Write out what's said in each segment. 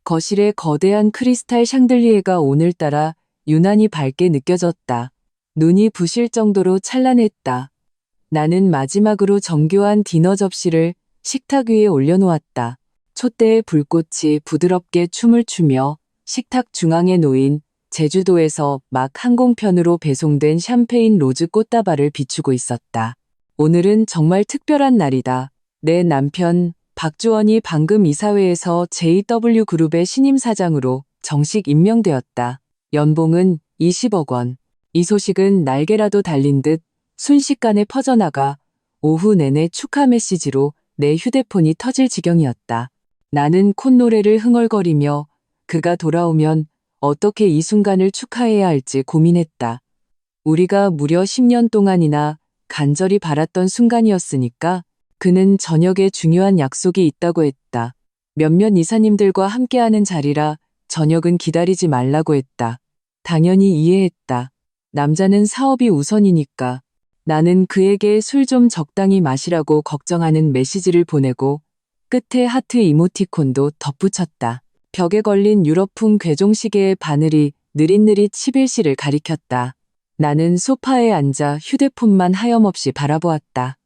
거실의 거대한 크리스탈 샹들리에가 오늘따라 유난히 밝게 느껴졌다. 눈이 부실 정도로 찬란했다. 나는 마지막으로 정교한 디너 접시를 식탁 위에 올려놓았다. 촛대의 불꽃이 부드럽게 춤을 추며 식탁 중앙에 놓인 제주도에서 막 항공편으로 배송된 샴페인 로즈 꽃다발을 비추고 있었다. 오늘은 정말 특별한 날이다. 내 남편 박주원이 방금 이사회에서 JW그룹의 신임 사장으로 정식 임명되었다. 연봉은 20억 원. 이 소식은 날개라도 달린 듯 순식간에 퍼져나가 오후 내내 축하 메시지로 내 휴대폰이 터질 지경이었다. 나는 콧노래를 흥얼거리며 그가 돌아오면 어떻게 이 순간을 축하해야 할지 고민했다. 우리가 무려 10년 동안이나 간절히 바랐던 순간이었으니까. 그는 저녁에 중요한 약속이 있다고 했다. 몇몇 이사님들과 함께하는 자리라 저녁은 기다리지 말라고 했다. 당연히 이해했다. 남자는 사업이 우선이니까. 나는 그에게 술 좀 적당히 마시라고 걱정하는 메시지를 보내고 끝에 하트 이모티콘도 덧붙였다. 벽에 걸린 유럽풍 괴종시계의 바늘이 느릿느릿 11시를 가리켰다. 나는 소파에 앉아 휴대폰만 하염없이 바라보았다.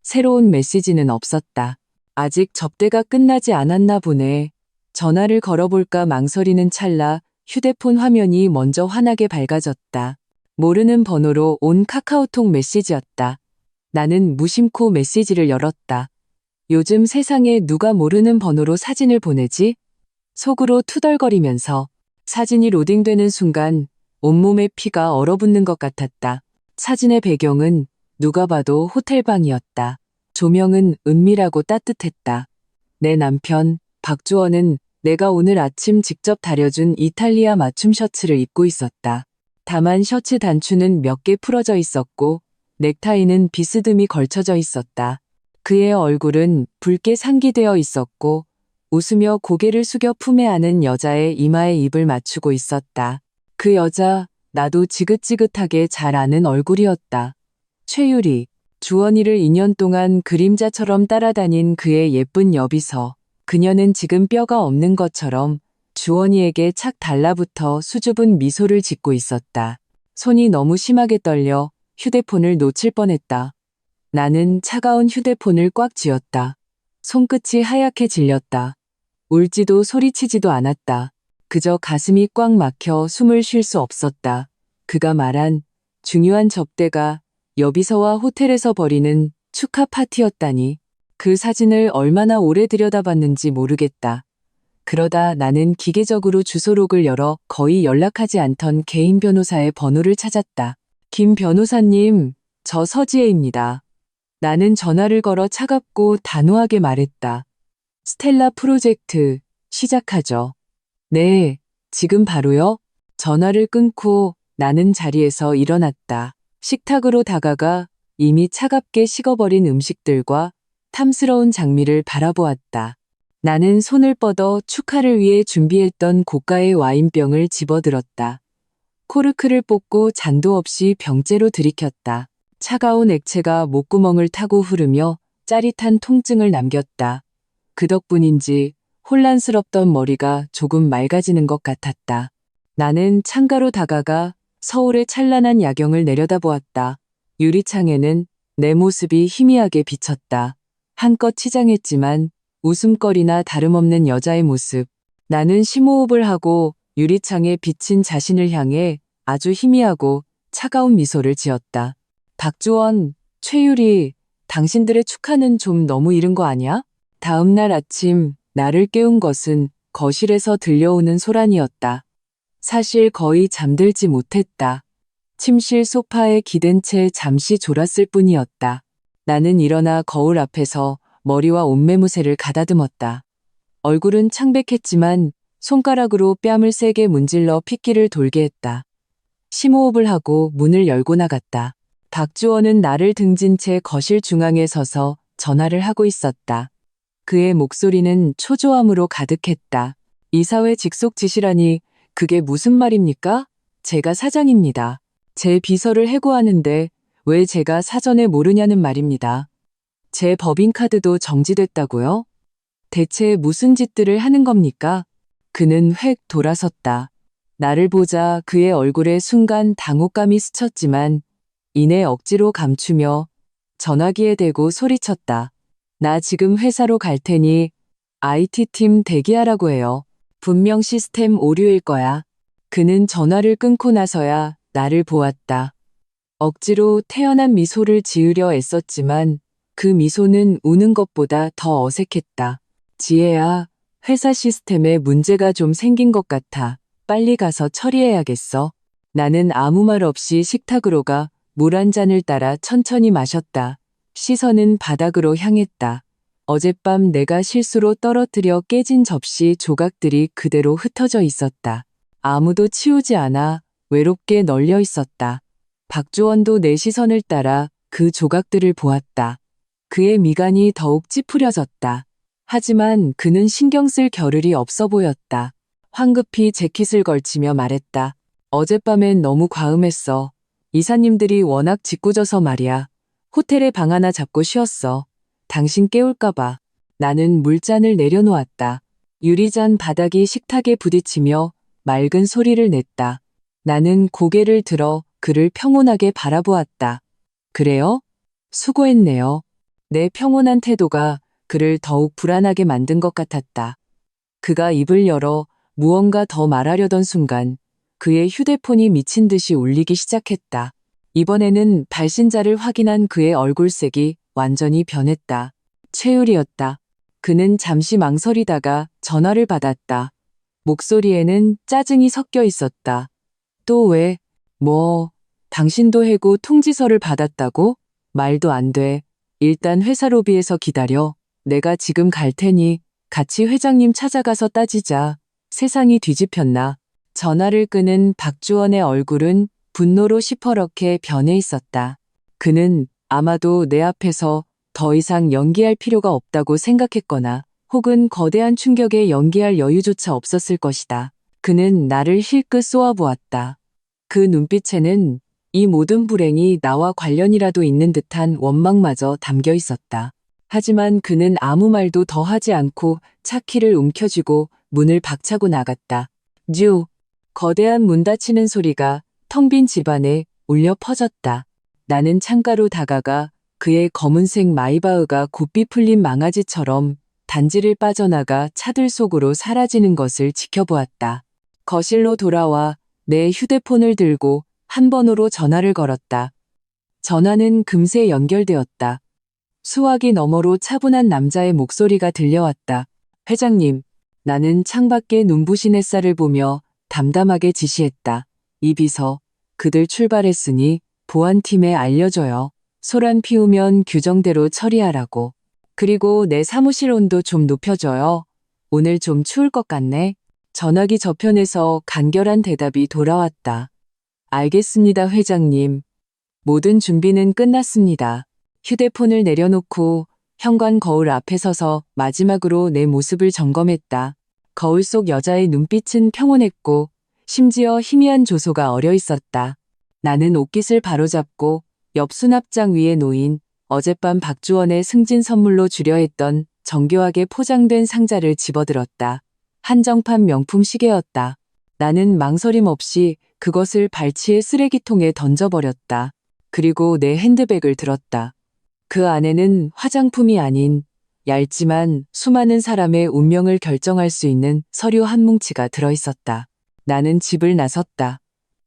새로운 메시지는 없었다. 아직 접대가 끝나지 않았나 보네. 전화를 걸어볼까 망설이는 찰나 휴대폰 화면이 먼저 환하게 밝아졌다. 모르는 번호로 온 카카오톡 메시지였다. 나는 무심코 메시지를 열었다. 요즘 세상에 누가 모르는 번호로 사진을 보내지? 속으로 투덜거리면서 사진이 로딩되는 순간 온몸에 피가 얼어붙는 것 같았다. 사진의 배경은 누가 봐도 호텔방이었다. 조명은 은밀하고 따뜻했다. 내 남편 박주원은 내가 오늘 아침 직접 다려준 이탈리아 맞춤 셔츠를 입고 있었다. 다만 셔츠 단추는 몇 개 풀어져 있었고 넥타이는 비스듬히 걸쳐져 있었다. 그의 얼굴은 붉게 상기되어 있었고 웃으며 고개를 숙여 품에 안은 여자의 이마에 입을 맞추고 있었다. 그 여자, 나도 지긋지긋하게 잘 아는 얼굴이었다. 최유리, 주원이를 2년 동안 그림자처럼 따라다닌 그의 예쁜 여비서. 그녀는 지금 뼈가 없는 것처럼 주원이에게 착 달라붙어 수줍은 미소를 짓고 있었다. 손이 너무 심하게 떨려 휴대폰을 놓칠 뻔했다. 나는 차가운 휴대폰을 꽉 쥐었다. 손끝이 하얗게 질렸다. 울지도 소리치지도 않았다. 그저 가슴이 꽉 막혀 숨을 쉴 수 없었다. 그가 말한 중요한 접대가 여비서와 호텔에서 벌이는 축하 파티였다니. 그 사진을 얼마나 오래 들여다봤는지 모르겠다. 그러다 나는 기계적으로 주소록을 열어 거의 연락하지 않던 개인 변호사의 번호를 찾았다. 김 변호사님, 저 서지혜입니다. 나는 전화를 걸어 차갑고 단호하게 말했다. 스텔라 프로젝트 시작하죠. 네, 지금 바로요? 전화를 끊고 나는 자리에서 일어났다. 식탁으로 다가가 이미 차갑게 식어버린 음식들과 탐스러운 장미를 바라보았다. 나는 손을 뻗어 축하를 위해 준비했던 고가의 와인병을 집어들었다. 코르크를 뽑고 잔도 없이 병째로 들이켰다. 차가운 액체가 목구멍을 타고 흐르며 짜릿한 통증을 남겼다. 그 덕분인지 혼란스럽던 머리가 조금 맑아지는 것 같았다. 나는 창가로 다가가 서울의 찬란한 야경을 내려다보았다. 유리창에는 내 모습이 희미하게 비쳤다. 한껏 치장했지만 웃음거리나 다름없는 여자의 모습. 나는 심호흡을 하고 유리창에 비친 자신을 향해 아주 희미하고 차가운 미소를 지었다. 박주원, 최유리, 당신들의 축하는 좀 너무 이른 거 아니야? 다음 날 아침 나를 깨운 것은 거실에서 들려오는 소란이었다. 사실 거의 잠들지 못했다. 침실 소파에 기댄 채 잠시 졸았을 뿐이었다. 나는 일어나 거울 앞에서 머리와 옷매무새를 가다듬었다. 얼굴은 창백했지만 손가락으로 뺨을 세게 문질러 핏기를 돌게 했다. 심호흡을 하고 문을 열고 나갔다. 박주원은 나를 등진 채 거실 중앙에 서서 전화를 하고 있었다. 그의 목소리는 초조함으로 가득했다. 이사회 직속 지시라니 그게 무슨 말입니까? 제가 사장입니다. 제 비서를 해고하는데 왜 제가 사전에 모르냐는 말입니다. 제 법인카드도 정지됐다고요? 대체 무슨 짓들을 하는 겁니까? 그는 획 돌아섰다. 나를 보자 그의 얼굴에 순간 당혹감이 스쳤지만 이내 억지로 감추며 전화기에 대고 소리쳤다. 나 지금 회사로 갈 테니 IT팀 대기하라고 해요. 분명 시스템 오류일 거야. 그는 전화를 끊고 나서야 나를 보았다. 억지로 태연한 미소를 지으려 애썼지만 그 미소는 우는 것보다 더 어색했다. 지혜야, 회사 시스템에 문제가 좀 생긴 것 같아. 빨리 가서 처리해야겠어. 나는 아무 말 없이 식탁으로 가 물 한 잔을 따라 천천히 마셨다. 시선은 바닥으로 향했다. 어젯밤 내가 실수로 떨어뜨려 깨진 접시 조각들이 그대로 흩어져 있었다. 아무도 치우지 않아 외롭게 널려 있었다. 박주원도 내 시선을 따라 그 조각들을 보았다. 그의 미간이 더욱 찌푸려졌다. 하지만 그는 신경 쓸 겨를이 없어 보였다. 황급히 재킷을 걸치며 말했다. 어젯밤엔 너무 과음했어. 이사님들이 워낙 짓궂어서 말이야. 호텔에 방 하나 잡고 쉬었어. 당신 깨울까봐. 나는 물잔을 내려놓았다. 유리잔 바닥이 식탁에 부딪히며 맑은 소리를 냈다. 나는 고개를 들어 그를 평온하게 바라보았다. 그래요? 수고했네요. 내 평온한 태도가 그를 더욱 불안하게 만든 것 같았다. 그가 입을 열어 무언가 더 말하려던 순간 그의 휴대폰이 미친 듯이 울리기 시작했다. 이번에는 발신자를 확인한 그의 얼굴색이 완전히 변했다. 최율이었다. 그는 잠시 망설이다가 전화를 받았다. 목소리에는 짜증이 섞여 있었다. 또 왜? 당신도 해고 통지서를 받았다고? 말도 안 돼. 일단 회사 로비에서 기다려. 내가 지금 갈 테니 같이 회장님 찾아가서 따지자. 세상이 뒤집혔나? 전화를 끄는 박주원의 얼굴은 분노로 시퍼렇게 변해 있었다. 그는 아마도 내 앞에서 더 이상 연기할 필요가 없다고 생각했거나 혹은 거대한 충격에 연기할 여유조차 없었을 것이다. 그는 나를 힐끗 쏘아보았다. 그 눈빛에는 이 모든 불행이 나와 관련이라도 있는 듯한 원망마저 담겨 있었다. 하지만 그는 아무 말도 더 하지 않고 차키를 움켜쥐고 문을 박차고 나갔다. 거대한 문 닫히는 소리가 텅 빈 집안에 울려 퍼졌다. 나는 창가로 다가가 그의 검은색 마이바흐가 곱비 풀린 망아지처럼 단지를 빠져나가 차들 속으로 사라지는 것을 지켜보았다. 거실로 돌아와 내 휴대폰을 들고 한 번으로 전화를 걸었다. 전화는 금세 연결되었다. 수화기 너머로 차분한 남자의 목소리가 들려왔다. 회장님, 나는 창밖에 눈부신 햇살을 보며 담담하게 지시했다. 이 비서, 그들 출발했으니 보안팀에 알려줘요. 소란 피우면 규정대로 처리하라고. 그리고 내 사무실 온도 좀 높여줘요. 오늘 좀 추울 것 같네. 전화기 저편에서 간결한 대답이 돌아왔다. 알겠습니다, 회장님. 모든 준비는 끝났습니다. 휴대폰을 내려놓고 현관 거울 앞에 서서 마지막으로 내 모습을 점검했다. 거울 속 여자의 눈빛은 평온했고 심지어 희미한 조소가 어려 있었다. 나는 옷깃을 바로잡고 옆 수납장 위에 놓인 어젯밤 박주원의 승진 선물로 주려 했던 정교하게 포장된 상자를 집어들었다. 한정판 명품 시계였다. 나는 망설임 없이 그것을 발치의 쓰레기통에 던져버렸다. 그리고 내 핸드백을 들었다. 그 안에는 화장품이 아닌 얇지만 수많은 사람의 운명을 결정할 수 있는 서류 한 뭉치가 들어있었다. 나는 집을 나섰다.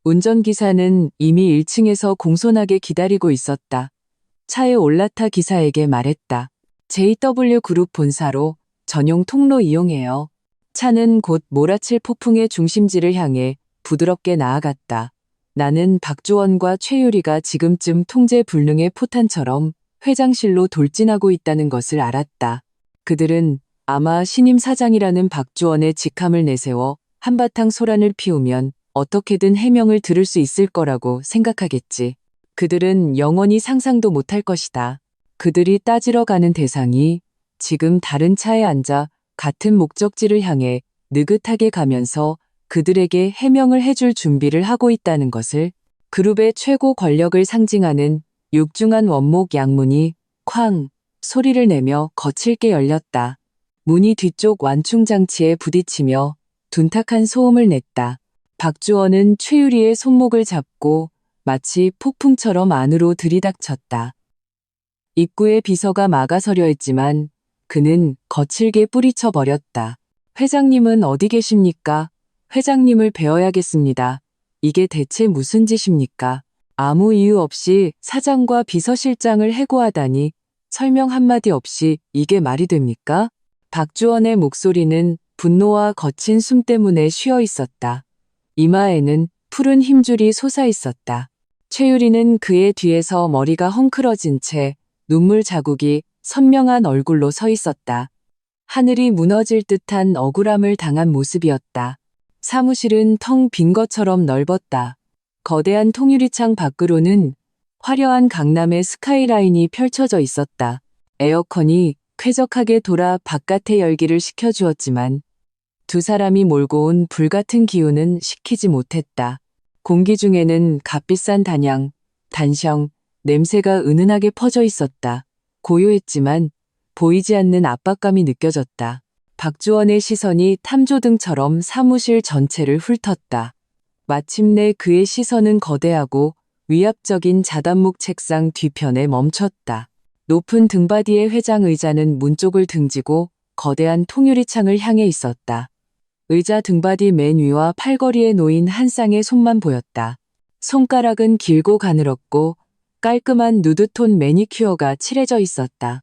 운전기사는 이미 1층에서 공손하게 기다리고 있었다. 차에 올라타 기사에게 말했다. JW 그룹 본사로 전용 통로 이용해요. 차는 곧 몰아칠 폭풍의 중심지를 향해 부드럽게 나아갔다. 나는 박주원과 최유리가 지금쯤 통제불능의 포탄처럼 회장실로 돌진하고 있다는 것을 알았다. 그들은 아마 신임 사장이라는 박주원의 직함을 내세워 한바탕 소란을 피우면 어떻게든 해명을 들을 수 있을 거라고 생각하겠지. 그들은 영원히 상상도 못할 것이다. 그들이 따지러 가는 대상이 지금 다른 차에 앉아 같은 목적지를 향해 느긋하게 가면서 그들에게 해명을 해줄 준비를 하고 있다는 것을. 그룹의 최고 권력을 상징하는 육중한 원목 양문이 쾅 소리를 내며 거칠게 열렸다. 문이 뒤쪽 완충장치에 부딪히며 둔탁한 소음을 냈다. 박주원은 최유리의 손목을 잡고 마치 폭풍처럼 안으로 들이닥쳤다. 입구에 비서가 막아서려 했지만 그는 거칠게 뿌리쳐 버렸다. 회장님은 어디 계십니까? 회장님을 뵈어야겠습니다. 이게 대체 무슨 짓입니까? 아무 이유 없이 사장과 비서실장을 해고하다니 설명 한마디 없이 이게 말이 됩니까? 박주원의 목소리는 분노와 거친 숨 때문에 쉬어 있었다. 이마에는 푸른 힘줄이 솟아 있었다. 최유리는 그의 뒤에서 머리가 헝클어진 채 눈물 자국이 선명한 얼굴로 서 있었다. 하늘이 무너질 듯한 억울함을 당한 모습이었다. 사무실은 텅 빈 것처럼 넓었다. 거대한 통유리창 밖으로는 화려한 강남의 스카이라인이 펼쳐져 있었다. 에어컨이 쾌적하게 돌아 바깥의 열기를 식혀주었지만 두 사람이 몰고 온 불같은 기운은 식히지 못했다. 공기 중에는 값비싼 단향, 단성, 냄새가 은은하게 퍼져 있었다. 고요했지만 보이지 않는 압박감이 느껴졌다. 박주원의 시선이 탐조등처럼 사무실 전체를 훑었다. 마침내 그의 시선은 거대하고 위압적인 자단목 책상 뒤편에 멈췄다. 높은 등받이의 회장 의자는 문 쪽을 등지고 거대한 통유리창을 향해 있었다. 의자 등받이 맨 위와 팔걸이에 놓인 한 쌍의 손만 보였다. 손가락은 길고 가늘었고 깔끔한 누드톤 매니큐어가 칠해져 있었다.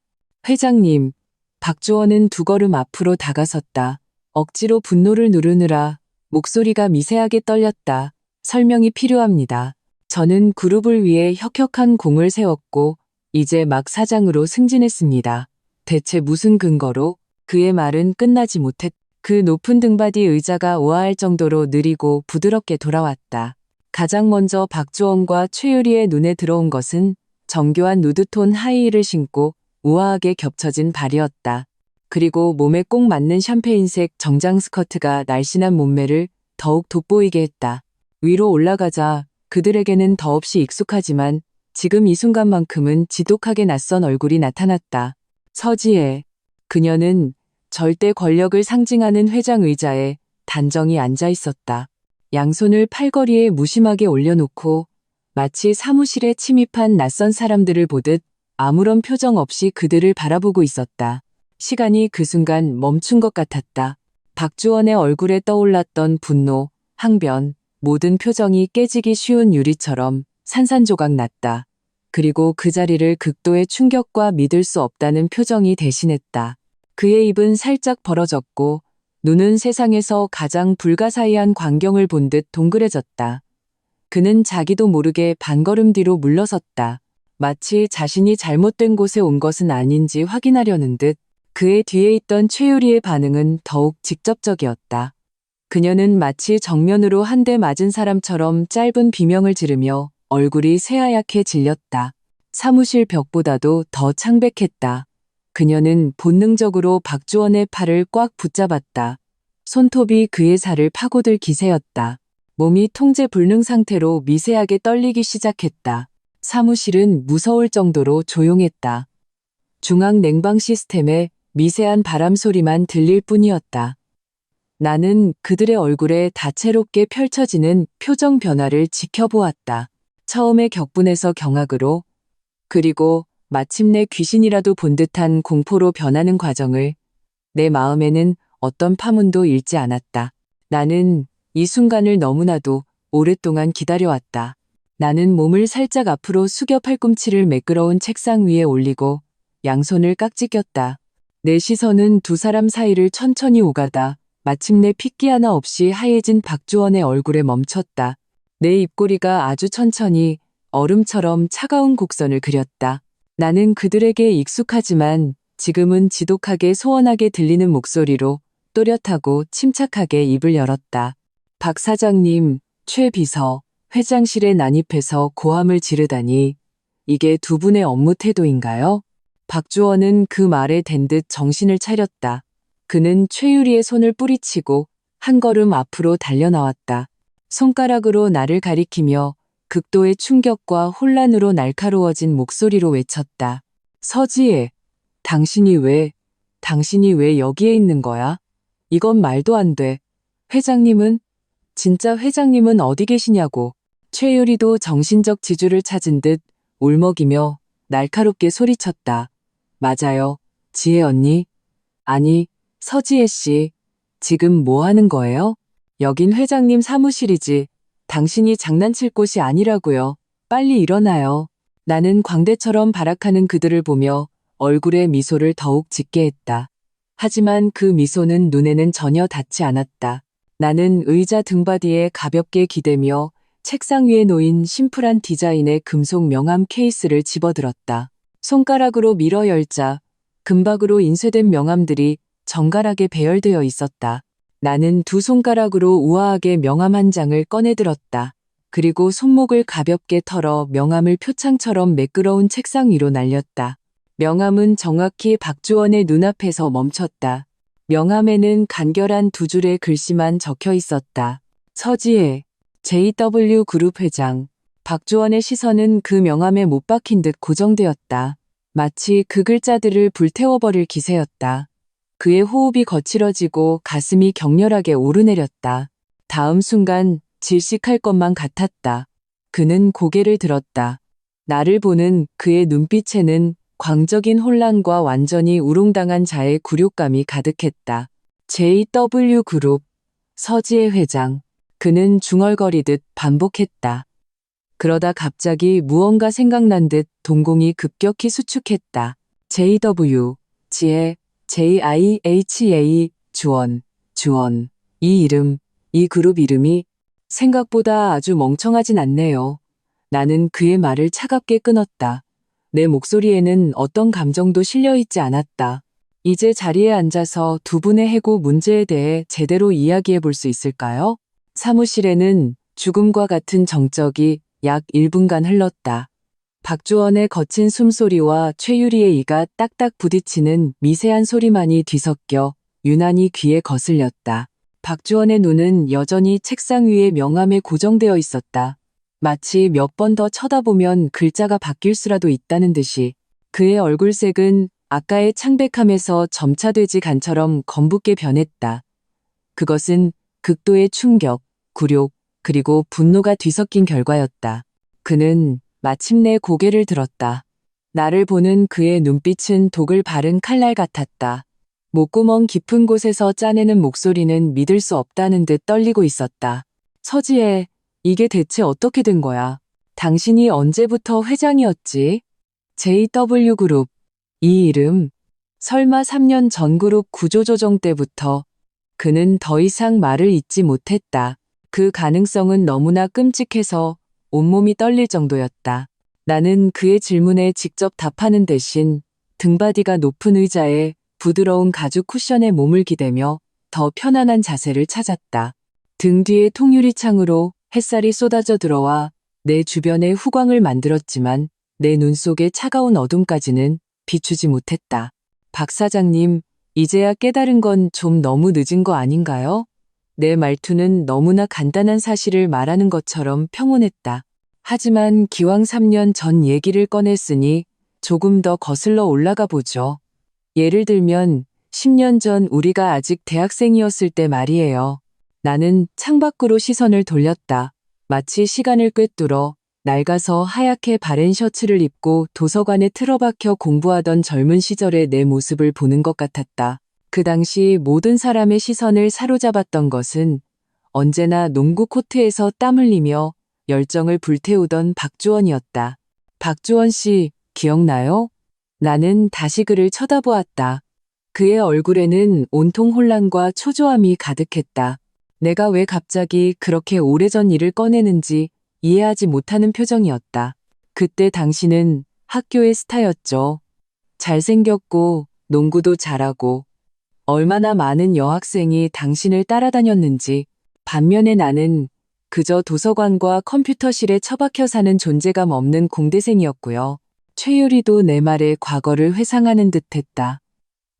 회장님, 박주원은 두 걸음 앞으로 다가섰다. 억지로 분노를 누르느라 목소리가 미세하게 떨렸다. 설명이 필요합니다. 저는 그룹을 위해 혁혁한 공을 세웠고 이제 막 사장으로 승진했습니다. 대체 무슨 근거로? 그의 말은 끝나지 못했다. 그 높은 등받이 의자가 우아할 정도로 느리고 부드럽게 돌아왔다. 가장 먼저 박주원과 최유리의 눈에 들어온 것은 정교한 누드톤 하이힐을 신고 우아하게 겹쳐진 발이었다. 그리고 몸에 꼭 맞는 샴페인색 정장 스커트가 날씬한 몸매를 더욱 돋보이게 했다. 위로 올라가자 그들에게는 더없이 익숙하지만 지금 이 순간만큼은 지독하게 낯선 얼굴이 나타났다. 서지혜. 그녀는 절대 권력을 상징하는 회장 의자에 단정히 앉아 있었다. 양손을 팔걸이에 무심하게 올려놓고 마치 사무실에 침입한 낯선 사람들을 보듯 아무런 표정 없이 그들을 바라보고 있었다. 시간이 그 순간 멈춘 것 같았다. 박주원의 얼굴에 떠올랐던 분노, 항변, 모든 표정이 깨지기 쉬운 유리처럼 산산조각 났다. 그리고 그 자리를 극도의 충격과 믿을 수 없다는 표정이 대신했다. 그의 입은 살짝 벌어졌고 눈은 세상에서 가장 불가사의한 광경을 본 듯 동그래졌다. 그는 자기도 모르게 반걸음 뒤로 물러섰다. 마치 자신이 잘못된 곳에 온 것은 아닌지 확인하려는 듯. 그의 뒤에 있던 최유리의 반응은 더욱 직접적이었다. 그녀는 마치 정면으로 한 대 맞은 사람처럼 짧은 비명을 지르며 얼굴이 새하얗게 질렸다. 사무실 벽보다도 더 창백했다. 그녀는 본능적으로 박주원의 팔을 꽉 붙잡았다. 손톱이 그의 살을 파고들 기세였다. 몸이 통제 불능 상태로 미세하게 떨리기 시작했다. 사무실은 무서울 정도로 조용했다. 중앙 냉방 시스템에 미세한 바람 소리만 들릴 뿐이었다. 나는 그들의 얼굴에 다채롭게 펼쳐지는 표정 변화를 지켜보았다. 처음에 격분에서 경악으로, 그리고 마침내 귀신이라도 본 듯한 공포로 변하는 과정을. 내 마음에는 어떤 파문도 일지 않았다. 나는 이 순간을 너무나도 오랫동안 기다려왔다. 나는 몸을 살짝 앞으로 숙여 팔꿈치를 매끄러운 책상 위에 올리고 양손을 깍지 꼈다. 내 시선은 두 사람 사이를 천천히 오가다 마침내 핏기 하나 없이 하얘진 박주원의 얼굴에 멈췄다. 내 입꼬리가 아주 천천히 얼음처럼 차가운 곡선을 그렸다. 나는 그들에게 익숙하지만 지금은 지독하게 소원하게 들리는 목소리로 또렷하고 침착하게 입을 열었다. 박 사장님, 최 비서, 회장실에 난입해서 고함을 지르다니 이게 두 분의 업무 태도인가요? 박주원은 그 말에 댄 듯 정신을 차렸다. 그는 최유리의 손을 뿌리치고 한 걸음 앞으로 달려나왔다. 손가락으로 나를 가리키며 극도의 충격과 혼란으로 날카로워진 목소리로 외쳤다. 서지혜, 당신이 왜 여기에 있는 거야? 이건 말도 안 돼. 회장님은? 진짜 회장님은 어디 계시냐고. 최유리도 정신적 지주를 찾은 듯 울먹이며 날카롭게 소리쳤다. 맞아요. 지혜 언니. 아니, 서지혜 씨. 지금 뭐 하는 거예요? 여긴 회장님 사무실이지. 당신이 장난칠 곳이 아니라고요. 빨리 일어나요. 나는 광대처럼 발악하는 그들을 보며 얼굴에 미소를 더욱 짓게 했다. 하지만 그 미소는 눈에는 전혀 닿지 않았다. 나는 의자 등받이에 가볍게 기대며 책상 위에 놓인 심플한 디자인의 금속 명함 케이스를 집어들었다. 손가락으로 밀어 열자 금박으로 인쇄된 명함들이 정갈하게 배열되어 있었다. 나는 두 손가락으로 우아하게 명함 한 장을 꺼내들었다. 그리고 손목을 가볍게 털어 명함을 표창처럼 매끄러운 책상 위로 날렸다. 명함은 정확히 박주원의 눈앞에서 멈췄다. 명함에는 간결한 두 줄의 글씨만 적혀 있었다. 서지혜, JW 그룹 회장. 박주원의 시선은 그 명함에 못 박힌 듯 고정되었다. 마치 그 글자들을 불태워버릴 기세였다. 그의 호흡이 거칠어지고 가슴이 격렬하게 오르내렸다. 다음 순간 질식할 것만 같았다. 그는 고개를 들었다. 나를 보는 그의 눈빛에는 광적인 혼란과 완전히 우롱당한 자의 굴욕감이 가득했다. JW 그룹, 서지혜 회장. 그는 중얼거리듯 반복했다. 그러다 갑자기 무언가 생각난 듯 동공이 급격히 수축했다. JW, 지혜, JIHA, 주원. 이 이름, 이 그룹 이름이 생각보다 아주 멍청하진 않네요. 나는 그의 말을 차갑게 끊었다. 내 목소리에는 어떤 감정도 실려있지 않았다. 이제 자리에 앉아서 두 분의 해고 문제에 대해 제대로 이야기해 볼 수 있을까요? 사무실에는 죽음과 같은 정적이 약 1분간 흘렀다. 박주원의 거친 숨소리와 최유리의 이가 딱딱 부딪히는 미세한 소리만이 뒤섞여 유난히 귀에 거슬렸다. 박주원의 눈은 여전히 책상 위에 명함에 고정되어 있었다. 마치 몇 번 더 쳐다보면 글자가 바뀔 수라도 있다는 듯이. 그의 얼굴색은 아까의 창백함에서 점차되지 간처럼 검붉게 변했다. 그것은 극도의 충격, 굴욕, 그리고 분노가 뒤섞인 결과였다. 그는 마침내 고개를 들었다. 나를 보는 그의 눈빛은 독을 바른 칼날 같았다. 목구멍 깊은 곳에서 짜내는 목소리는 믿을 수 없다는 듯 떨리고 있었다. 서지혜, 이게 대체 어떻게 된 거야? 당신이 언제부터 회장이었지? JW 그룹. 이 이름. 설마 3년 전 그룹 구조조정 때부터. 그는 더 이상 말을 잇지 못했다. 그 가능성은 너무나 끔찍해서 온몸이 떨릴 정도였다. 나는 그의 질문에 직접 답하는 대신 등받이가 높은 의자에 부드러운 가죽 쿠션에 몸을 기대며 더 편안한 자세를 찾았다. 등 뒤의 통유리창으로 햇살이 쏟아져 들어와 내 주변에 후광을 만들었지만 내 눈 속의 차가운 어둠까지는 비추지 못했다. 박 사장님, 이제야 깨달은 건 좀 너무 늦은 거 아닌가요? 내 말투는 너무나 간단한 사실을 말하는 것처럼 평온했다. 하지만 기왕 3년 전 얘기를 꺼냈으니 조금 더 거슬러 올라가 보죠. 예를 들면 10년 전 우리가 아직 대학생이었을 때 말이에요. 나는 창밖으로 시선을 돌렸다. 마치 시간을 꿰뚫어 낡아서 하얗게 바랜 셔츠를 입고 도서관에 틀어박혀 공부하던 젊은 시절의 내 모습을 보는 것 같았다. 그 당시 모든 사람의 시선을 사로잡았던 것은 언제나 농구 코트에서 땀 흘리며 열정을 불태우던 박주원이었다. 박주원 씨, 기억나요? 나는 다시 그를 쳐다보았다. 그의 얼굴에는 온통 혼란과 초조함이 가득했다. 내가 왜 갑자기 그렇게 오래전 일을 꺼내는지 이해하지 못하는 표정이었다. 그때 당신은 학교의 스타였죠. 잘생겼고 농구도 잘하고 얼마나 많은 여학생이 당신을 따라다녔는지. 반면에 나는 그저 도서관과 컴퓨터실에 처박혀 사는 존재감 없는 공대생이었고요. 최유리도 내 말에 과거를 회상하는 듯했다.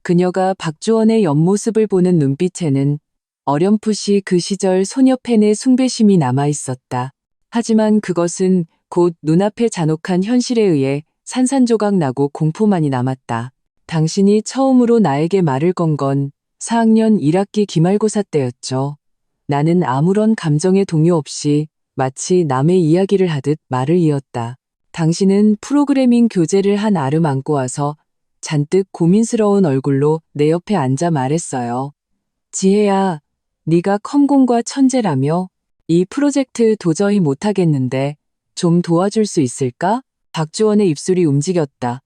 그녀가 박주원의 옆모습을 보는 눈빛에는 어렴풋이 그 시절 소녀 팬의 숭배심이 남아있었다. 하지만 그것은 곧 눈앞의 잔혹한 현실에 의해 산산조각 나고 공포만이 남았다. 당신이 처음으로 나에게 말을 건 건 4학년 1학기 기말고사 때였죠. 나는 아무런 감정의 동요 없이 마치 남의 이야기를 하듯 말을 이었다. 당신은 프로그래밍 교재를 한 아름 안고 와서 잔뜩 고민스러운 얼굴로 내 옆에 앉아 말했어요. 지혜야, 네가 컴공과 천재라며? 이 프로젝트 도저히 못하겠는데 좀 도와줄 수 있을까? 박주원의 입술이 움직였다.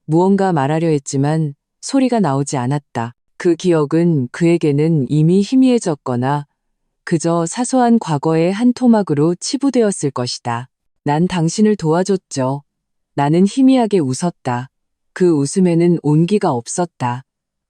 무언가 말하려 했지만 소리가 나오지 않았다. 그 기억은 그에게는 이미 희미해졌거나 그저 사소한 과거의 한 토막으로 치부되었을 것이다. 난 당신을 도와줬죠. 나는 희미하게 웃었다. 그 웃음에는 온기가 없었다.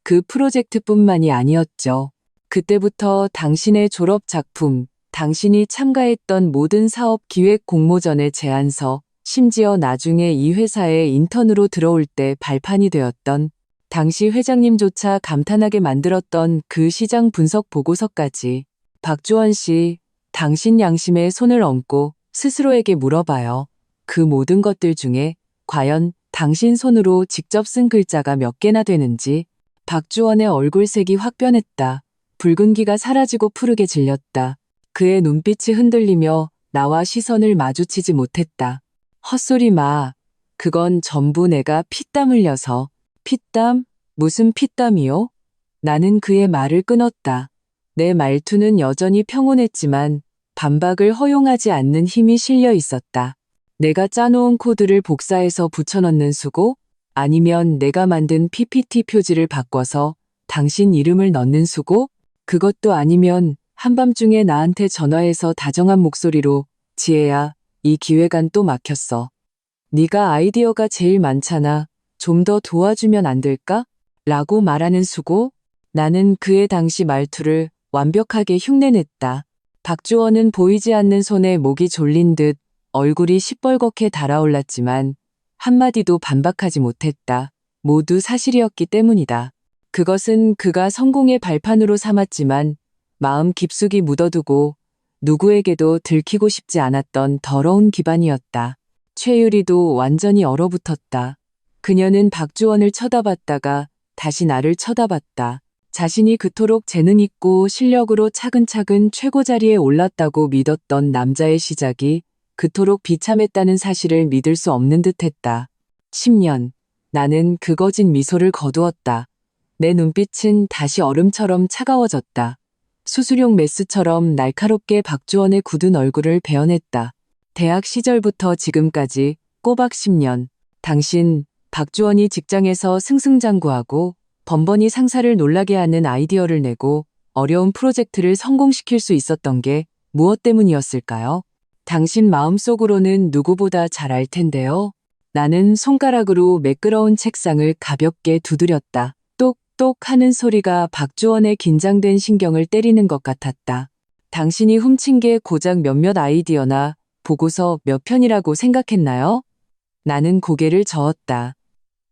그 프로젝트뿐만이 아니었죠. 그때부터 당신의 졸업 작품, 당신이 참가했던 모든 사업 기획 공모전의 제안서, 심지어 나중에 이 회사에 인턴으로 들어올 때 발판이 되었던 당시 회장님조차 감탄하게 만들었던 그 시장 분석 보고서까지. 박주원 씨, 당신 양심에 손을 얹고 스스로에게 물어봐요. 그 모든 것들 중에 과연 당신 손으로 직접 쓴 글자가 몇 개나 되는지. 박주원의 얼굴색이 확 변했다. 붉은기가 사라지고 푸르게 질렸다. 그의 눈빛이 흔들리며 나와 시선을 마주치지 못했다. 헛소리 마. 그건 전부 내가 피땀 흘려서. 피땀? 무슨 피땀이요? 나는 그의 말을 끊었다. 내 말투는 여전히 평온했지만 반박을 허용하지 않는 힘이 실려 있었다. 내가 짜놓은 코드를 복사해서 붙여넣는 수고? 아니면 내가 만든 PPT 표지를 바꿔서 당신 이름을 넣는 수고? 그것도 아니면 한밤중에 나한테 전화해서 다정한 목소리로 지혜야, 이 기획안 또 막혔어. 네가 아이디어가 제일 많잖아. 좀 더 도와주면 안 될까? 라고 말하는 수고? 나는 그의 당시 말투를 완벽하게 흉내냈다. 박주원은 보이지 않는 손에 목이 졸린 듯 얼굴이 시뻘겋게 달아올랐지만 한마디도 반박하지 못했다. 모두 사실이었기 때문이다. 그것은 그가 성공의 발판으로 삼았지만 마음 깊숙이 묻어두고 누구에게도 들키고 싶지 않았던 더러운 기반이었다. 최유리도 완전히 얼어붙었다. 그녀는 박주원을 쳐다봤다가 다시 나를 쳐다봤다. 자신이 그토록 재능 있고 실력으로 차근차근 최고 자리에 올랐다고 믿었던 남자의 시작이 그토록 비참했다는 사실을 믿을 수 없는 듯했다. 10년. 나는 그 거진 미소를 거두었다. 내 눈빛은 다시 얼음처럼 차가워졌다. 수수용 메스처럼 날카롭게 박주원의 굳은 얼굴을 베어냈다. 대학 시절부터 지금까지 꼬박 10년. 당신, 박주원이 직장에서 승승장구하고 번번이 상사를 놀라게 하는 아이디어를 내고 어려운 프로젝트를 성공시킬 수 있었던 게 무엇 때문이었을까요? 당신 마음속으로는 누구보다 잘 알 텐데요. 나는 손가락으로 매끄러운 책상을 가볍게 두드렸다. 똑똑 하는 소리가 박주원의 긴장된 신경을 때리는 것 같았다. 당신이 훔친 게 고작 몇몇 아이디어나 보고서 몇 편이라고 생각했나요? 나는 고개를 저었다.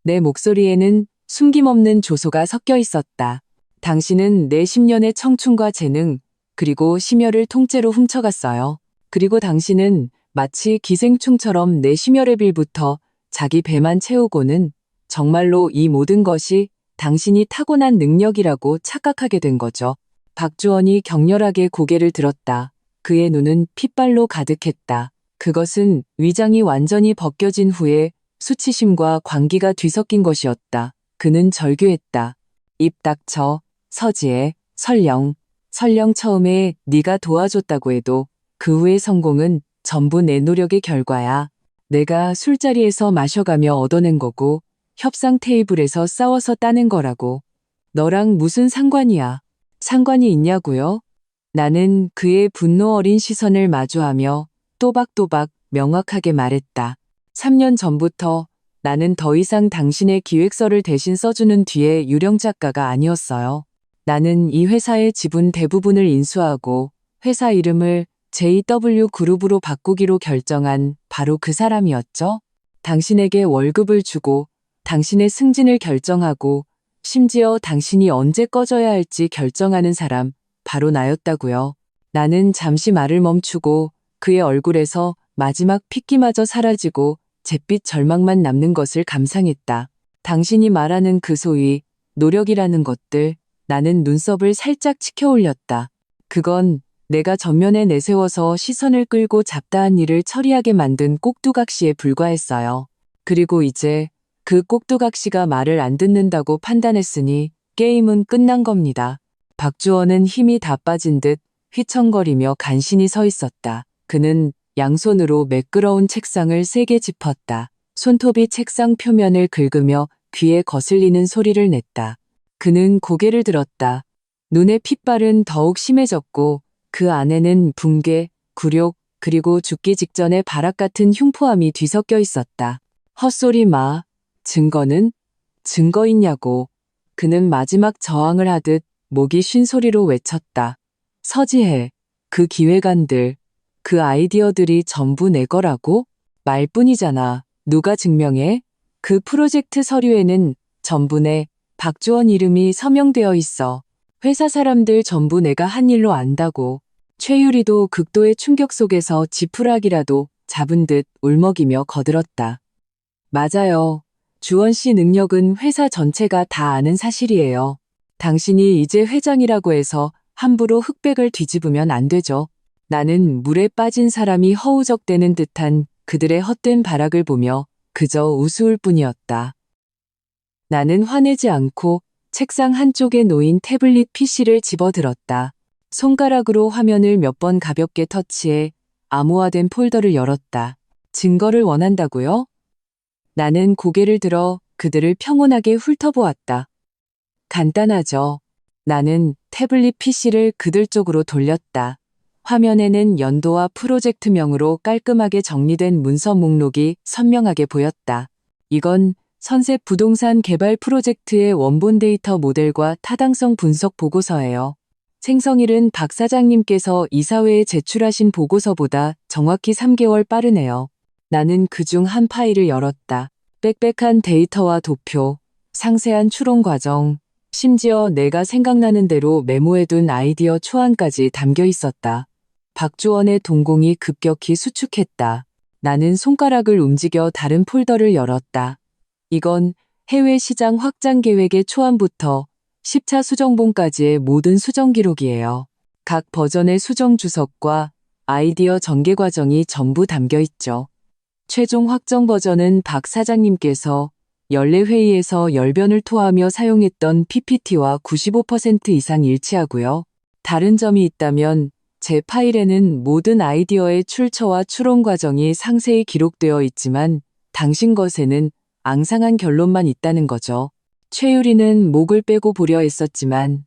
내 목소리에는 숨김없는 조소가 섞여 있었다. 당신은 내 10년의 청춘과 재능, 그리고 심혈을 통째로 훔쳐갔어요. 그리고 당신은 마치 기생충처럼 내 심혈의 빌부터 자기 배만 채우고는 정말로 이 모든 것이 당신이 타고난 능력이라고 착각하게 된 거죠. 박주원이 격렬하게 고개를 들었다. 그의 눈은 핏발로 가득했다. 그것은 위장이 완전히 벗겨진 후에 수치심과 광기가 뒤섞인 것이었다. 그는 절규했다. 입 닥쳐. 서지혜, 설령 처음에 네가 도와줬다고 해도 그 후의 성공은 전부 내 노력의 결과야. 내가 술자리에서 마셔가며 얻어낸 거고 협상 테이블에서 싸워서 따낸 거라고. 너랑 무슨 상관이야? 상관이 있냐고요? 나는 그의 분노 어린 시선을 마주하며 또박또박 명확하게 말했다. 3년 전부터 나는 더 이상 당신의 기획서를 대신 써주는 뒤에 유령 작가가 아니었어요. 나는 이 회사의 지분 대부분을 인수하고 회사 이름을 JW 그룹으로 바꾸기로 결정한 바로 그 사람이었죠. 당신에게 월급을 주고 당신의 승진을 결정하고 심지어 당신이 언제 꺼져야 할지 결정하는 사람 바로 나였다고요. 나는 잠시 말을 멈추고 그의 얼굴에서 마지막 핏기마저 사라지고 잿빛 절망만 남는 것을 감상했다. 당신이 말하는 그 소위 노력이라는 것들, 나는 눈썹을 살짝 치켜 올렸다. 그건 내가 전면에 내세워서 시선을 끌고 잡다한 일을 처리하게 만든 꼭두각시에 불과했어요. 그리고 이제 그 꼭두각시가 말을 안 듣는다고 판단했으니 게임은 끝난 겁니다. 박주원은 힘이 다 빠진 듯 휘청거리며 간신히 서 있었다. 그는 양손으로 매끄러운 책상을 세게 짚었다. 손톱이 책상 표면을 긁으며 귀에 거슬리는 소리를 냈다. 그는 고개를 들었다. 눈의 핏발은 더욱 심해졌고 그 안에는 붕괴, 굴욕, 그리고 죽기 직전의 발악 같은 흉포함이 뒤섞여 있었다. 헛소리 마. 증거는? 증거 있냐고. 그는 마지막 저항을 하듯 목이 쉰 소리로 외쳤다. 서지혜. 그 기획안들, 그 아이디어들이 전부 내 거라고? 말뿐이잖아. 누가 증명해? 그 프로젝트 서류에는 전부 내 박주원 이름이 서명되어 있어. 회사 사람들 전부 내가 한 일로 안다고. 최유리도 극도의 충격 속에서 지푸라기라도 잡은 듯 울먹이며 거들었다. 맞아요. 주원 씨 능력은 회사 전체가 다 아는 사실이에요. 당신이 이제 회장이라고 해서 함부로 흑백을 뒤집으면 안 되죠. 나는 물에 빠진 사람이 허우적대는 듯한 그들의 헛된 발악을 보며 그저 우스울 뿐이었다. 나는 화내지 않고 책상 한쪽에 놓인 태블릿 PC를 집어들었다. 손가락으로 화면을 몇 번 가볍게 터치해 암호화된 폴더를 열었다. 증거를 원한다고요? 나는 고개를 들어 그들을 평온하게 훑어보았다. 간단하죠. 나는 태블릿 PC를 그들 쪽으로 돌렸다. 화면에는 연도와 프로젝트명으로 깔끔하게 정리된 문서 목록이 선명하게 보였다. 이건 선셋 부동산 개발 프로젝트의 원본 데이터 모델과 타당성 분석 보고서예요. 생성일은 박 사장님께서 이사회에 제출하신 보고서보다 정확히 3개월 빠르네요. 나는 그중 한 파일을 열었다. 빽빽한 데이터와 도표, 상세한 추론 과정, 심지어 내가 생각나는 대로 메모해둔 아이디어 초안까지 담겨 있었다. 박주원의 동공이 급격히 수축했다. 나는 손가락을 움직여 다른 폴더를 열었다. 이건 해외 시장 확장 계획의 초안부터 10차 수정본까지의 모든 수정 기록이에요. 각 버전의 수정 주석과 아이디어 전개 과정이 전부 담겨 있죠. 최종 확정 버전은 박 사장님께서 연례회의에서 열변을 토하며 사용했던 PPT와 95% 이상 일치하고요. 다른 점이 있다면 제 파일에는 모든 아이디어의 출처와 추론 과정이 상세히 기록되어 있지만 당신 것에는 앙상한 결론만 있다는 거죠. 최유리는 목을 빼고 보려 했었지만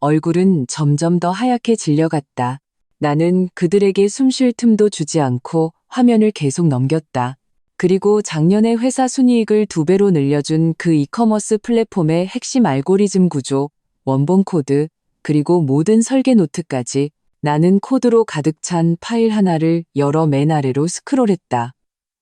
얼굴은 점점 더 하얗게 질려갔다. 나는 그들에게 숨 쉴 틈도 주지 않고 화면을 계속 넘겼다. 그리고 작년에 회사 순이익을 2배로 늘려준 그 이커머스 플랫폼의 핵심 알고리즘 구조, 원본 코드, 그리고 모든 설계 노트까지 나는 코드로 가득 찬 파일 하나를 열어 맨 아래로 스크롤했다.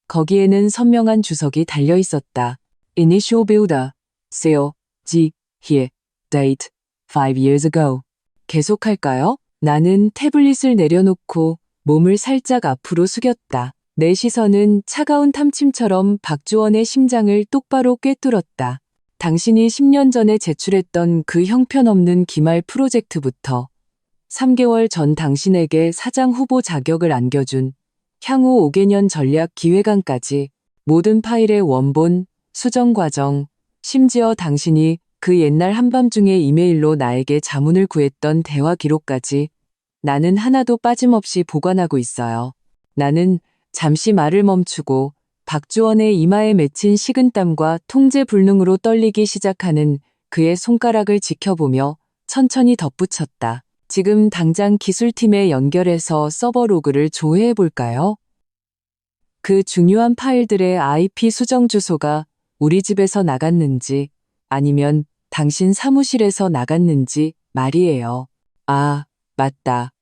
거기에는 선명한 주석이 달려 있었다. Initial Builder, Seal, G, Here, Date, 5 years ago. 계속할까요? 나는 태블릿을 내려놓고 몸을 살짝 앞으로 숙였다. 내 시선은 차가운 탐침처럼 박주원의 심장을 똑바로 꿰뚫었다. 당신이 10년 전에 제출했던 그 형편없는 기말 프로젝트부터 3개월 전 당신에게 사장 후보 자격을 안겨준 향후 5개년 전략 기획안까지 모든 파일의 원본, 수정 과정, 심지어 당신이 그 옛날 한밤중에 이메일로 나에게 자문을 구했던 대화 기록까지 나는 하나도 빠짐없이 보관하고 있어요. 나는 잠시 말을 멈추고 박주원의 이마에 맺힌 식은땀과 통제 불능으로 떨리기 시작하는 그의 손가락을 지켜보며 천천히 덧붙였다. 지금 당장 기술팀에 연결해서 서버 로그를 조회해 볼까요? 그 중요한 파일들의 IP 수정 주소가 우리 집에서 나갔는지 아니면 당신 사무실에서 나갔는지 말이에요. 아, 맞다.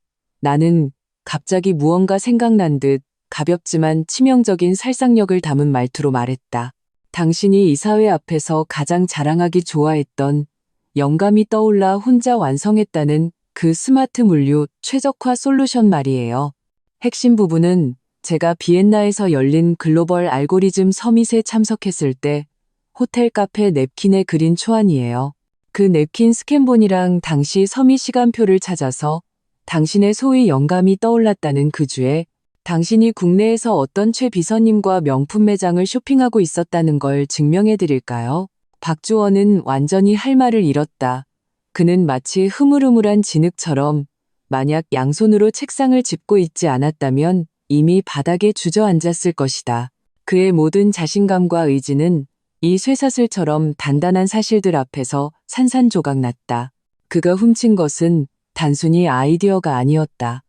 나는 갑자기 무언가 생각난 듯 가볍지만 치명적인 살상력을 담은 말투로 말했다. 당신이 이사회 앞에서 가장 자랑하기 좋아했던 영감이 떠올라 혼자 완성했다는 그 스마트 물류 최적화 솔루션 말이에요. 핵심 부분은 제가 비엔나에서 열린 글로벌 알고리즘 서밋에 참석했을 때 호텔 카페 냅킨에 그린 초안이에요. 그 냅킨 스캔본이랑 당시 서밋 시간표를 찾아서 당신의 소위 영감이 떠올랐다는 그 주에 당신이 국내에서 어떤 최 비서님과 명품 매장을 쇼핑하고 있었다는 걸 증명해 드릴까요? 박주원은 완전히 할 말을 잃었다. 그는 마치 흐물흐물한 진흙처럼 만약 양손으로 책상을 짚고 있지 않았다면 이미 바닥에 주저앉았을 것이다. 그의 모든 자신감과 의지는 이 쇠사슬처럼 단단한 사실들 앞에서 산산조각 났다. 그가 훔친 것은 단순히 아이디어가 아니었다.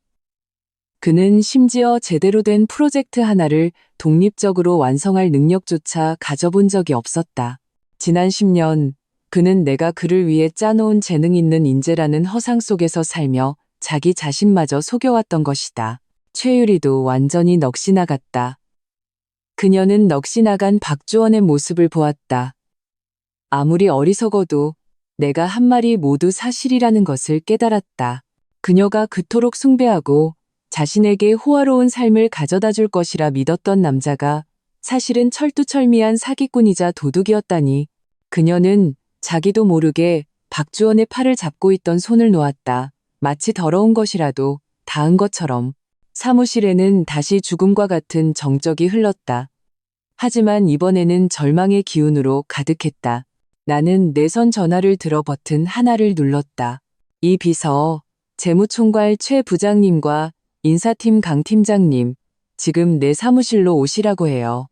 그는 심지어 제대로 된 프로젝트 하나를 독립적으로 완성할 능력조차 가져본 적이 없었다. 지난 10년, 그는 내가 그를 위해 짜놓은 재능 있는 인재라는 허상 속에서 살며 자기 자신마저 속여왔던 것이다. 최유리도 완전히 넋이 나갔다. 그녀는 넋이 나간 박주원의 모습을 보았다. 아무리 어리석어도 내가 한 말이 모두 사실이라는 것을 깨달았다. 그녀가 그토록 숭배하고 자신에게 호화로운 삶을 가져다 줄 것이라 믿었던 남자가 사실은 철두철미한 사기꾼이자 도둑이었다니. 그녀는 자기도 모르게 박주원의 팔을 잡고 있던 손을 놓았다. 마치 더러운 것이라도 닿은 것처럼. 사무실에는 다시 죽음과 같은 정적이 흘렀다. 하지만 이번에는 절망의 기운으로 가득했다. 나는 내선 전화를 들어 버튼 하나를 눌렀다. 이 비서, 재무총괄 최 부장님과 인사팀 강 팀장님, 지금 내 사무실로 오시라고 해요.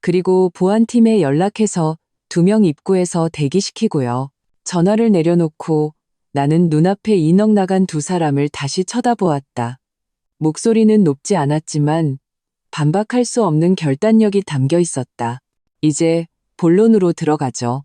그리고 보안팀에 연락해서 2명 입구에서 대기시키고요. 전화를 내려놓고 나는 눈앞에 인억 나간 두 사람을 다시 쳐다보았다. 목소리는 높지 않았지만 반박할 수 없는 결단력이 담겨 있었다. 이제 본론으로 들어가죠.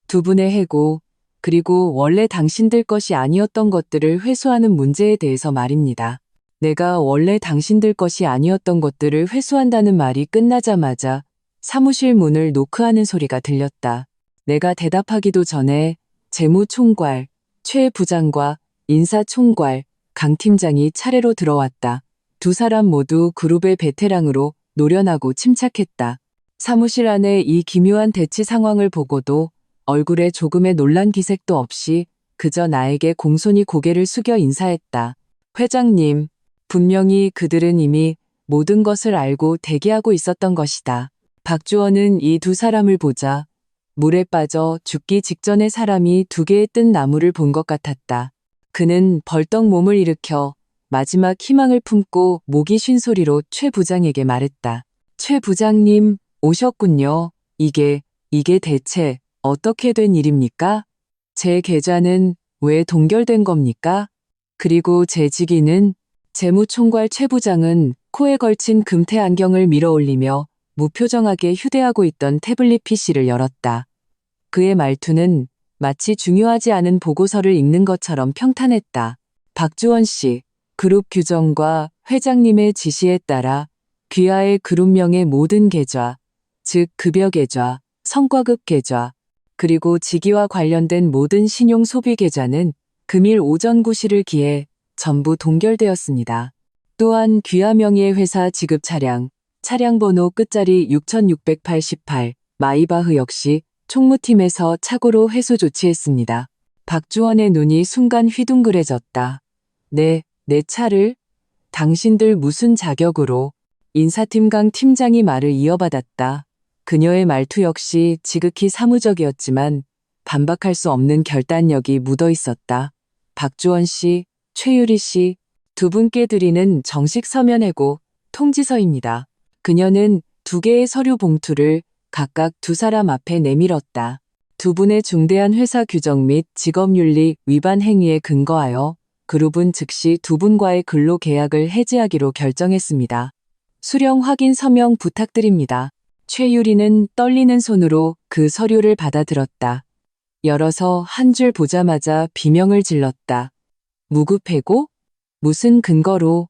두 분의 해고, 그리고 원래 당신들 것이 아니었던 것들을 회수하는 문제에 대해서 말입니다. 내가 원래 당신들 것이 아니었던 것들을 회수한다는 말이 끝나자마자 사무실 문을 노크하는 소리가 들렸다. 내가 대답하기도 전에 재무총괄, 최 부장과 인사총괄, 강 팀장이 차례로 들어왔다. 두 사람 모두 그룹의 베테랑으로 노련하고 침착했다. 사무실 안의 이 기묘한 대치 상황을 보고도 얼굴에 조금의 놀란 기색도 없이 그저 나에게 공손히 고개를 숙여 인사했다. 회장님, 분명히 그들은 이미 모든 것을 알고 대기하고 있었던 것이다. 박주원은 이 두 사람을 보자 물에 빠져 죽기 직전의 사람이 두 개의 뜬 나무를 본 것 같았다. 그는 벌떡 몸을 일으켜 마지막 희망을 품고 목이 쉰 소리로 최 부장에게 말했다. 최 부장님, 오셨군요. 이게 대체 어떻게 된 일입니까? 제 계좌는 왜 동결된 겁니까? 그리고 제 직위는? 재무총괄 최 부장은 코에 걸친 금태 안경을 밀어 올리며 무표정하게 휴대하고 있던 태블릿 PC를 열었다. 그의 말투는 마치 중요하지 않은 보고서를 읽는 것처럼 평탄했다. 박주원 씨, 그룹 규정과 회장님의 지시에 따라 귀하의 그룹명의 모든 계좌, 즉 급여 계좌, 성과급 계좌, 그리고 직위와 관련된 모든 신용 소비 계좌는 금일 오전 9시를 기해 전부 동결되었습니다. 또한 귀하 명의의 회사 지급 차량 번호 끝자리 6688 마이바흐 역시 총무팀에서 착오로 회수 조치했습니다. 박주원의 눈이 순간 휘둥그레졌다. 내 차를? 당신들 무슨 자격으로? 인사팀 강 팀장이 말을 이어받았다. 그녀의 말투 역시 지극히 사무적이었지만 반박할 수 없는 결단력이 묻어 있었다. 박주원 씨, 최유리 씨, 두 분께 드리는 정식 서면 해고 통지서입니다. 그녀는 두 개의 서류 봉투를 각각 두 사람 앞에 내밀었다. 두 분의 중대한 회사 규정 및 직업윤리 위반 행위에 근거하여 그룹은 즉시 두 분과의 근로 계약을 해지하기로 결정했습니다. 수령 확인 서명 부탁드립니다. 최유리는 떨리는 손으로 그 서류를 받아들었다. 열어서 한 줄 보자마자 비명을 질렀다. 무급해고? 무슨 근거로?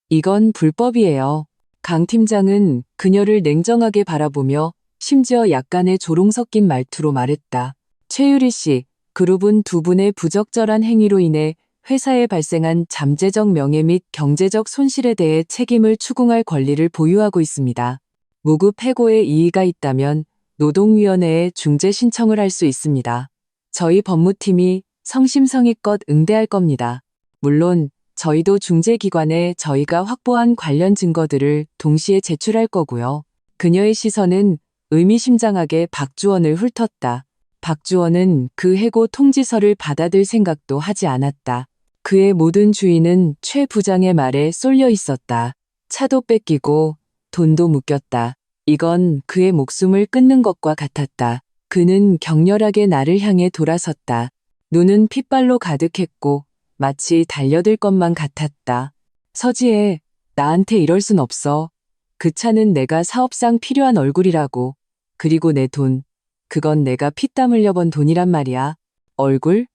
이건 불법이에요. 강 팀장은 그녀를 냉정하게 바라보며 심지어 약간의 조롱 섞인 말투로 말했다. 최유리 씨, 그룹은 두 분의 부적절한 행위로 인해 회사에 발생한 잠재적 명예 및 경제적 손실에 대해 책임을 추궁할 권리를 보유하고 있습니다. 무급 해고에 이의가 있다면 노동위원회에 중재 신청을 할 수 있습니다. 저희 법무팀이 성심성의껏 응대할 겁니다. 물론 저희도 중재기관에 저희가 확보한 관련 증거들을 동시에 제출할 거고요. 그녀의 시선은 의미심장하게 박주원을 훑었다. 박주원은 그 해고 통지서를 받아들 생각도 하지 않았다. 그의 모든 주의는 최 부장의 말에 쏠려 있었다. 차도 뺏기고 돈도 묶였다. 이건 그의 목숨을 끊는 것과 같았다. 그는 격렬하게 나를 향해 돌아섰다. 눈은 핏발로 가득했고 마치 달려들 것만 같았다. 서지혜, 나한테 이럴 순 없어. 그 차는 내가 사업상 필요한 얼굴이라고. 그리고 내 돈. 그건 내가 피땀 흘려 번 돈이란 말이야. 얼굴?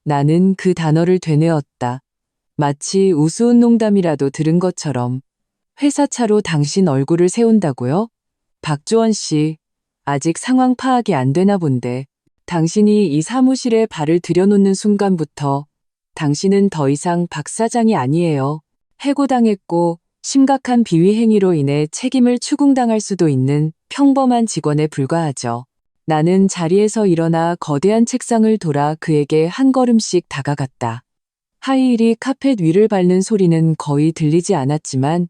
나는 그 단어를 되뇌었다. 마치 우스운 농담이라도 들은 것처럼. 회사 차로 당신 얼굴을 세운다고요? 박주원 씨, 아직 상황 파악이 안 되나 본데. 당신이 이 사무실에 발을 들여놓는 순간부터 당신은 더 이상 박 사장이 아니에요. 해고당했고 심각한 비위 행위로 인해 책임을 추궁당할 수도 있는 평범한 직원에 불과하죠. 나는 자리에서 일어나 거대한 책상을 돌아 그에게 한 걸음씩 다가갔다. 하이힐이 카펫 위를 밟는 소리는 거의 들리지 않았지만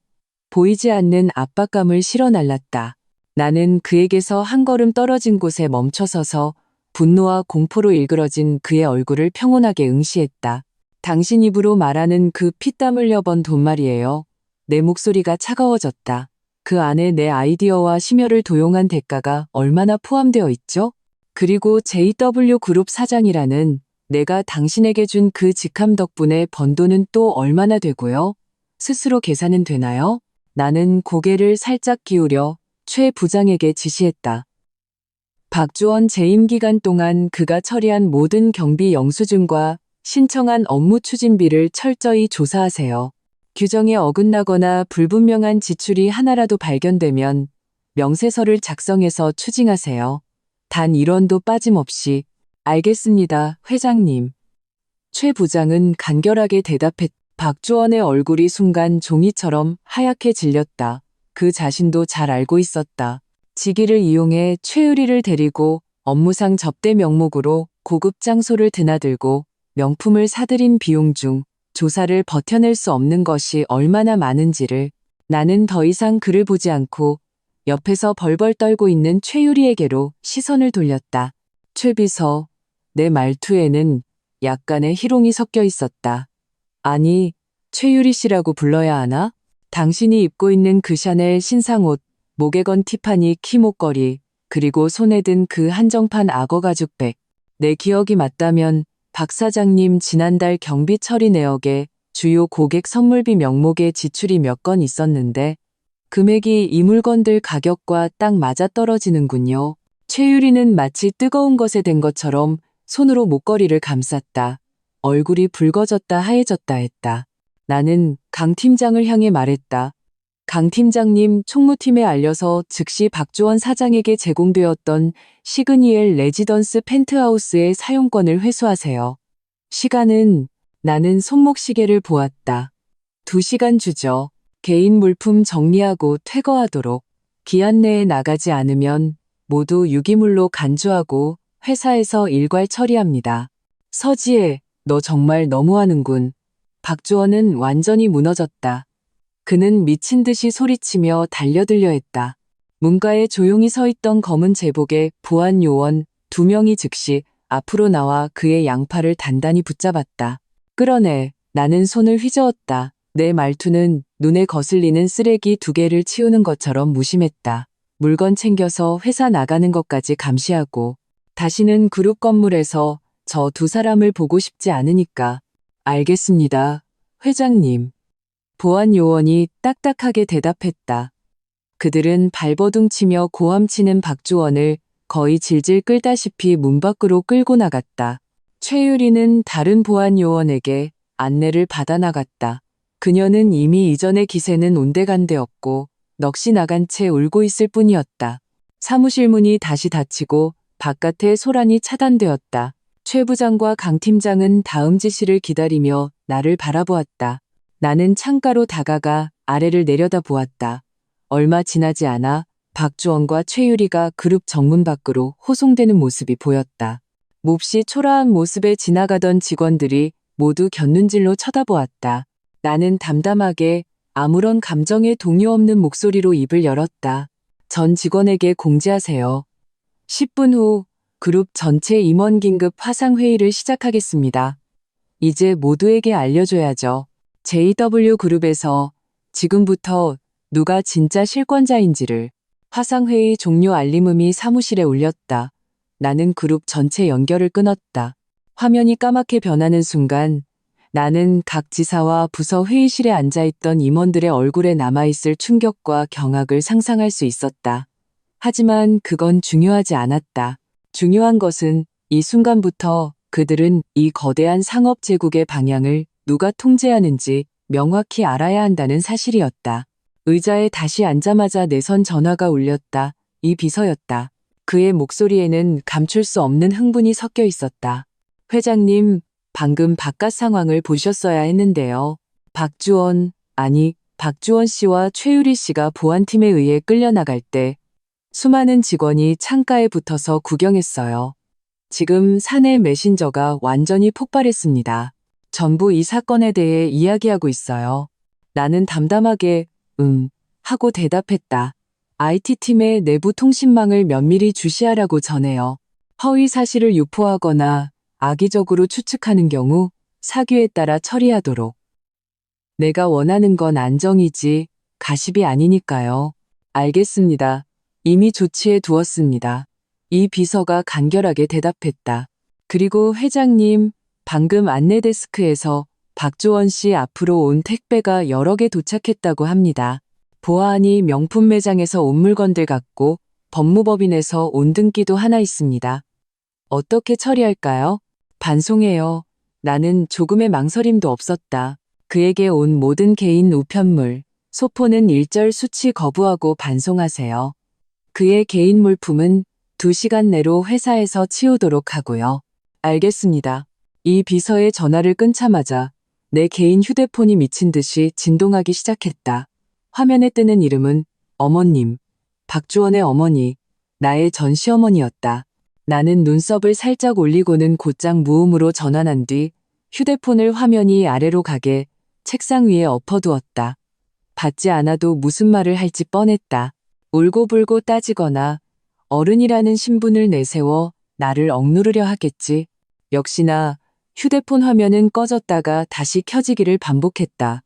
보이지 않는 압박감을 실어날랐다. 나는 그에게서 한 걸음 떨어진 곳에 멈춰서서 분노와 공포로 일그러진 그의 얼굴을 평온하게 응시했다. 당신 입으로 말하는 그 피땀 흘려 번 돈 말이에요. 내 목소리가 차가워졌다. 그 안에 내 아이디어와 심혈을 도용한 대가가 얼마나 포함되어 있죠? 그리고 JW 그룹 사장이라는 내가 당신에게 준 그 직함 덕분에 번 돈은 또 얼마나 되고요? 스스로 계산은 되나요? 나는 고개를 살짝 기울여 최 부장에게 지시했다. 박주원 재임 기간 동안 그가 처리한 모든 경비 영수증과 신청한 업무 추진비를 철저히 조사하세요. 규정에 어긋나거나 불분명한 지출이 하나라도 발견되면 명세서를 작성해서 추징하세요. 단 1원도 빠짐없이. 알겠습니다, 회장님. 최 부장은 간결하게 대답했다. 박주원의 얼굴이 순간 종이처럼 하얗게 질렸다. 그 자신도 잘 알고 있었다. 직위를 이용해 최유리를 데리고 업무상 접대 명목으로 고급 장소를 드나들고 명품을 사들인 비용 중 조사를 버텨낼 수 없는 것이 얼마나 많은지를. 나는 더 이상 그를 보지 않고 옆에서 벌벌 떨고 있는 최유리에게로 시선을 돌렸다. 최 비서, 내 말투에는 약간의 희롱이 섞여 있었다. 아니, 최유리 씨라고 불러야 하나? 당신이 입고 있는 그 샤넬 신상옷, 목에 건 티파니 키 목걸이, 그리고 손에 든 그 한정판 악어 가죽백. 내 기억이 맞다면 박 사장님 지난달 경비 처리 내역에 주요 고객 선물비 명목의 지출이 몇 건 있었는데 금액이 이 물건들 가격과 딱 맞아떨어지는군요. 최유리는 마치 뜨거운 것에 댄 것처럼 손으로 목걸이를 감쌌다. 얼굴이 붉어졌다 하얘졌다 했다. 나는 강 팀장을 향해 말했다. 강 팀장님, 총무팀에 알려서 즉시 박주원 사장에게 제공되었던 시그니엘 레지던스 펜트하우스의 사용권을 회수하세요. 시간은, 나는 손목시계를 보았다. 2시간 주죠. 개인 물품 정리하고 퇴거하도록. 기한 내에 나가지 않으면 모두 유기물로 간주하고 회사에서 일괄 처리합니다. 서지혜, 너 정말 너무하는군. 박주원은 완전히 무너졌다. 그는 미친 듯이 소리치며 달려들려 했다. 문가에 조용히 서 있던 검은 제복의 보안 요원 2명이 즉시 앞으로 나와 그의 양팔을 단단히 붙잡았다. 끌어내. 나는 손을 휘저었다. 내 말투는 눈에 거슬리는 쓰레기 2개를 치우는 것처럼 무심했다. 물건 챙겨서 회사 나가는 것까지 감시하고 다시는 그룹 건물에서 저 2 사람을 보고 싶지 않으니까. 알겠습니다, 회장님. 보안 요원이 딱딱하게 대답했다. 그들은 발버둥 치며 고함치는 박주원을 거의 질질 끌다시피 문 밖으로 끌고 나갔다. 최유리는 다른 보안 요원에게 안내를 받아 나갔다. 그녀는 이미 이전의 기세는 온데간데 없고 넋이 나간 채 울고 있을 뿐이었다. 사무실 문이 다시 닫히고 바깥에 소란이 차단되었다. 최 부장과 강 팀장은 다음 지시를 기다리며 나를 바라보았다. 나는 창가로 다가가 아래를 내려다 보았다. 얼마 지나지 않아 박주원과 최유리가 그룹 정문 밖으로 호송되는 모습이 보였다. 몹시 초라한 모습에 지나가던 직원들이 모두 곁눈질로 쳐다보았다. 나는 담담하게 아무런 감정에 동요 없는 목소리로 입을 열었다. 전 직원에게 공지하세요. 10분 후 그룹 전체 임원 긴급 화상회의를 시작하겠습니다. 이제 모두에게 알려줘야죠. JW 그룹에서 지금부터 누가 진짜 실권자인지를. 화상회의 종료 알림음이 사무실에 울렸다. 나는 그룹 전체 연결을 끊었다. 화면이 까맣게 변하는 순간 나는 각 지사와 부서 회의실에 앉아있던 임원들의 얼굴에 남아있을 충격과 경악을 상상할 수 있었다. 하지만 그건 중요하지 않았다. 중요한 것은 이 순간부터 그들은 이 거대한 상업 제국의 방향을 누가 통제하는지 명확히 알아야 한다는 사실이었다. 의자에 다시 앉자마자 내선 전화가 울렸다. 이 비서였다. 그의 목소리에는 감출 수 없는 흥분이 섞여 있었다. 회장님, 방금 바깥 상황을 보셨어야 했는데요. 박주원 씨와 최유리 씨가 보안팀에 의해 끌려나갈 때 수많은 직원이 창가에 붙어서 구경했어요. 지금 사내 메신저가 완전히 폭발했습니다. 전부 이 사건에 대해 이야기하고 있어요. 나는 담담하게 하고 대답했다. IT팀의 내부 통신망을 면밀히 주시하라고 전해요. 허위 사실을 유포하거나 악의적으로 추측하는 경우 사규에 따라 처리하도록. 내가 원하는 건 안정이지 가십이 아니니까요. 알겠습니다. 이미 조치해 두었습니다. 이 비서가 간결하게 대답했다. 그리고 회장님, 방금 안내데스크에서 박주원 씨 앞으로 온 택배가 여러 개 도착했다고 합니다. 보아하니 명품 매장에서 온 물건들 같고 법무법인에서 온 등기도 하나 있습니다. 어떻게 처리할까요? 반송해요. 나는 조금의 망설임도 없었다. 그에게 온 모든 개인 우편물, 소포는 일절 수치 거부하고 반송하세요. 그의 개인 물품은 2시간 내로 회사에서 치우도록 하고요. 알겠습니다. 이 비서의 전화를 끊자마자 내 개인 휴대폰이 미친 듯이 진동하기 시작했다. 화면에 뜨는 이름은 어머님, 박주원의 어머니, 나의 전 시어머니였다. 나는 눈썹을 살짝 올리고는 곧장 무음으로 전환한 뒤 휴대폰을 화면이 아래로 가게 책상 위에 엎어두었다. 받지 않아도 무슨 말을 할지 뻔했다. 울고불고 따지거나 어른이라는 신분을 내세워 나를 억누르려 하겠지. 역시나 휴대폰 화면은 꺼졌다가 다시 켜지기를 반복했다.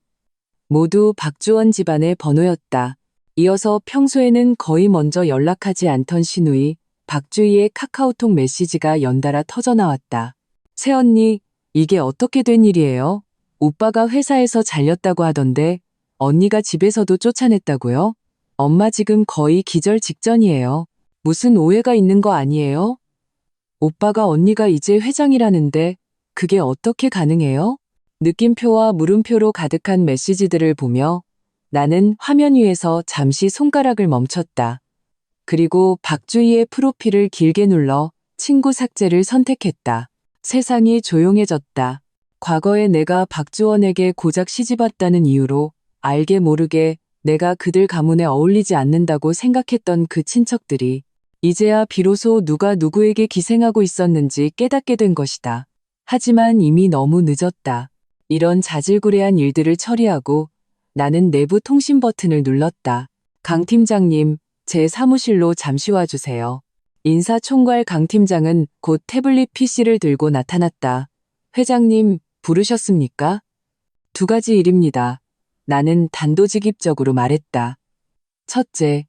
모두 박주원 집안의 번호였다. 이어서 평소에는 거의 먼저 연락하지 않던 시누이 박주희의 카카오톡 메시지가 연달아 터져나왔다. 새언니, 이게 어떻게 된 일이에요? 오빠가 회사에서 잘렸다고 하던데 언니가 집에서도 쫓아냈다고요? 엄마 지금 거의 기절 직전이에요. 무슨 오해가 있는 거 아니에요? 오빠가 언니가 이제 회장이라는데 그게 어떻게 가능해요? 느낌표와 물음표로 가득한 메시지들을 보며 나는 화면 위에서 잠시 손가락을 멈췄다. 그리고 박주희의 프로필을 길게 눌러 친구 삭제를 선택했다. 세상이 조용해졌다. 과거에 내가 박주원에게 고작 시집왔다는 이유로 알게 모르게 내가 그들 가문에 어울리지 않는다고 생각했던 그 친척들이 이제야 비로소 누가 누구에게 기생하고 있었는지 깨닫게 된 것이다. 하지만 이미 너무 늦었다. 이런 자질구레한 일들을 처리하고 나는 내부 통신 버튼을 눌렀다. 강 팀장님, 제 사무실로 잠시 와주세요. 인사총괄 강 팀장은 곧 태블릿 PC를 들고 나타났다. 회장님, 부르셨습니까? 2가지 일입니다. 나는 단도직입적으로 말했다. 첫째,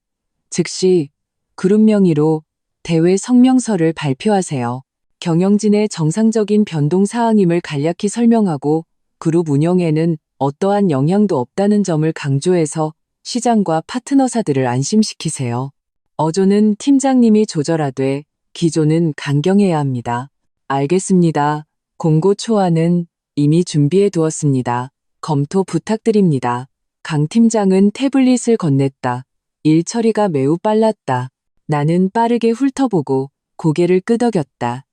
즉시 그룹 명의로 대외 성명서를 발표하세요. 경영진의 정상적인 변동 사항임을 간략히 설명하고 그룹 운영에는 어떠한 영향도 없다는 점을 강조해서 시장과 파트너사들을 안심시키세요. 어조는 팀장님이 조절하되 기조는 강경해야 합니다. 알겠습니다. 공고 초안은 이미 준비해 두었습니다. 검토 부탁드립니다. 강 팀장은 태블릿을 건넸다. 일 처리가 매우 빨랐다. 나는 빠르게 훑어보고 고개를 끄덕였다.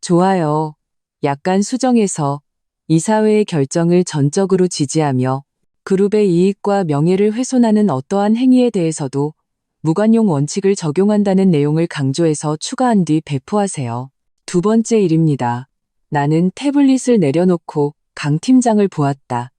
좋아요. 약간 수정해서 이사회의 결정을 전적으로 지지하며 그룹의 이익과 명예를 훼손하는 어떠한 행위에 대해서도 무관용 원칙을 적용한다는 내용을 강조해서 추가한 뒤 배포하세요. 2번째 일입니다. 나는 태블릿을 내려놓고 강 팀장을 보았다.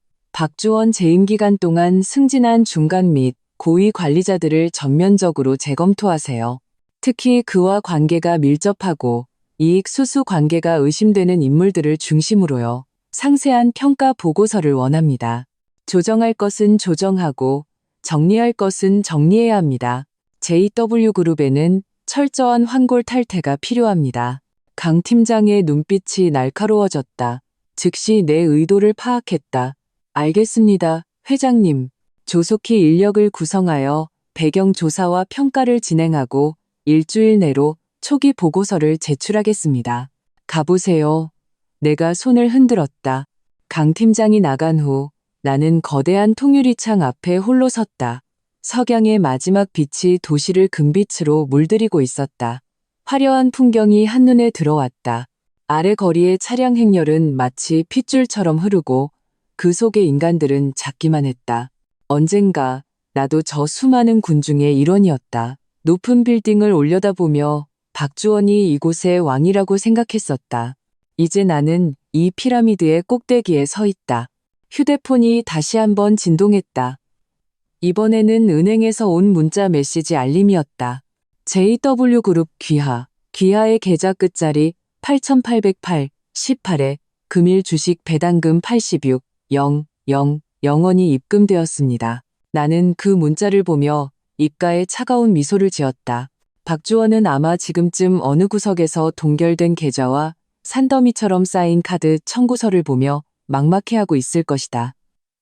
박주원 재임 기간 동안 승진한 중간 및 고위 관리자들을 전면적으로 재검토하세요. 특히 그와 관계가 밀접하고 이익 수수 관계가 의심되는 인물들을 중심으로요. 상세한 평가 보고서를 원합니다. 조정할 것은 조정하고 정리할 것은 정리해야 합니다. JW그룹에는 철저한 환골 탈태가 필요합니다. 강 팀장의 눈빛이 날카로워졌다. 즉시 내 의도를 파악했다. 알겠습니다, 회장님. 조속히 인력을 구성하여 배경 조사와 평가를 진행하고 일주일 내로 초기 보고서를 제출하겠습니다. 가보세요. 내가 손을 흔들었다. 강 팀장이 나간 후 나는 거대한 통유리창 앞에 홀로 섰다. 석양의 마지막 빛이 도시를 금빛으로 물들이고 있었다. 화려한 풍경이 한눈에 들어왔다. 아래 거리의 차량 행렬은 마치 핏줄처럼 흐르고 그 속의 인간들은 작기만 했다. 언젠가 나도 저 수많은 군중의 일원이었다. 높은 빌딩을 올려다보며 박주원이 이곳의 왕이라고 생각했었다. 이제 나는 이 피라미드의 꼭대기에 서 있다. 휴대폰이 다시 한번 진동했다. 이번에는 은행에서 온 문자 메시지 알림이었다. JW그룹 귀하의 계좌 끝자리 8808, 18에 금일 주식 배당금 86, 0, 0, 0원이 입금되었습니다. 나는 그 문자를 보며 입가에 차가운 미소를 지었다. 박주원은 아마 지금쯤 어느 구석에서 동결된 계좌와 산더미처럼 쌓인 카드 청구서를 보며 막막해하고 있을 것이다.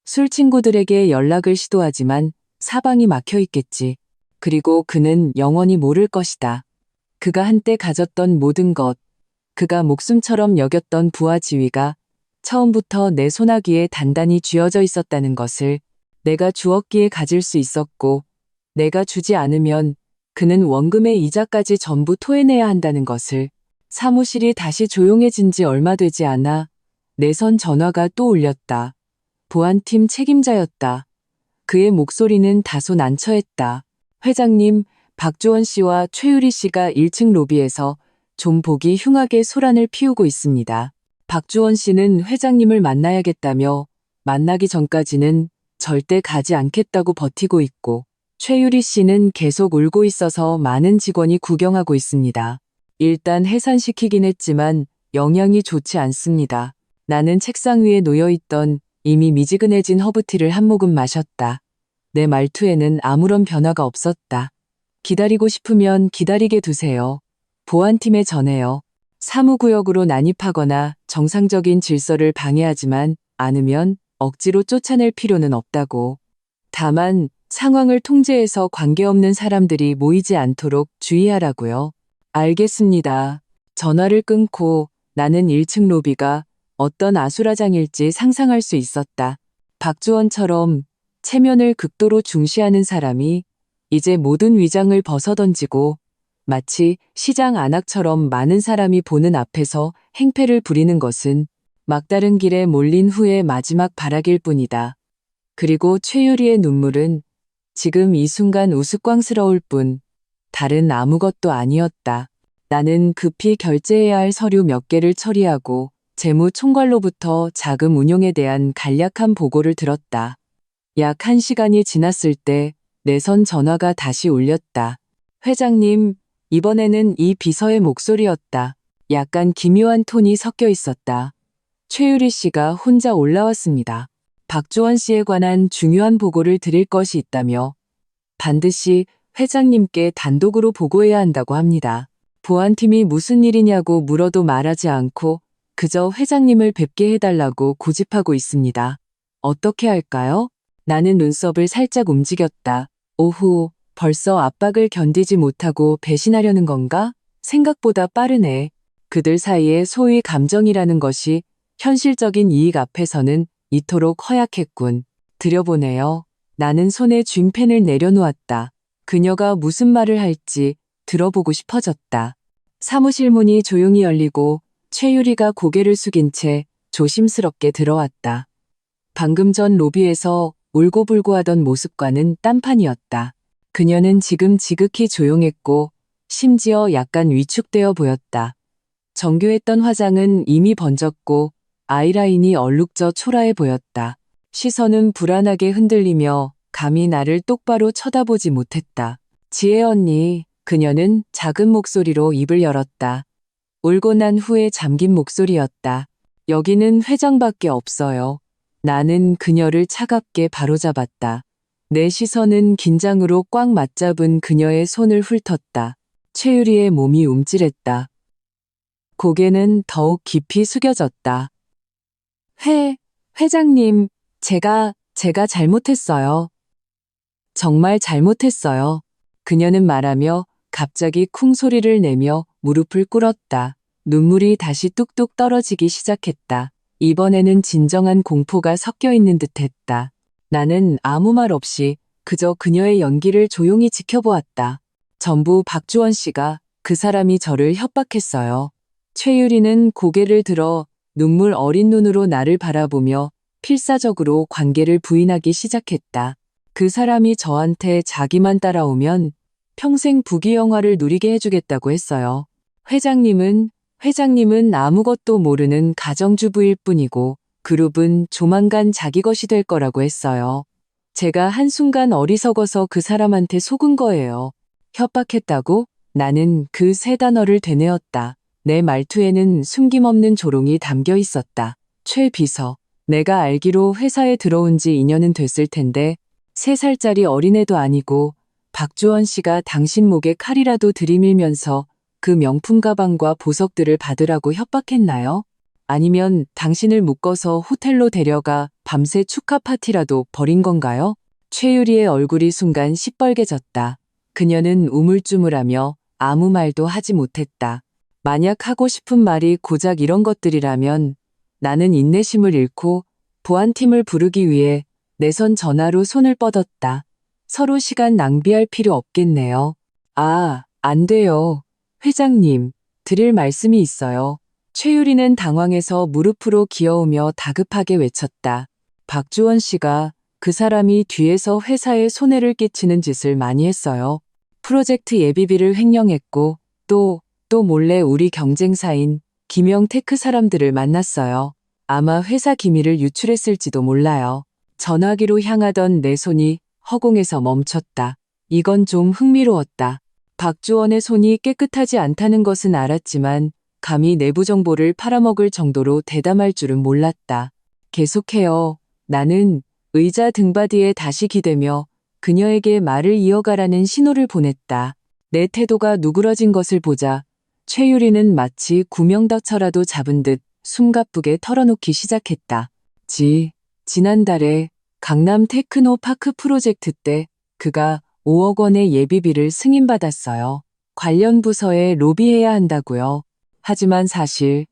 술 친구들에게 연락을 시도하지만 사방이 막혀 있겠지. 그리고 그는 영원히 모를 것이다. 그가 한때 가졌던 모든 것, 그가 목숨처럼 여겼던 부하 지위가 처음부터 내 손아귀에 단단히 쥐어져 있었다는 것을, 내가 주었기에 가질 수 있었고 내가 주지 않으면 그는 원금의 이자까지 전부 토해내야 한다는 것을. 사무실이 다시 조용해진 지 얼마 되지 않아 내 선 전화가 또 울렸다. 보안팀 책임자였다. 그의 목소리는 다소 난처했다. 회장님, 박주원 씨와 최유리 씨가 1층 로비에서 좀 보기 흉하게 소란을 피우고 있습니다. 박주원 씨는 회장님을 만나야겠다며 만나기 전까지는 절대 가지 않겠다고 버티고 있고, 최유리 씨는 계속 울고 있어서 많은 직원이 구경하고 있습니다. 일단 해산시키긴 했지만 영향이 좋지 않습니다. 나는 책상 위에 놓여있던 이미 미지근해진 허브티를 한 모금 마셨다. 내 말투에는 아무런 변화가 없었다. 기다리고 싶으면 기다리게 두세요. 보안팀에 전해요. 사무구역으로 난입하거나 정상적인 질서를 방해하지만 않으면 억지로 쫓아낼 필요는 없다고. 다만 상황을 통제해서 관계없는 사람들이 모이지 않도록 주의하라고요. 알겠습니다. 전화를 끊고 나는 1층 로비가 어떤 아수라장일지 상상할 수 있었다. 박주원처럼 체면을 극도로 중시하는 사람이 이제 모든 위장을 벗어던지고 마치 시장 안악처럼 많은 사람이 보는 앞에서 행패를 부리는 것은 막다른 길에 몰린 후의 마지막 발악일 뿐이다. 그리고 최유리의 눈물은 지금 이 순간 우스꽝스러울 뿐 다른 아무것도 아니었다. 나는 급히 결제해야 할 서류 몇 개를 처리하고 재무총괄로부터 자금 운용에 대한 간략한 보고를 들었다. 약 1시간이 지났을 때 내 선 전화가 다시 울렸다. 회장님, 이번에는 이 비서의 목소리였다. 약간 기묘한 톤이 섞여 있었다. 최유리 씨가 혼자 올라왔습니다. 박주원 씨에 관한 중요한 보고를 드릴 것이 있다며 반드시 회장님께 단독으로 보고해야 한다고 합니다. 보안팀이 무슨 일이냐고 물어도 말하지 않고 그저 회장님을 뵙게 해달라고 고집하고 있습니다. 어떻게 할까요? 나는 눈썹을 살짝 움직였다. 오후, 벌써 압박을 견디지 못하고 배신하려는 건가? 생각보다 빠르네. 그들 사이에 소위 감정이라는 것이 현실적인 이익 앞에서는 이토록 허약했군. 들여보내요. 나는 손에 쥔 펜을 내려놓았다. 그녀가 무슨 말을 할지 들어보고 싶어졌다. 사무실 문이 조용히 열리고 최유리가 고개를 숙인 채 조심스럽게 들어왔다. 방금 전 로비에서 울고불고 하던 모습과는 딴판이었다. 그녀는 지금 지극히 조용했고 심지어 약간 위축되어 보였다. 정교했던 화장은 이미 번졌고 아이라인이 얼룩져 초라해 보였다. 시선은 불안하게 흔들리며 감히 나를 똑바로 쳐다보지 못했다. 지혜 언니, 그녀는 작은 목소리로 입을 열었다. 울고 난 후에 잠긴 목소리였다. 여기는 회장밖에 없어요. 나는 그녀를 차갑게 바로잡았다. 내 시선은 긴장으로 꽉 맞잡은 그녀의 손을 훑었다. 최유리의 몸이 움찔했다. 고개는 더욱 깊이 숙여졌다. 회장님, 제가 잘못했어요. 정말 잘못했어요. 그녀는 말하며 갑자기 쿵 소리를 내며 무릎을 꿇었다. 눈물이 다시 뚝뚝 떨어지기 시작했다. 이번에는 진정한 공포가 섞여 있는 듯했다. 나는 아무 말 없이 그저 그녀의 연기를 조용히 지켜보았다. 전부 박주원 씨가 그 사람이 저를 협박했어요. 최유리는 고개를 들어 눈물 어린 눈으로 나를 바라보며 필사적으로 관계를 부인하기 시작했다. 그 사람이 저한테 자기만 따라오면 평생 부귀영화를 누리게 해주겠다고 했어요. 회장님은 아무것도 모르는 가정주부일 뿐이고 그룹은 조만간 자기 것이 될 거라고 했어요. 제가 한순간 어리석어서 그 사람한테 속은 거예요. 협박했다고? 나는 그 세 단어를 되뇌었다. 내 말투에는 숨김없는 조롱이 담겨 있었다. 최 비서, 내가 알기로 회사에 들어온 지 2년은 됐을 텐데 3살짜리 어린애도 아니고 박주원 씨가 당신 목에 칼이라도 들이밀면서 그 명품 가방과 보석들을 받으라고 협박했나요? 아니면 당신을 묶어서 호텔로 데려가 밤새 축하 파티라도 벌인 건가요? 최유리의 얼굴이 순간 시뻘개졌다. 그녀는 우물쭈물하며 아무 말도 하지 못했다. 만약 하고 싶은 말이 고작 이런 것들이라면 나는 인내심을 잃고 보안팀을 부르기 위해 내선 전화로 손을 뻗었다. 서로 시간 낭비할 필요 없겠네요. 안 돼요. 회장님, 드릴 말씀이 있어요. 최유리는 당황해서 무릎으로 기어오며 다급하게 외쳤다. 박주원 씨가 그 사람이 뒤에서 회사에 손해를 끼치는 짓을 많이 했어요. 프로젝트 예비비를 횡령했고 또 몰래 우리 경쟁사인 김영테크 사람들을 만났어요. 아마 회사 기밀을 유출했을지도 몰라요. 전화기로 향하던 내 손이 허공에서 멈췄다. 이건 좀 흥미로웠다. 박주원의 손이 깨끗하지 않다는 것은 알았지만 감히 내부 정보를 팔아먹을 정도로 대담할 줄은 몰랐다. 계속해요. 나는 의자 등받이에 다시 기대며 그녀에게 말을 이어가라는 신호를 보냈다. 내 태도가 누그러진 것을 보자 최유리는 마치 구명다처라도 잡은 듯 숨가쁘게 털어놓기 시작했다. 지난달에 강남 테크노파크 프로젝트 때 그가 5억 원의 예비비를 승인받았어요. 관련 부서에 로비해야 한다고요. 하지만 사실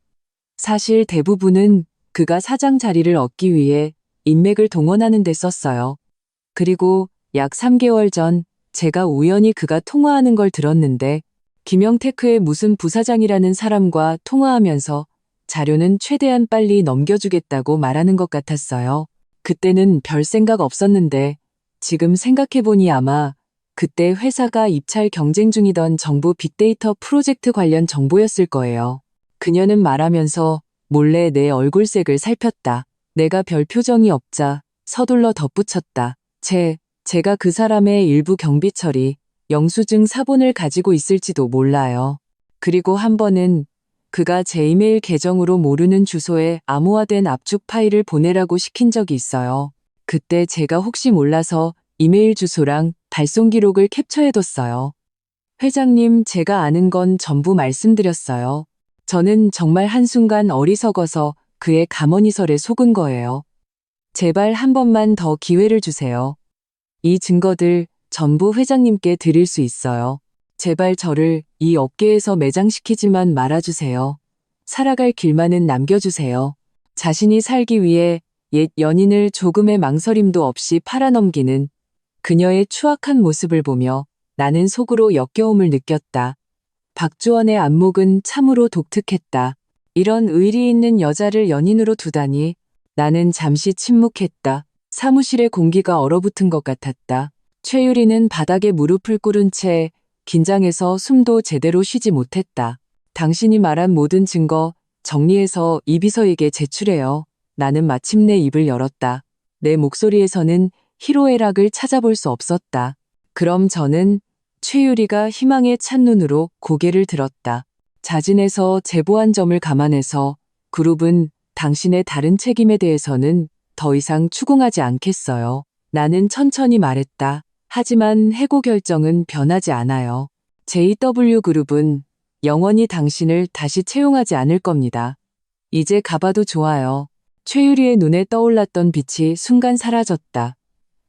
대부분은 그가 사장 자리를 얻기 위해 인맥을 동원하는 데 썼어요. 그리고 약 3개월 전 제가 우연히 그가 통화하는 걸 들었는데 김영테크의 무슨 부사장이라는 사람과 통화하면서 자료는 최대한 빨리 넘겨주겠다고 말하는 것 같았어요. 그때는 별 생각 없었는데 지금 생각해보니 아마 그때 회사가 입찰 경쟁 중이던 정부 빅데이터 프로젝트 관련 정보였을 거예요. 그녀는 말하면서 몰래 내 얼굴색을 살폈다. 내가 별 표정이 없자 서둘러 덧붙였다. 제가 그 사람의 일부 경비 처리, 영수증 사본을 가지고 있을지도 몰라요. 그리고 한 번은 그가 제 이메일 계정으로 모르는 주소에 암호화된 압축 파일을 보내라고 시킨 적이 있어요. 그때 제가 혹시 몰라서 이메일 주소랑 발송 기록을 캡처해뒀어요. 회장님, 제가 아는 건 전부 말씀드렸어요. 저는 정말 한순간 어리석어서 그의 가머니설에 속은 거예요. 제발 한 번만 더 기회를 주세요. 이 증거들 전부 회장님께 드릴 수 있어요. 제발 저를 이 업계에서 매장시키지만 말아주세요. 살아갈 길만은 남겨주세요. 자신이 살기 위해 옛 연인을 조금의 망설임도 없이 팔아넘기는 그녀의 추악한 모습을 보며 나는 속으로 역겨움을 느꼈다. 박주원의 안목은 참으로 독특했다. 이런 의리 있는 여자를 연인으로 두다니. 나는 잠시 침묵했다. 사무실의 공기가 얼어붙은 것 같았다. 최유리는 바닥에 무릎을 꿇은 채 긴장해서 숨도 제대로 쉬지 못했다. 당신이 말한 모든 증거 정리해서 이 비서에게 제출해요. 나는 마침내 입을 열었다. 내 목소리에서는 희로애락을 찾아볼 수 없었다. 그럼 저는 최유리가 희망에 찬 눈으로 고개를 들었다. 자진해서 제보한 점을 감안해서 그룹은 당신의 다른 책임에 대해서는 더 이상 추궁하지 않겠어요. 나는 천천히 말했다. 하지만 해고 결정은 변하지 않아요. JW그룹은 영원히 당신을 다시 채용하지 않을 겁니다. 이제 가봐도 좋아요. 최유리의 눈에 떠올랐던 빛이 순간 사라졌다.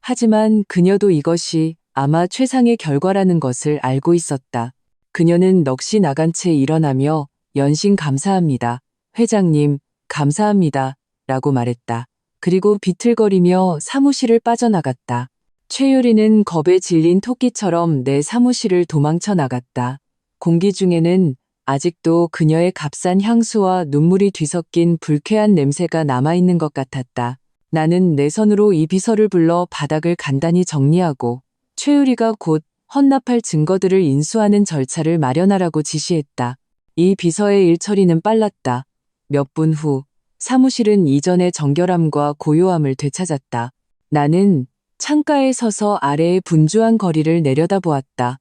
하지만 그녀도 이것이 아마 최상의 결과라는 것을 알고 있었다. 그녀는 넋이 나간 채 일어나며 연신 감사합니다. 회장님, 감사합니다. 라고 말했다. 그리고 비틀거리며 사무실을 빠져나갔다. 최유리는 겁에 질린 토끼처럼 내 사무실을 도망쳐 나갔다. 공기 중에는 아직도 그녀의 값싼 향수와 눈물이 뒤섞인 불쾌한 냄새가 남아있는 것 같았다. 나는 내 손으로 이 비서를 불러 바닥을 간단히 정리하고 최유리가 곧 헌납할 증거들을 인수하는 절차를 마련하라고 지시했다. 이 비서의 일 처리는 빨랐다. 몇 분 후 사무실은 이전의 정결함과 고요함을 되찾았다. 나는 창가에 서서 아래의 분주한 거리를 내려다보았다.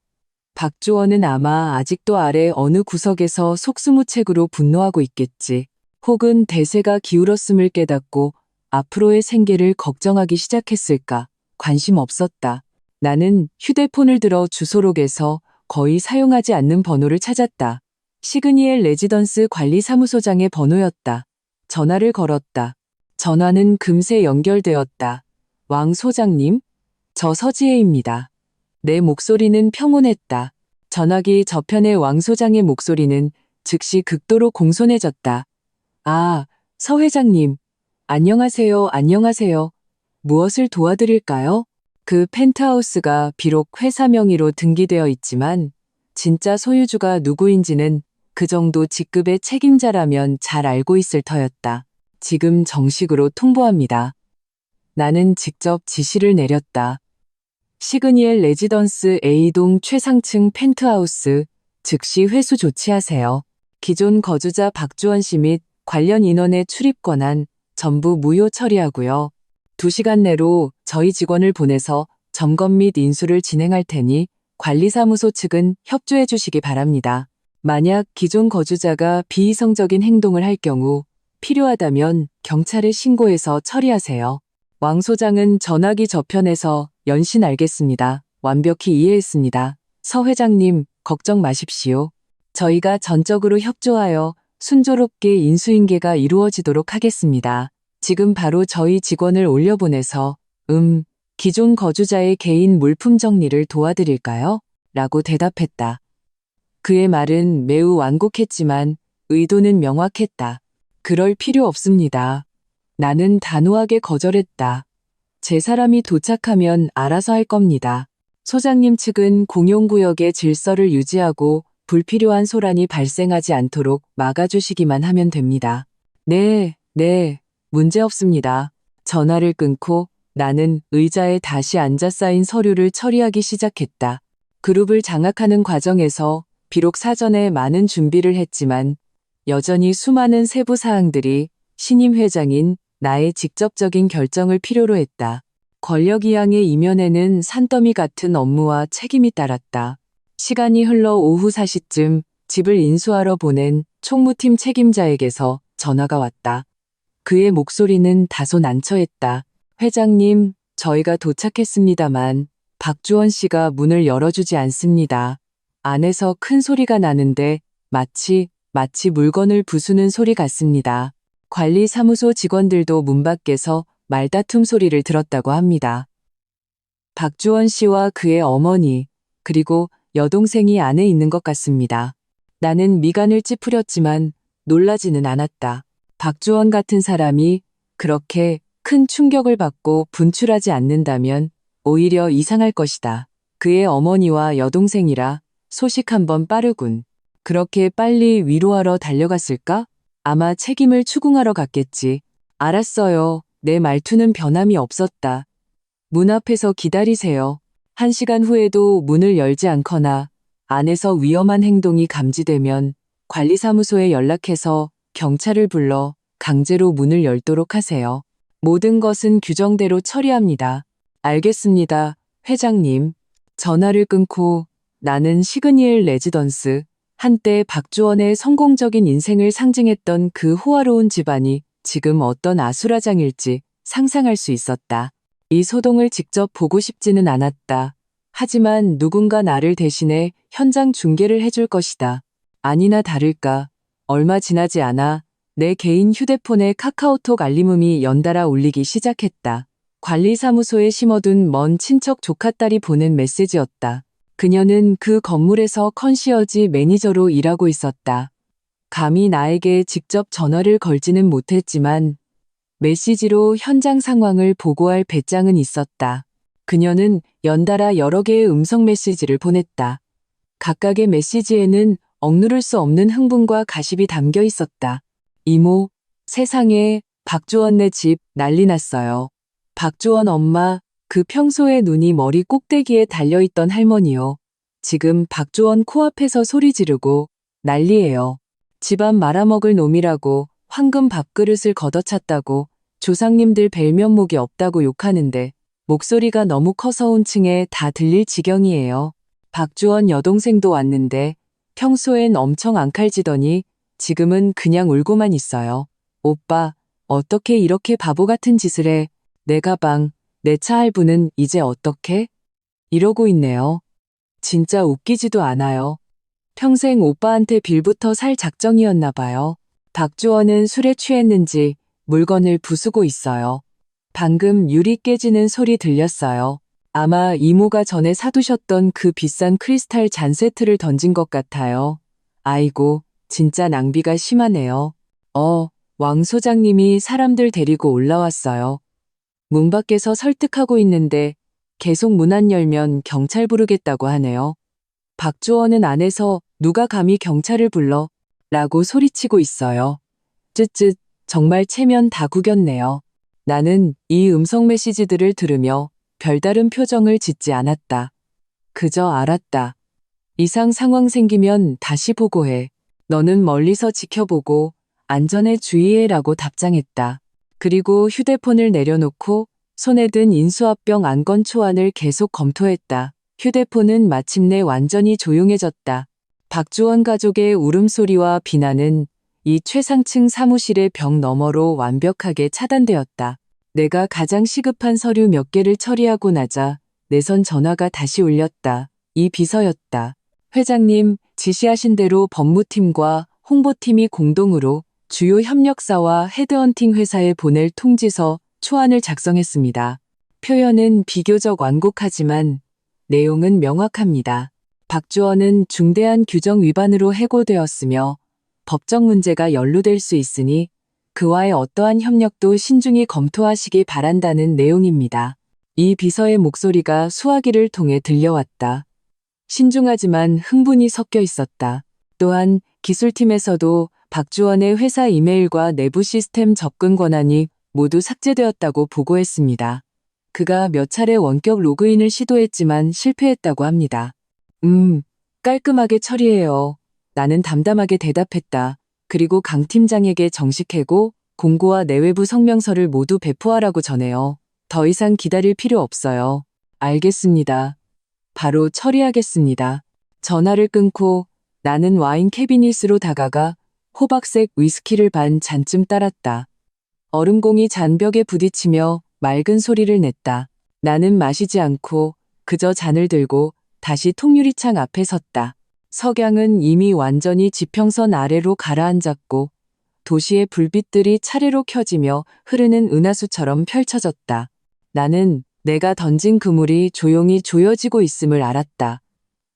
박주원은 아마 아직도 아래 어느 구석에서 속수무책으로 분노하고 있겠지. 혹은 대세가 기울었음을 깨닫고 앞으로의 생계를 걱정하기 시작했을까. 관심 없었다. 나는 휴대폰을 들어 주소록에서 거의 사용하지 않는 번호를 찾았다. 시그니엘 레지던스 관리사무소장의 번호였다. 전화를 걸었다. 전화는 금세 연결되었다. 왕 소장님? 저 서지혜입니다. 내 목소리는 평온했다. 전화기 저편의 왕 소장의 목소리는 즉시 극도로 공손해졌다. 아, 서 회장님. 안녕하세요, 안녕하세요. 무엇을 도와드릴까요? 그 펜트하우스가 비록 회사 명의로 등기되어 있지만 진짜 소유주가 누구인지는 그 정도 직급의 책임자라면 잘 알고 있을 터였다. 지금 정식으로 통보합니다. 나는 직접 지시를 내렸다. 시그니엘 레지던스 A동 최상층 펜트하우스 즉시 회수 조치하세요. 기존 거주자 박주원 씨 및 관련 인원의 출입 권한 전부 무효 처리하고요. 2시간 내로 저희 직원을 보내서 점검 및 인수를 진행할 테니 관리사무소 측은 협조해 주시기 바랍니다. 만약 기존 거주자가 비이성적인 행동을 할 경우 필요하다면 경찰에 신고해서 처리하세요. 왕 소장은 전화기 저편에서 연신 알겠습니다. 완벽히 이해했습니다. 서 회장님, 걱정 마십시오. 저희가 전적으로 협조하여 순조롭게 인수인계가 이루어지도록 하겠습니다. 지금 바로 저희 직원을 올려보내서 기존 거주자의 개인 물품 정리를 도와드릴까요? 라고 대답했다. 그의 말은 매우 완곡했지만 의도는 명확했다. 그럴 필요 없습니다. 나는 단호하게 거절했다. 제 사람이 도착하면 알아서 할 겁니다. 소장님 측은 공용구역의 질서를 유지하고 불필요한 소란이 발생하지 않도록 막아주시기만 하면 됩니다. 네, 문제 없습니다. 전화를 끊고 나는 의자에 다시 앉아 쌓인 서류를 처리하기 시작했다. 그룹을 장악하는 과정에서 비록 사전에 많은 준비를 했지만 여전히 수많은 세부 사항들이 신임 회장인 나의 직접적인 결정을 필요로 했다. 권력이양의 이면에는 산더미 같은 업무와 책임이 따랐다. 시간이 흘러 오후 4시쯤 집을 인수하러 보낸 총무팀 책임자에게서 전화가 왔다. 그의 목소리는 다소 난처했다. 회장님, 저희가 도착했습니다만 박주원 씨가 문을 열어주지 않습니다. 안에서 큰 소리가 나는데 마치 물건을 부수는 소리 같습니다. 관리사무소 직원들도 문 밖에서 말다툼 소리를 들었다고 합니다. 박주원 씨와 그의 어머니, 그리고 여동생이 안에 있는 것 같습니다. 나는 미간을 찌푸렸지만 놀라지는 않았다. 박주원 같은 사람이 그렇게 큰 충격을 받고 분출하지 않는다면 오히려 이상할 것이다. 그의 어머니와 여동생이라 소식 한번 빠르군. 그렇게 빨리 위로하러 달려갔을까? 아마 책임을 추궁하러 갔겠지. 알았어요. 내 말투는 변함이 없었다. 문 앞에서 기다리세요. 1시간 후에도 문을 열지 않거나 안에서 위험한 행동이 감지되면 관리사무소에 연락해서 경찰을 불러 강제로 문을 열도록 하세요. 모든 것은 규정대로 처리합니다. 알겠습니다, 회장님. 전화를 끊고 나는 시그니엘 레지던스, 한때 박주원의 성공적인 인생을 상징했던 그 호화로운 집안이 지금 어떤 아수라장일지 상상할 수 있었다. 이 소동을 직접 보고 싶지는 않았다. 하지만 누군가 나를 대신해 현장 중계를 해줄 것이다. 아니나 다를까, 얼마 지나지 않아 내 개인 휴대폰에 카카오톡 알림음이 연달아 울리기 시작했다. 관리사무소에 심어둔 먼 친척 조카딸이 보낸 메시지였다. 그녀는 그 건물에서 컨시어지 매니저로 일하고 있었다. 감히 나에게 직접 전화를 걸지는 못했지만 메시지로 현장 상황을 보고할 배짱은 있었다. 그녀는 연달아 여러 개의 음성 메시지를 보냈다. 각각의 메시지에는 억누를 수 없는 흥분과 가십이 담겨 있었다. 이모, 세상에, 박주원네 집 난리 났어요. 박주원 엄마, 그 평소에 눈이 머리 꼭대기에 달려있던 할머니요. 지금 박주원 코앞에서 소리 지르고 난리예요. 집안 말아먹을 놈이라고 황금 밥그릇을 걷어찼다고 조상님들 뵐 면목이 없다고 욕하는데 목소리가 너무 커서 온층에 다 들릴 지경이에요. 박주원 여동생도 왔는데 평소엔 엄청 앙칼지더니 지금은 그냥 울고만 있어요. 오빠, 어떻게 이렇게 바보 같은 짓을 해? 내 가방, 내 차 할부는 이제 어떻게? 이러고 있네요. 진짜 웃기지도 않아요. 평생 오빠한테 빌부터 살 작정이었나 봐요. 박주원은 술에 취했는지 물건을 부수고 있어요. 방금 유리 깨지는 소리 들렸어요. 아마 이모가 전에 사두셨던 그 비싼 크리스탈 잔 세트를 던진 것 같아요. 아이고, 진짜 낭비가 심하네요. 왕 소장님이 사람들 데리고 올라왔어요. 문 밖에서 설득하고 있는데 계속 문 안 열면 경찰 부르겠다고 하네요. 박주원은 안에서 누가 감히 경찰을 불러? 라고 소리치고 있어요. 쯧쯧, 정말 체면 다 구겼네요. 나는 이 음성 메시지들을 들으며 별다른 표정을 짓지 않았다. 그저 알았다. 이상 상황 생기면 다시 보고해. 너는 멀리서 지켜보고 안전에 주의해라고 답장했다. 그리고 휴대폰을 내려놓고 손에 든 인수합병 안건 초안을 계속 검토했다. 휴대폰은 마침내 완전히 조용해졌다. 박주원 가족의 울음소리와 비난은 이 최상층 사무실의 벽 너머로 완벽하게 차단되었다. 내가 가장 시급한 서류 몇 개를 처리하고 나자 내선 전화가 다시 울렸다. 이 비서였다. 회장님, 지시하신 대로 법무팀과 홍보팀이 공동으로 주요 협력사와 헤드헌팅 회사에 보낼 통지서 초안을 작성했습니다. 표현은 비교적 완곡하지만 내용은 명확합니다. 박주원은 중대한 규정 위반으로 해고되었으며 법적 문제가 연루될 수 있으니 그와의 어떠한 협력도 신중히 검토하시기 바란다는 내용입니다. 이 비서의 목소리가 수화기를 통해 들려왔다. 신중하지만 흥분이 섞여 있었다. 또한 기술팀에서도 박주원의 회사 이메일과 내부 시스템 접근 권한이 모두 삭제되었다고 보고했습니다. 그가 몇 차례 원격 로그인을 시도했지만 실패했다고 합니다. 깔끔하게 처리해요. 나는 담담하게 대답했다. 그리고 강 팀장에게 정식 해고, 공고와 내외부 성명서를 모두 배포하라고 전해요. 더 이상 기다릴 필요 없어요. 알겠습니다. 바로 처리하겠습니다. 전화를 끊고 나는 와인 캐비닛으로 다가가 호박색 위스키를 반 잔쯤 따랐다. 얼음공이 잔벽에 부딪히며 맑은 소리를 냈다. 나는 마시지 않고 그저 잔을 들고 다시 통유리창 앞에 섰다. 석양은 이미 완전히 지평선 아래로 가라앉았고 도시의 불빛들이 차례로 켜지며 흐르는 은하수처럼 펼쳐졌다. 나는 내가 던진 그물이 조용히 조여지고 있음을 알았다.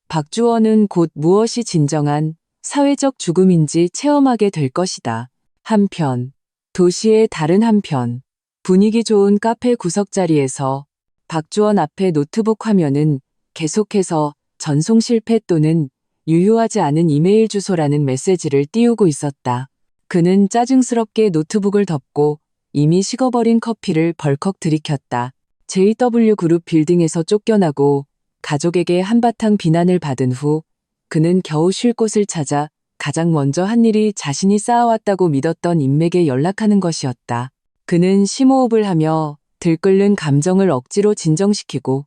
박주원은 곧 무엇이 진정한 사회적 죽음인지 체험하게 될 것이다. 한편, 도시의 다른 한편, 분위기 좋은 카페 구석자리에서 박주원 앞에 노트북 화면은 계속해서 전송 실패 또는 유효하지 않은 이메일 주소라는 메시지를 띄우고 있었다. 그는 짜증스럽게 노트북을 덮고 이미 식어버린 커피를 벌컥 들이켰다. JW 그룹 빌딩에서 쫓겨나고 가족에게 한바탕 비난을 받은 후 그는 겨우 쉴 곳을 찾아 가장 먼저 한 일이 자신이 쌓아왔다고 믿었던 인맥에 연락하는 것이었다. 그는 심호흡을 하며 들끓는 감정을 억지로 진정시키고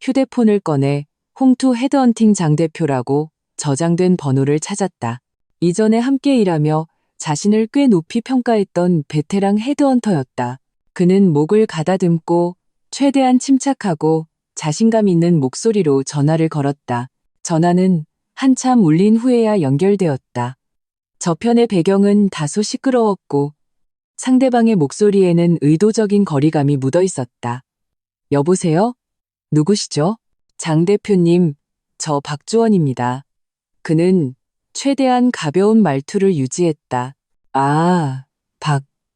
휴대폰을 꺼내 홍투 헤드헌팅 장 대표라고 저장된 번호를 찾았다. 이전에 함께 일하며 자신을 꽤 높이 평가했던 베테랑 헤드헌터였다. 그는 목을 가다듬고 최대한 침착하고 자신감 있는 목소리로 전화를 걸었다. 전화는 한참 울린 후에야 연결되었다. 저편의 배경은 다소 시끄러웠고 상대방의 목소리에는 의도적인 거리감이 묻어 있었다. 여보세요? 누구시죠? 장 대표님, 저 박주원입니다. 그는 최대한 가벼운 말투를 유지했다. 아,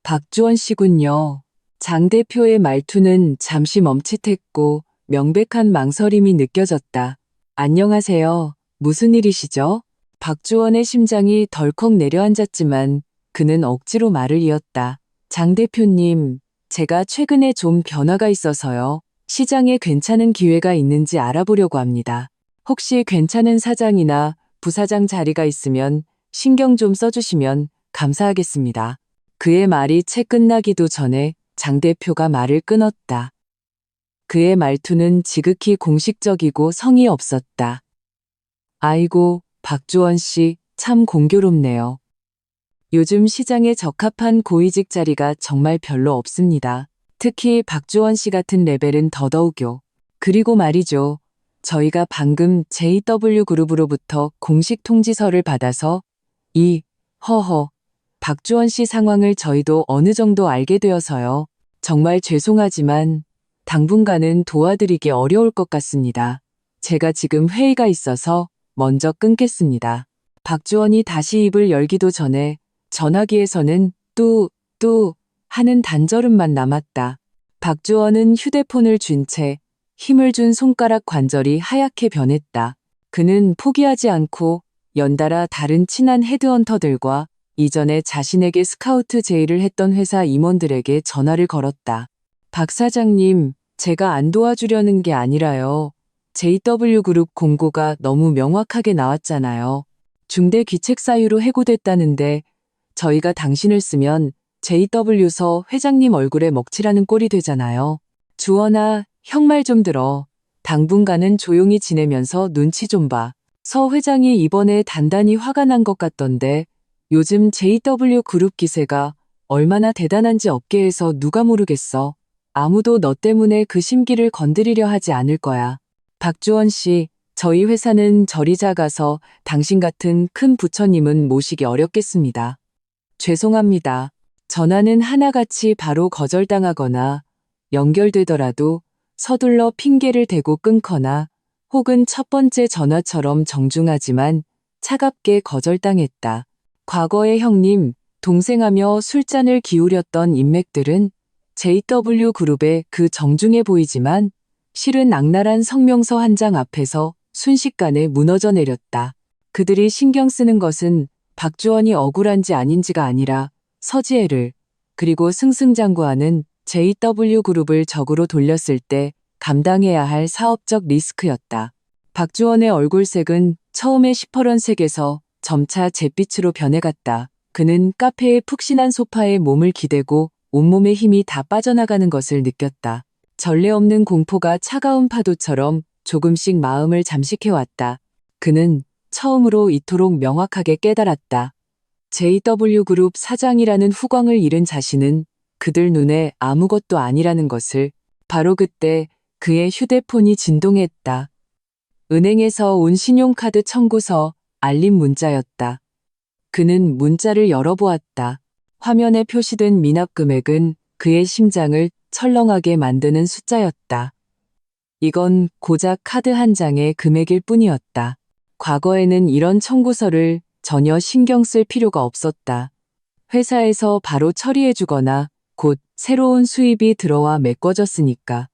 박주원 씨군요. 장 대표의 말투는 잠시 멈칫했고 명백한 망설임이 느껴졌다. 안녕하세요. 무슨 일이시죠? 박주원의 심장이 덜컥 내려앉았지만 그는 억지로 말을 이었다. 장 대표님, 제가 최근에 좀 변화가 있어서요. 시장에 괜찮은 기회가 있는지 알아보려고 합니다. 혹시 괜찮은 사장이나 부사장 자리가 있으면 신경 좀 써주시면 감사하겠습니다. 그의 말이 채 끝나기도 전에 장 대표가 말을 끊었다. 그의 말투는 지극히 공식적이고 성의 없었다. 아이고, 박주원 씨, 참 공교롭네요. 요즘 시장에 적합한 고위직 자리가 정말 별로 없습니다. 특히 박주원 씨 같은 레벨은 더더욱요. 그리고 말이죠. 저희가 방금 JW 그룹으로부터 공식 통지서를 받아서 박주원 씨 상황을 저희도 어느 정도 알게 되어서요. 정말 죄송하지만 당분간은 도와드리기 어려울 것 같습니다. 제가 지금 회의가 있어서 먼저 끊겠습니다. 박주원이 다시 입을 열기도 전에 전화기에서는 뚜 하는 단절음만 남았다. 박주원은 휴대폰을 쥔 채 힘을 준 손가락 관절이 하얗게 변했다. 그는 포기하지 않고 연달아 다른 친한 헤드헌터들과 이전에 자신에게 스카우트 제의를 했던 회사 임원들에게 전화를 걸었다. 박 사장님, 제가 안 도와주려는 게 아니라요. JW그룹 공고가 너무 명확하게 나왔잖아요. 중대 귀책 사유로 해고됐다는데 저희가 당신을 쓰면 JW서 회장님 얼굴에 먹칠하는 꼴이 되잖아요. 주원아, 형 말 좀 들어. 당분간은 조용히 지내면서 눈치 좀 봐. 서 회장이 이번에 단단히 화가 난 것 같던데 요즘 JW 그룹 기세가 얼마나 대단한지 업계에서 누가 모르겠어. 아무도 너 때문에 그 심기를 건드리려 하지 않을 거야. 박주원 씨, 저희 회사는 절이 작아서 당신 같은 큰 부처님은 모시기 어렵겠습니다. 죄송합니다. 전화는 하나같이 바로 거절당하거나 연결되더라도 서둘러 핑계를 대고 끊거나 혹은 첫 번째 전화처럼 정중하지만 차갑게 거절당했다. 과거의 형님, 동생하며 술잔을 기울였던 인맥들은 JW그룹의 그 정중해 보이지만 실은 악랄한 성명서 한 장 앞에서 순식간에 무너져 내렸다. 그들이 신경 쓰는 것은 박주원이 억울한지 아닌지가 아니라 서지혜를 그리고 승승장구하는 JW그룹을 적으로 돌렸을 때 감당해야 할 사업적 리스크였다. 박주원의 얼굴색은 처음에 시퍼런색에서 점차 잿빛으로 변해갔다. 그는 카페의 푹신한 소파에 몸을 기대고 온몸의 힘이 다 빠져나가는 것을 느꼈다. 전례 없는 공포가 차가운 파도처럼 조금씩 마음을 잠식해왔다. 그는 처음으로 이토록 명확하게 깨달았다. JW그룹 사장이라는 후광을 잃은 자신은 그들 눈에 아무것도 아니라는 것을. 바로 그때 그의 휴대폰이 진동했다. 은행에서 온 신용카드 청구서 알림 문자였다. 그는 문자를 열어보았다. 화면에 표시된 미납 금액은 그의 심장을 철렁하게 만드는 숫자였다. 이건 고작 카드 한 장의 금액일 뿐이었다. 과거에는 이런 청구서를 전혀 신경 쓸 필요가 없었다. 회사에서 바로 처리해주거나 곧 새로운 수입이 들어와 메꿔졌으니까.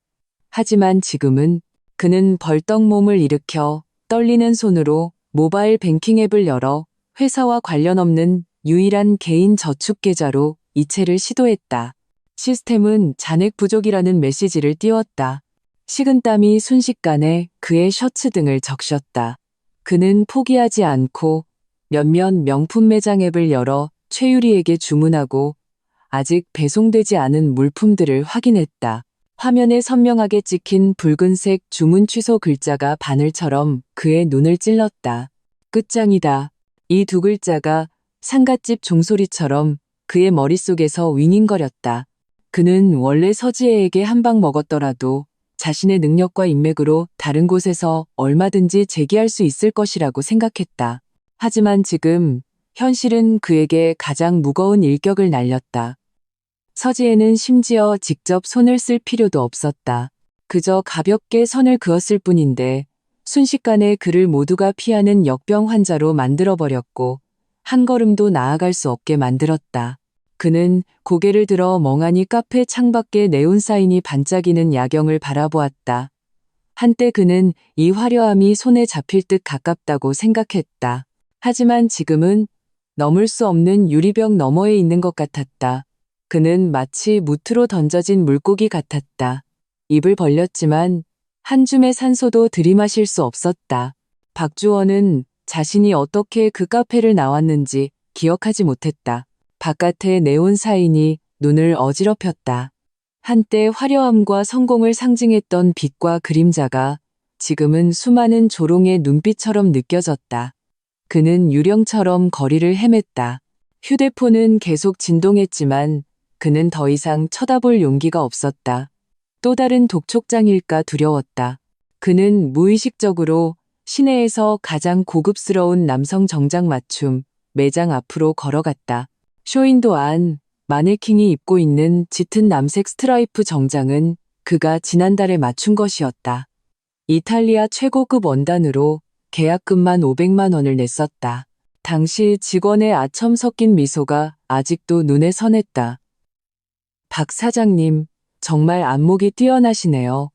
하지만 지금은 그는 벌떡 몸을 일으켜 떨리는 손으로 모바일 뱅킹 앱을 열어 회사와 관련 없는 유일한 개인 저축 계좌로 이체를 시도했다. 시스템은 잔액 부족이라는 메시지를 띄웠다. 식은땀이 순식간에 그의 셔츠 등을 적셨다. 그는 포기하지 않고 몇몇 명품 매장 앱을 열어 최유리에게 주문하고 아직 배송되지 않은 물품들을 확인했다. 화면에 선명하게 찍힌 붉은색 주문 취소 글자가 바늘처럼 그의 눈을 찔렀다. 끝장이다. 이 두 글자가 상갓집 종소리처럼 그의 머릿속에서 윙윙거렸다. 그는 원래 서지혜에게 한 방 먹었더라도 자신의 능력과 인맥으로 다른 곳에서 얼마든지 재기할 수 있을 것이라고 생각했다. 하지만 지금 현실은 그에게 가장 무거운 일격을 날렸다. 서지혜는 심지어 직접 손을 쓸 필요도 없었다. 그저 가볍게 선을 그었을 뿐인데 순식간에 그를 모두가 피하는 역병 환자로 만들어버렸고 한 걸음도 나아갈 수 없게 만들었다. 그는 고개를 들어 멍하니 카페 창밖에 네온사인이 반짝이는 야경을 바라보았다. 한때 그는 이 화려함이 손에 잡힐 듯 가깝다고 생각했다. 하지만 지금은 넘을 수 없는 유리벽 너머에 있는 것 같았다. 그는 마치 무트로 던져진 물고기 같았다. 입을 벌렸지만 한 줌의 산소도 들이마실 수 없었다. 박주원은 자신이 어떻게 그 카페를 나왔는지 기억하지 못했다. 바깥의 네온 사인이 눈을 어지럽혔다. 한때 화려함과 성공을 상징했던 빛과 그림자가 지금은 수많은 조롱의 눈빛처럼 느껴졌다. 그는 유령처럼 거리를 헤맸다. 휴대폰은 계속 진동했지만 그는 더 이상 쳐다볼 용기가 없었다. 또 다른 독촉장일까 두려웠다. 그는 무의식적으로 시내에서 가장 고급스러운 남성 정장 맞춤 매장 앞으로 걸어갔다. 쇼윈도 안 마네킹이 입고 있는 짙은 남색 스트라이프 정장은 그가 지난달에 맞춘 것이었다. 이탈리아 최고급 원단으로 계약금만 500만 원을 냈었다. 당시 직원의 아첨 섞인 미소가 아직도 눈에 선했다. 박 사장님, 정말 안목이 뛰어나시네요.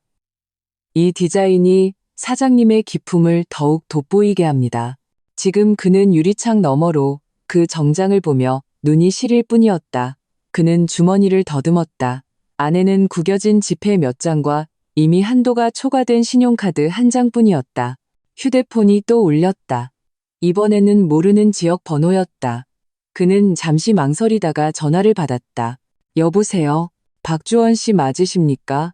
이 디자인이 사장님의 기품을 더욱 돋보이게 합니다. 지금 그는 유리창 너머로 그 정장을 보며 눈이 시릴 뿐이었다. 그는 주머니를 더듬었다. 안에는 구겨진 지폐 몇 장과 이미 한도가 초과된 신용카드 한 장뿐이었다. 휴대폰이 또 울렸다. 이번에는 모르는 지역 번호였다. 그는 잠시 망설이다가 전화를 받았다. 여보세요? 박주원 씨 맞으십니까?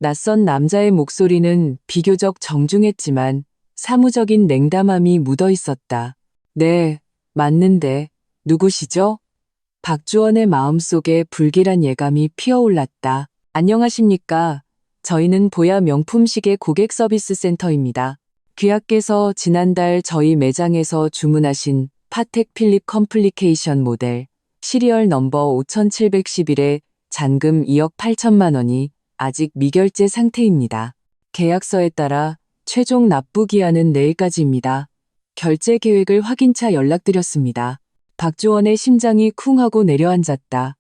낯선 남자의 목소리는 비교적 정중했지만 사무적인 냉담함이 묻어 있었다. 네, 맞는데 누구시죠? 박주원의 마음속에 불길한 예감이 피어올랐다. 안녕하십니까? 저희는 보야 명품시계 고객 서비스 센터입니다. 귀하께서 지난달 저희 매장에서 주문하신 파텍 필립 컴플리케이션 모델 시리얼 넘버 5711의 잔금 2억 8천만 원이 아직 미결제 상태입니다. 계약서에 따라 최종 납부 기한은 내일까지입니다. 결제 계획을 확인차 연락드렸습니다. 박주원의 심장이 쿵 하고 내려앉았다.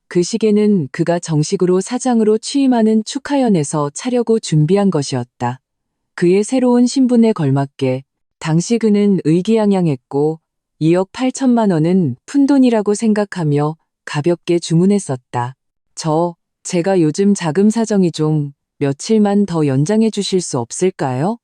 그 시계는 그가 정식으로 사장으로 취임하는 축하연에서 차려고 준비한 것이었다. 그의 새로운 신분에 걸맞게 당시 그는 의기양양했고 2억 8천만 원은 푼돈이라고 생각하며 가볍게 주문했었다. 제가 요즘 자금 사정이 좀 며칠만 더 연장해 주실 수 없을까요?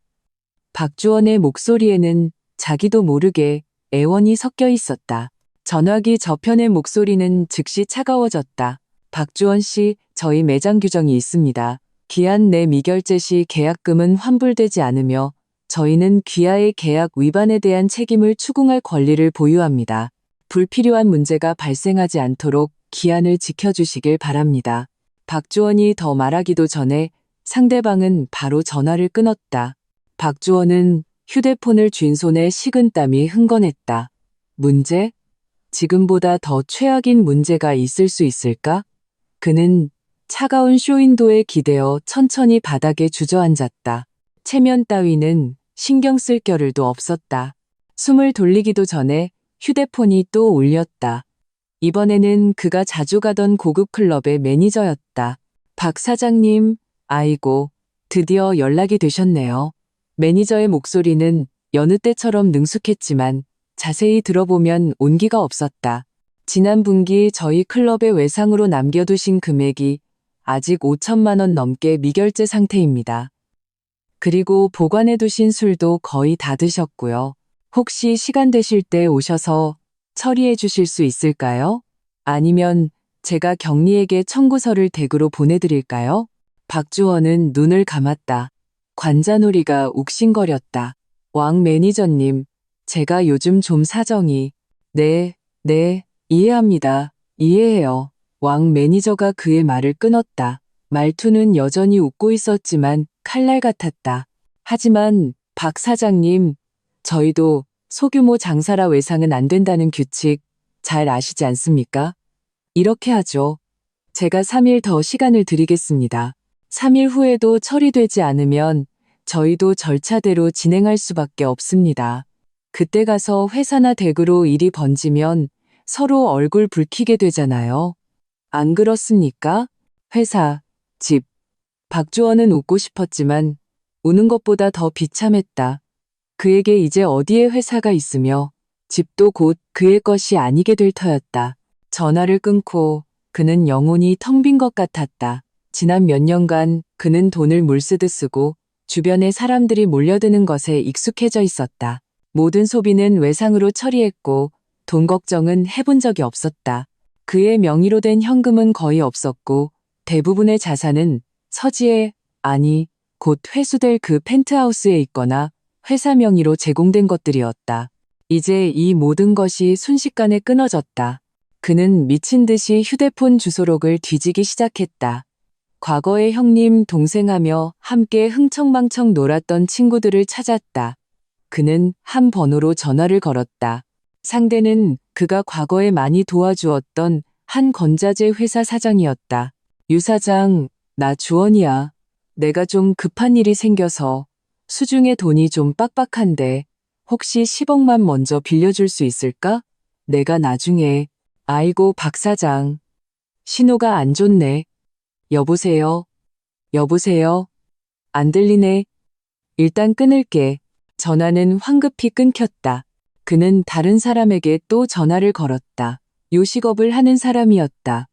박주원의 목소리에는 자기도 모르게 애원이 섞여 있었다. 전화기 저편의 목소리는 즉시 차가워졌다. 박주원 씨, 저희 매장 규정이 있습니다. 기한 내 미결제 시 계약금은 환불되지 않으며 저희는 귀하의 계약 위반에 대한 책임을 추궁할 권리를 보유합니다. 불필요한 문제가 발생하지 않도록 기한을 지켜주시길 바랍니다. 박주원이 더 말하기도 전에 상대방은 바로 전화를 끊었다. 박주원은 휴대폰을 쥔 손에 식은땀이 흥건했다. 문제? 지금보다 더 최악인 문제가 있을 수 있을까? 그는 차가운 쇼윈도에 기대어 천천히 바닥에 주저앉았다. 체면 따위는 신경 쓸 겨를도 없었다. 숨을 돌리기도 전에 휴대폰이 또 울렸다. 이번에는 그가 자주 가던 고급 클럽의 매니저였다. 박 사장님, 아이고, 드디어 연락이 되셨네요. 매니저의 목소리는 여느 때처럼 능숙했지만 자세히 들어보면 온기가 없었다. 지난 분기 저희 클럽의 외상으로 남겨두신 금액이 아직 5천만 원 넘게 미결제 상태입니다. 그리고 보관해두신 술도 거의 다 드셨고요. 혹시 시간 되실 때 오셔서 처리해 주실 수 있을까요? 아니면 제가 경리에게 청구서를 댁으로 보내드릴까요? 박주원은 눈을 감았다. 관자놀이가 욱신거렸다. 왕 매니저님, 제가 요즘 좀 사정이. 네, 이해합니다. 이해해요. 왕 매니저가 그의 말을 끊었다. 말투는 여전히 웃고 있었지만 칼날 같았다. 하지만 박 사장님, 저희도 소규모 장사라 외상은 안 된다는 규칙 잘 아시지 않습니까? 이렇게 하죠. 제가 3일 더 시간을 드리겠습니다. 3일 후에도 처리되지 않으면 저희도 절차대로 진행할 수밖에 없습니다. 그때 가서 회사나 댁으로 일이 번지면 서로 얼굴 붉히게 되잖아요. 안 그렇습니까? 회사, 집. 박주원은 웃고 싶었지만 우는 것보다 더 비참했다. 그에게 이제 어디에 회사가 있으며 집도 곧 그의 것이 아니게 될 터였다. 전화를 끊고 그는 영혼이 텅 빈 것 같았다. 지난 몇 년간 그는 돈을 물쓰듯 쓰고 주변에 사람들이 몰려드는 것에 익숙해져 있었다. 모든 소비는 외상으로 처리했고 돈 걱정은 해본 적이 없었다. 그의 명의로 된 현금은 거의 없었고 대부분의 자산은 서지에, 아니, 곧 회수될 그 펜트하우스에 있거나 회사 명의로 제공된 것들이었다. 이제 이 모든 것이 순식간에 끊어졌다. 그는 미친 듯이 휴대폰 주소록을 뒤지기 시작했다. 과거의 형님, 동생하며 함께 흥청망청 놀았던 친구들을 찾았다. 그는 한 번호로 전화를 걸었다. 상대는 그가 과거에 많이 도와주었던 한 건자재 회사 사장이었다. 유 사장, 나 주원이야. 내가 좀 급한 일이 생겨서 수중에 돈이 좀 빡빡한데 혹시 10억만 먼저 빌려줄 수 있을까? 내가 나중에. 아이고 박 사장. 신호가 안 좋네. 여보세요? 여보세요? 안 들리네. 일단 끊을게. 전화는 황급히 끊겼다. 그는 다른 사람에게 또 전화를 걸었다. 요식업을 하는 사람이었다.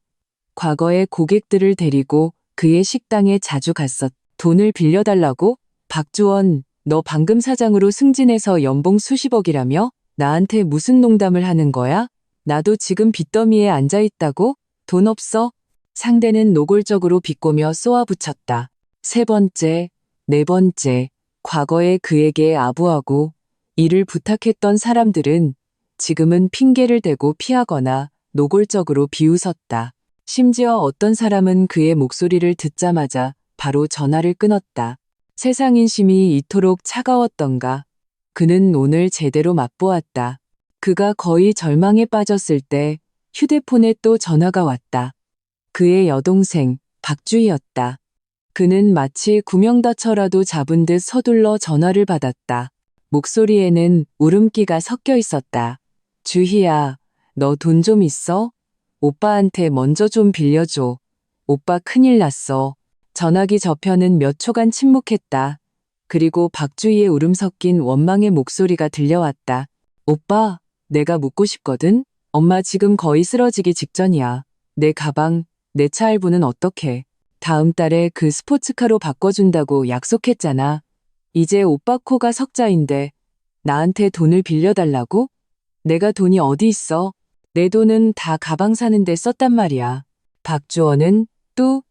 과거에 고객들을 데리고 그의 식당에 자주 갔었. 돈을 빌려달라고? 박주원, 너 방금 사장으로 승진해서 연봉 수십억이라며? 나한테 무슨 농담을 하는 거야? 나도 지금 빚더미에 앉아있다고? 돈 없어? 상대는 노골적으로 비꼬며 쏘아붙였다. 세 번째, 네 번째, 과거에 그에게 아부하고 일을 부탁했던 사람들은 지금은 핑계를 대고 피하거나 노골적으로 비웃었다. 심지어 어떤 사람은 그의 목소리를 듣자마자 바로 전화를 끊었다. 세상 인심이 이토록 차가웠던가. 그는 오늘 제대로 맛보았다. 그가 거의 절망에 빠졌을 때 휴대폰에 또 전화가 왔다. 그의 여동생 박주희였다. 그는 마치 구명다쳐라도 잡은 듯 서둘러 전화를 받았다. 목소리에는 울음기가 섞여 있었다. 주희야, 너 돈 좀 있어? 오빠한테 먼저 좀 빌려줘. 오빠 큰일 났어. 전화기 저편은 몇 초간 침묵했다. 그리고 박주희의 울음 섞인 원망의 목소리가 들려왔다. 오빠, 내가 묻고 싶거든? 엄마 지금 거의 쓰러지기 직전이야. 내 가방, 내 차 할부는 어떡해? 다음 달에 그 스포츠카로 바꿔준다고 약속했잖아. 이제 오빠 코가 석자인데 나한테 돈을 빌려달라고? 내가 돈이 어디 있어? 내 돈은 다 가방 사는데 썼단 말이야. 박주원은 뚜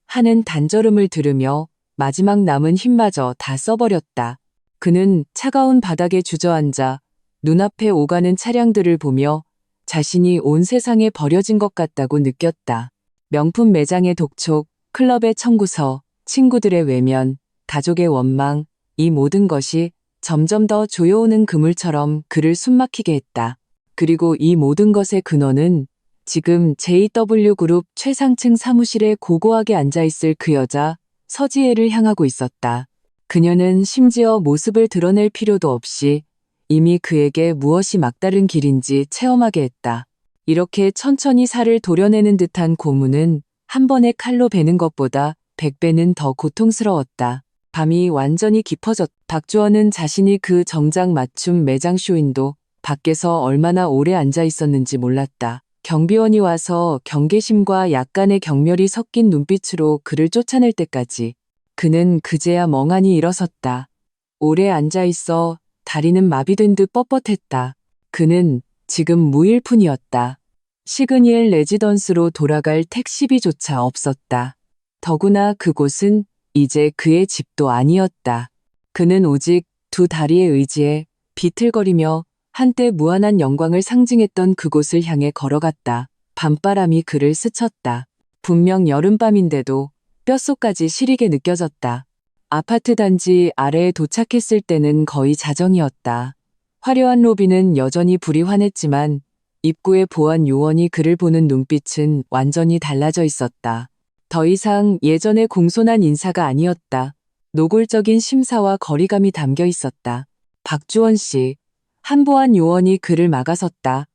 하는 단절음을 들으며 마지막 남은 힘마저 다 써버렸다. 그는 차가운 바닥에 주저앉아 눈앞에 오가는 차량들을 보며 자신이 온 세상에 버려진 것 같다고 느꼈다. 명품 매장의 독촉, 클럽의 청구서, 친구들의 외면, 가족의 원망, 이 모든 것이 점점 더 조여오는 그물처럼 그를 숨막히게 했다. 그리고 이 모든 것의 근원은 지금 JW그룹 최상층 사무실에 고고하게 앉아있을 그 여자 서지혜를 향하고 있었다. 그녀는 심지어 모습을 드러낼 필요도 없이 이미 그에게 무엇이 막다른 길인지 체험하게 했다. 이렇게 천천히 살을 도려내는 듯한 고문은 한 번에 칼로 베는 것보다 100배는 더 고통스러웠다. 밤이 완전히 깊어졌다. 박주원은 자신이 그 정장 맞춤 매장 쇼윈도 밖에서 얼마나 오래 앉아 있었는지 몰랐다. 경비원이 와서 경계심과 약간의 경멸이 섞인 눈빛으로 그를 쫓아낼 때까지 그는 그제야 멍하니 일어섰다. 오래 앉아 있어 다리는 마비된 듯 뻣뻣했다. 그는 지금 무일 뿐이었다. 시그니엘 레지던스로 돌아갈 택시비조차 없었다. 더구나 그곳은 이제 그의 집도 아니었다. 그는 오직 두 다리의 의지에 비틀거리며 한때 무한한 영광을 상징했던 그곳을 향해 걸어갔다. 밤바람이 그를 스쳤다. 분명 여름밤인데도 뼛속까지 시리게 느껴졌다. 아파트 단지 아래에 도착했을 때는 거의 자정이었다. 화려한 로비는 여전히 불이 환했지만 입구의 보안 요원이 그를 보는 눈빛은 완전히 달라져 있었다. 더 이상 예전의 공손한 인사가 아니었다. 노골적인 심사와 거리감이 담겨 있었다. 박주원 씨, 한 보안 요원이 그를 막아섰다.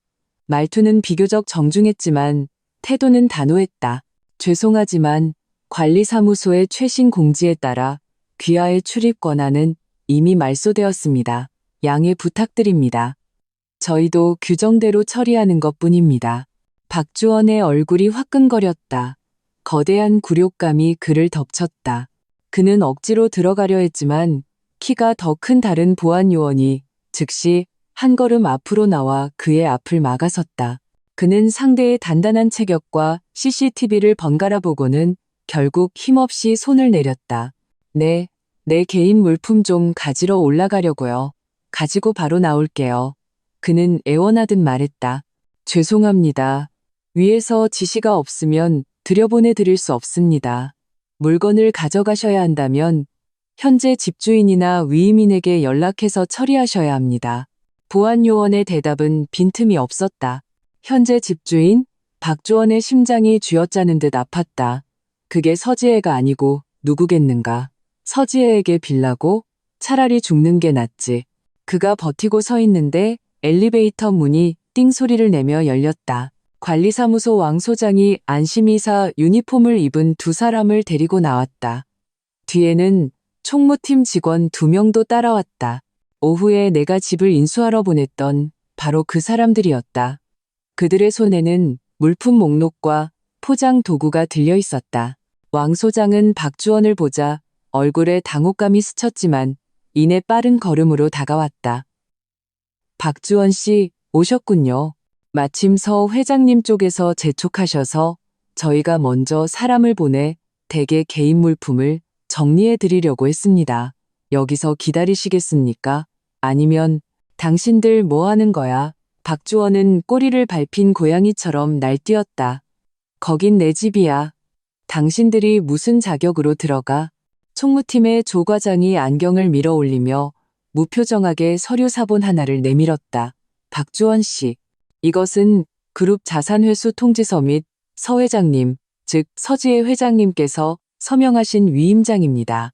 말투는 비교적 정중했지만 태도는 단호했다. 죄송하지만 관리사무소의 최신 공지에 따라 귀하의 출입 권한은 이미 말소되었습니다. 양해 부탁드립니다. 저희도 규정대로 처리하는 것뿐입니다. 박주원의 얼굴이 화끈거렸다. 거대한 굴욕감이 그를 덮쳤다. 그는 억지로 들어가려 했지만 키가 더 큰 다른 보안 요원이 즉시 한 걸음 앞으로 나와 그의 앞을 막아섰다. 그는 상대의 단단한 체격과 CCTV를 번갈아 보고는 결국 힘없이 손을 내렸다. 네, 내 개인 물품 좀 가지러 올라가려고요. 가지고 바로 나올게요. 그는 애원하듯 말했다. 죄송합니다. 위에서 지시가 없으면 들여보내 드릴 수 없습니다. 물건을 가져가셔야 한다면 현재 집주인이나 위임인에게 연락해서 처리하셔야 합니다. 보안 요원의 대답은 빈틈이 없었다. 현재 집주인? 박주원의 심장이 쥐어짜는 듯 아팠다. 그게 서지혜가 아니고 누구겠는가. 서지혜에게 빌라고? 차라리 죽는 게 낫지. 그가 버티고 서 있는데 엘리베이터 문이 띵 소리를 내며 열렸다. 관리사무소 왕 소장이 안심이사 유니폼을 입은 두 사람을 데리고 나왔다. 뒤에는 총무팀 직원 2명도 따라왔다. 오후에 내가 집을 인수하러 보냈던 바로 그 사람들이었다. 그들의 손에는 물품 목록과 포장 도구가 들려 있었다. 왕 소장은 박주원을 보자 얼굴에 당혹감이 스쳤지만 이내 빠른 걸음으로 다가왔다. 박주원 씨, 오셨군요. 마침 서 회장님 쪽에서 재촉하셔서 저희가 먼저 사람을 보내 댁의 개인 물품을 정리해 드리려고 했습니다. 여기서 기다리시겠습니까? 아니면 당신들 뭐 하는 거야? 박주원은 꼬리를 밟힌 고양이처럼 날뛰었다. 거긴 내 집이야. 당신들이 무슨 자격으로 들어가? 총무팀의 조 과장이 안경을 밀어 올리며 무표정하게 서류 사본 하나를 내밀었다. 박주원 씨, 이것은 그룹 자산회수 통지서 및 서 회장님, 즉 서지혜 회장님께서 서명하신 위임장입니다.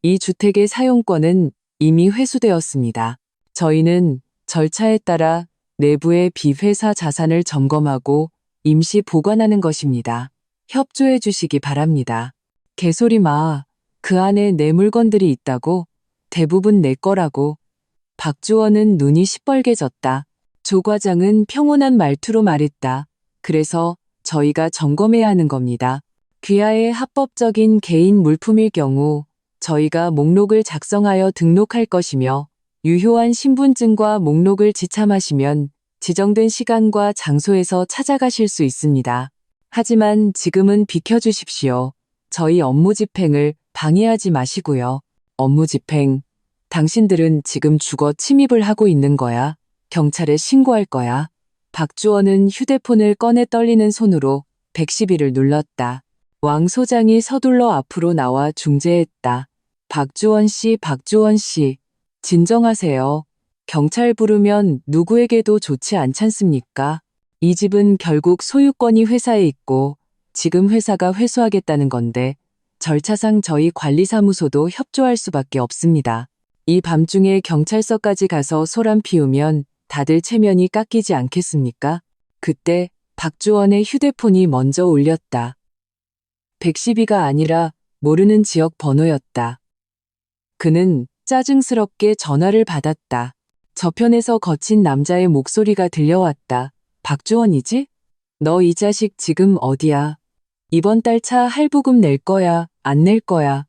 이 주택의 사용권은 이미 회수되었습니다. 저희는 절차에 따라 내부의 비회사 자산을 점검하고 임시 보관하는 것입니다. 협조해 주시기 바랍니다. 개소리 마. 그 안에 내 물건들이 있다고? 대부분 내 거라고. 박주원은 눈이 시뻘개졌다. 조 과장은 평온한 말투로 말했다. 그래서 저희가 점검해야 하는 겁니다. 귀하의 합법적인 개인 물품일 경우 저희가 목록을 작성하여 등록할 것이며 유효한 신분증과 목록을 지참하시면 지정된 시간과 장소에서 찾아가실 수 있습니다. 하지만 지금은 비켜주십시오. 저희 업무 집행을 방해하지 마시고요. 업무 집행. 당신들은 지금 주거 침입을 하고 있는 거야. 경찰에 신고할 거야. 박주원은 휴대폰을 꺼내 떨리는 손으로 112를 눌렀다. 왕 소장이 서둘러 앞으로 나와 중재했다. 박주원 씨, 박주원 씨. 진정하세요. 경찰 부르면 누구에게도 좋지 않잖습니까? 이 집은 결국 소유권이 회사에 있고 지금 회사가 회수하겠다는 건데 절차상 저희 관리사무소도 협조할 수밖에 없습니다. 이 밤중에 경찰서까지 가서 소란 피우면 다들 체면이 깎이지 않겠습니까? 그때 박주원의 휴대폰이 먼저 울렸다. 112가 아니라 모르는 지역 번호였다. 그는 짜증스럽게 전화를 받았다. 저편에서 거친 남자의 목소리가 들려왔다. 박주원이지? 너 이 자식 지금 어디야? 이번 달 차 할부금 낼 거야, 안 낼 거야?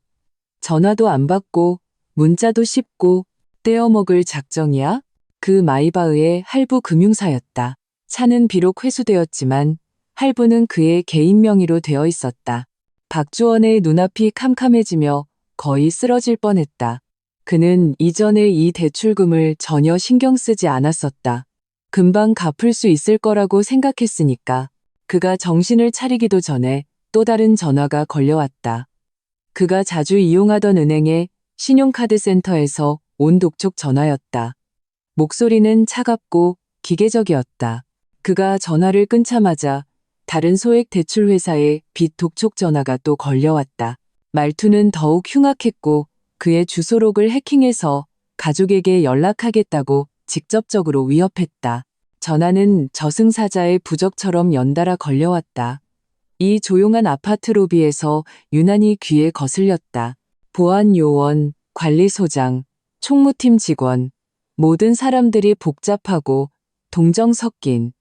전화도 안 받고 문자도 씹고 떼어먹을 작정이야? 그 마이바흐의 할부 금융사였다. 차는 비록 회수되었지만 할부는 그의 개인 명의로 되어 있었다. 박주원의 눈앞이 캄캄해지며 거의 쓰러질 뻔했다. 그는 이전에 이 대출금을 전혀 신경 쓰지 않았었다. 금방 갚을 수 있을 거라고 생각했으니까. 그가 정신을 차리기도 전에 또 다른 전화가 걸려왔다. 그가 자주 이용하던 은행의 신용카드 센터에서 온 독촉 전화였다. 목소리는 차갑고 기계적이었다. 그가 전화를 끊자마자 다른 소액 대출 회사의 빚 독촉 전화가 또 걸려왔다. 말투는 더욱 흉악했고 그의 주소록을 해킹해서 가족에게 연락하겠다고 직접적으로 위협했다. 전화는 저승사자의 부적처럼 연달아 걸려왔다. 이 조용한 아파트 로비에서 유난히 귀에 거슬렸다. 보안 요원, 관리소장, 총무팀 직원, 모든 사람들이 복잡하고 동정 섞인,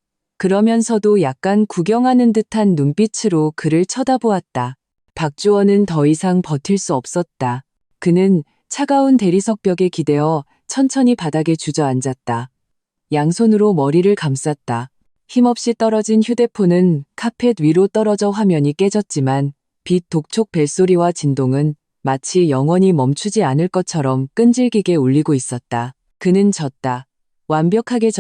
그러면서도 약간 구경하는 듯한 눈빛으로 그를 쳐다보았다. 박주원은 더 이상 버틸 수 없었다. 그는 차가운 대리석 벽에 기대어 천천히 바닥에 주저앉았다. 양손으로 머리를 감쌌다. 힘없이 떨어진 휴대폰은 카펫 위로 떨어져 화면이 깨졌지만 빛 독촉 벨소리와 진동은 마치 영원히 멈추지 않을 것처럼 끈질기게 울리고 있었다. 그는 졌다. 완벽하게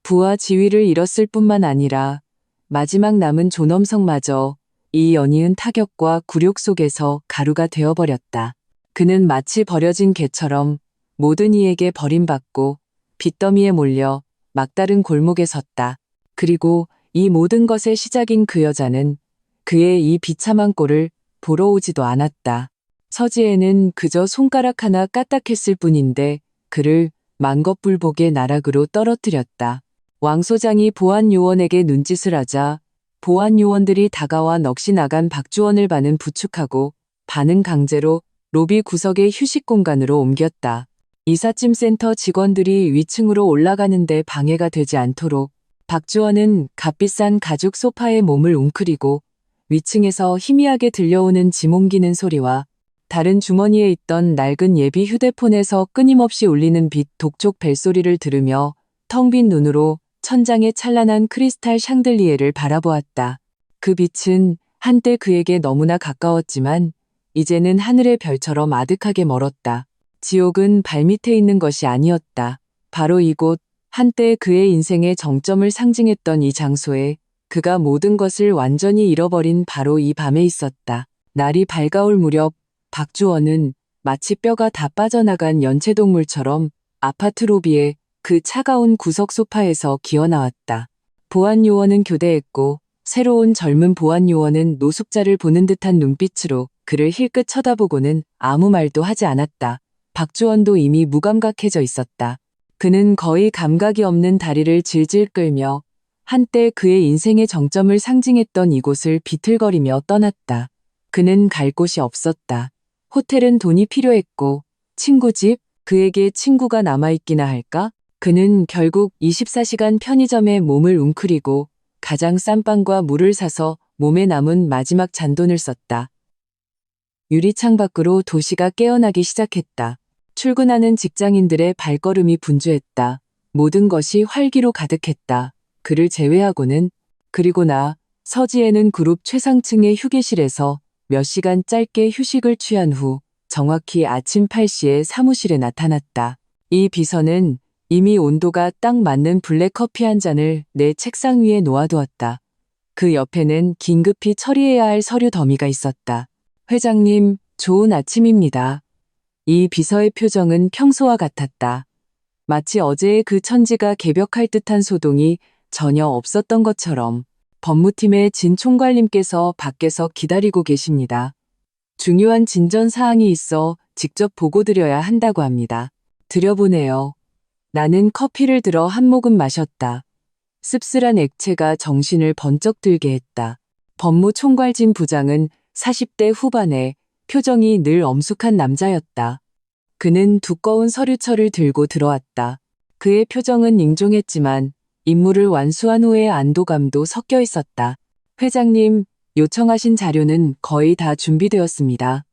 부와 지위를 잃었을 뿐만 아니라 마지막 남은 존엄성마저 이 연이은 타격과 굴욕 속에서 가루가 되어버렸다. 그는 마치 버려진 개처럼 모든 이에게 버림받고 빚더미에 몰려 막다른 골목에 섰다. 그리고 이 모든 것의 시작인 그 여자는 그의 이 비참한 꼴을 보러 오지도 않았다. 서지혜는 그저 손가락 하나 까딱했을 뿐인데 그를 만겁불복의 나락으로 떨어뜨렸다. 왕 소장이 보안 요원에게 눈짓을 하자 보안 요원들이 다가와 넋이 나간 박주원을 반은 부축하고 반은 강제로 로비 구석의 휴식 공간으로 옮겼다. 이삿짐 센터 직원들이 위층으로 올라가는데 방해가 되지 않도록 박주원은 값비싼 가죽 소파에 몸을 웅크리고 위층에서 희미하게 들려오는 짐 옮기는 소리와 다른 주머니에 있던 낡은 예비 휴대폰에서 끊임없이 울리는 빛 독촉 벨소리를 들으며 텅 빈 눈으로 천장의 찬란한 크리스탈 샹들리에를 바라보았다. 그 빛은 한때 그에게 너무나 가까웠지만 이제는 하늘의 별처럼 아득하게 멀었다. 지옥은 발밑에 있는 것이 아니었다. 바로 이곳, 한때 그의 인생의 정점을 상징했던 이 장소에 그가 모든 것을 완전히 잃어버린 바로 이 밤에 있었다. 날이 밝아올 무렵 박주원은 마치 뼈가 다 빠져나간 연체동물처럼 아파트 로비에 그 차가운 구석 소파에서 기어나왔다. 보안 요원은 교대했고 새로운 젊은 보안 요원은 노숙자를 보는 듯한 눈빛으로 그를 힐끗 쳐다보고는 아무 말도 하지 않았다. 박주원도 이미 무감각해져 있었다. 그는 거의 감각이 없는 다리를 질질 끌며 한때 그의 인생의 정점을 상징했던 이곳을 비틀거리며 떠났다. 그는 갈 곳이 없었다. 호텔은 돈이 필요했고 친구 집, 그에게 친구가 남아있기나 할까? 그는 결국 24시간 편의점에 몸을 웅크리고 가장 싼 빵과 물을 사서 몸에 남은 마지막 잔돈을 썼다. 유리창 밖으로 도시가 깨어나기 시작했다. 출근하는 직장인들의 발걸음이 분주했다. 모든 것이 활기로 가득했다. 그를 제외하고는. 그리고 서지혜는 그룹 최상층의 휴게실에서 몇 시간 짧게 휴식을 취한 후 정확히 아침 8시에 사무실에 나타났다. 이 비서는 이미 온도가 딱 맞는 블랙 커피 한 잔을 내 책상 위에 놓아두었다. 그 옆에는 긴급히 처리해야 할 서류 더미가 있었다. 회장님, 좋은 아침입니다. 이 비서의 표정은 평소와 같았다. 마치 어제의 그 천지가 개벽할 듯한 소동이 전혀 없었던 것처럼. 법무팀의 진 총괄님께서 밖에서 기다리고 계십니다. 중요한 진전 사항이 있어 직접 보고드려야 한다고 합니다. 드려보네요. 나는 커피를 들어 한 모금 마셨다. 씁쓸한 액체가 정신을 번쩍 들게 했다. 법무총괄진 부장은 40대 후반에 표정이 늘 엄숙한 남자였다. 그는 두꺼운 서류철을 들고 들어왔다. 그의 표정은凝重했지만 임무를 완수한 후의 안도감도 섞여 있었다. 회장님, 요청하신 자료는 거의 다 준비되었습니다.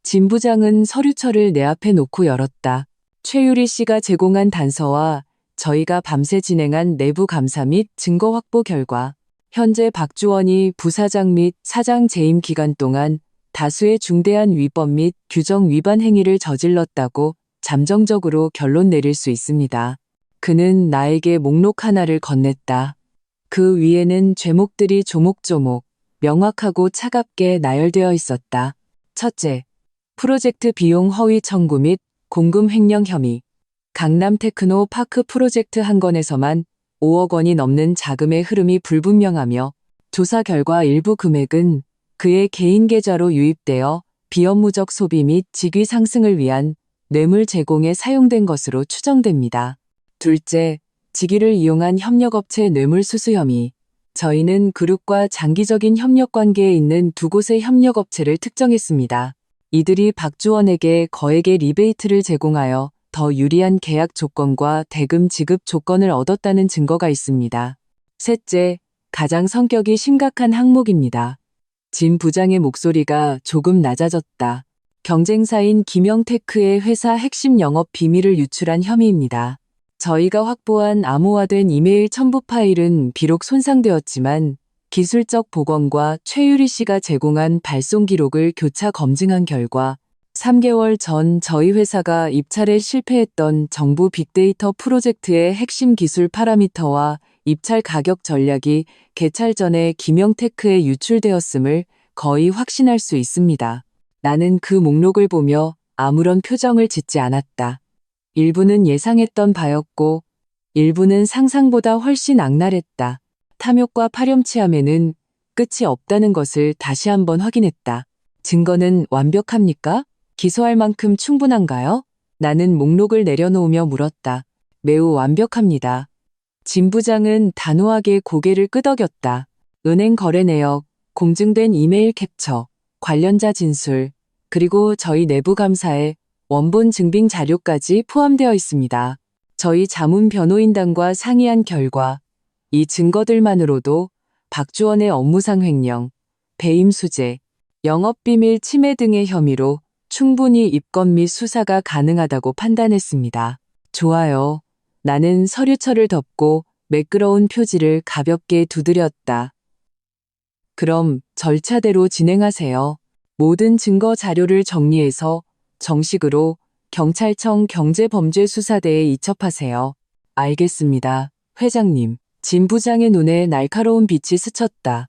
진 부장은 서류철을 내 앞에 놓고 열었다. 최유리 씨가 제공한 단서와 저희가 밤새 진행한 내부 감사 및 증거 확보 결과 현재 박주원이 부사장 및 사장 재임 기간 동안 다수의 중대한 위법 및 규정 위반 행위를 저질렀다고 잠정적으로 결론 내릴 수 있습니다. 그는 나에게 목록 하나를 건넸다. 그 위에는 죄목들이 조목조목 명확하고 차갑게 나열되어 있었다. 첫째, 프로젝트 비용 허위 청구 및 공금 횡령 혐의. 강남 테크노 파크 프로젝트 한 건에서만 5억 원이 넘는 자금의 흐름이 불분명하며 조사 결과 일부 금액은 그의 개인 계좌로 유입되어 비업무적 소비 및 직위 상승을 위한 뇌물 제공에 사용된 것으로 추정됩니다. 둘째, 직위를 이용한 협력업체 뇌물수수 혐의. 저희는 그룹과 장기적인 협력 관계에 있는 두 곳의 협력업체를 특정했습니다. 이들이 박주원에게 거액의 리베이트를 제공하여 더 유리한 계약 조건과 대금 지급 조건을 얻었다는 증거가 있습니다. 셋째, 가장 성격이 심각한 항목입니다. 진 부장의 목소리가 조금 낮아졌다. 경쟁사인 김영테크의 회사 핵심 영업 비밀을 유출한 혐의입니다. 저희가 확보한 암호화된 이메일 첨부 파일은 비록 손상되었지만 기술적 복원과 최유리 씨가 제공한 발송 기록을 교차 검증한 결과 3개월 전 저희 회사가 입찰에 실패했던 정부 빅데이터 프로젝트의 핵심 기술 파라미터와 입찰 가격 전략이 개찰 전에 김영테크에 유출되었음을 거의 확신할 수 있습니다. 나는 그 목록을 보며 아무런 표정을 짓지 않았다. 일부는 예상했던 바였고 일부는 상상보다 훨씬 악랄했다. 탐욕과 파렴치함에는 끝이 없다는 것을 다시 한번 확인했다. 증거는 완벽합니까? 기소할 만큼 충분한가요? 나는 목록을 내려놓으며 물었다. 매우 완벽합니다. 진 부장은 단호하게 고개를 끄덕였다. 은행 거래 내역, 공증된 이메일 캡처, 관련자 진술, 그리고 저희 내부 감사에 원본 증빙 자료까지 포함되어 있습니다. 저희 자문 변호인단과 상의한 결과 이 증거들만으로도 박주원의 업무상 횡령, 배임 수재, 영업비밀 침해 등의 혐의로 충분히 입건 및 수사가 가능하다고 판단했습니다. 좋아요. 나는 서류철을 덮고 매끄러운 표지를 가볍게 두드렸다. 그럼 절차대로 진행하세요. 모든 증거 자료를 정리해서 정식으로 경찰청 경제범죄수사대에 이첩하세요. 알겠습니다, 회장님. 진 부장의 눈에 날카로운 빛이 스쳤다.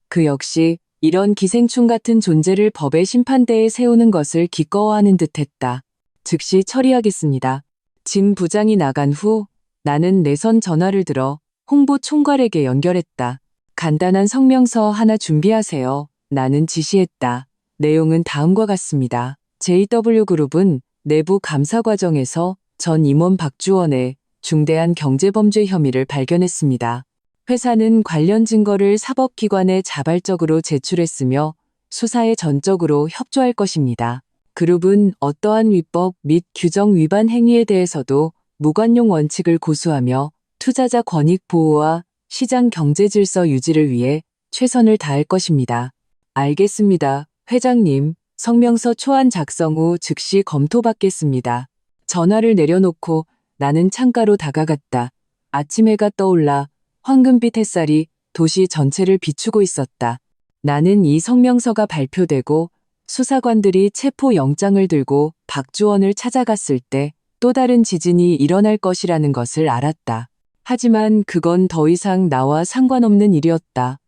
그 역시 이런 기생충 같은 존재를 법의 심판대에 세우는 것을 기꺼워하는 듯했다. 즉시 처리하겠습니다. 진 부장이 나간 후 나는 내선 전화를 들어 홍보 총괄에게 연결했다. 간단한 성명서 하나 준비하세요. 나는 지시했다. 내용은 다음과 같습니다. JW그룹은 내부 감사 과정에서 전 임원 박주원의 중대한 경제범죄 혐의를 발견했습니다. 회사는 관련 증거를 사법기관에 자발적으로 제출했으며 수사에 전적으로 협조할 것입니다. 그룹은 어떠한 위법 및 규정 위반 행위에 대해서도 무관용 원칙을 고수하며 투자자 권익 보호와 시장 경제 질서 유지를 위해 최선을 다할 것입니다. 알겠습니다, 회장님. 성명서 초안 작성 후 즉시 검토받겠습니다. 전화를 내려놓고 나는 창가로 다가갔다. 아침 해가 떠올라 황금빛 햇살이 도시 전체를 비추고 있었다. 나는 이 성명서가 발표되고 수사관들이 체포 영장을 들고 박주원을 찾아갔을 때 또 다른 지진이 일어날 것이라는 것을 알았다. 하지만 그건 더 이상 나와 상관없는 일이었다.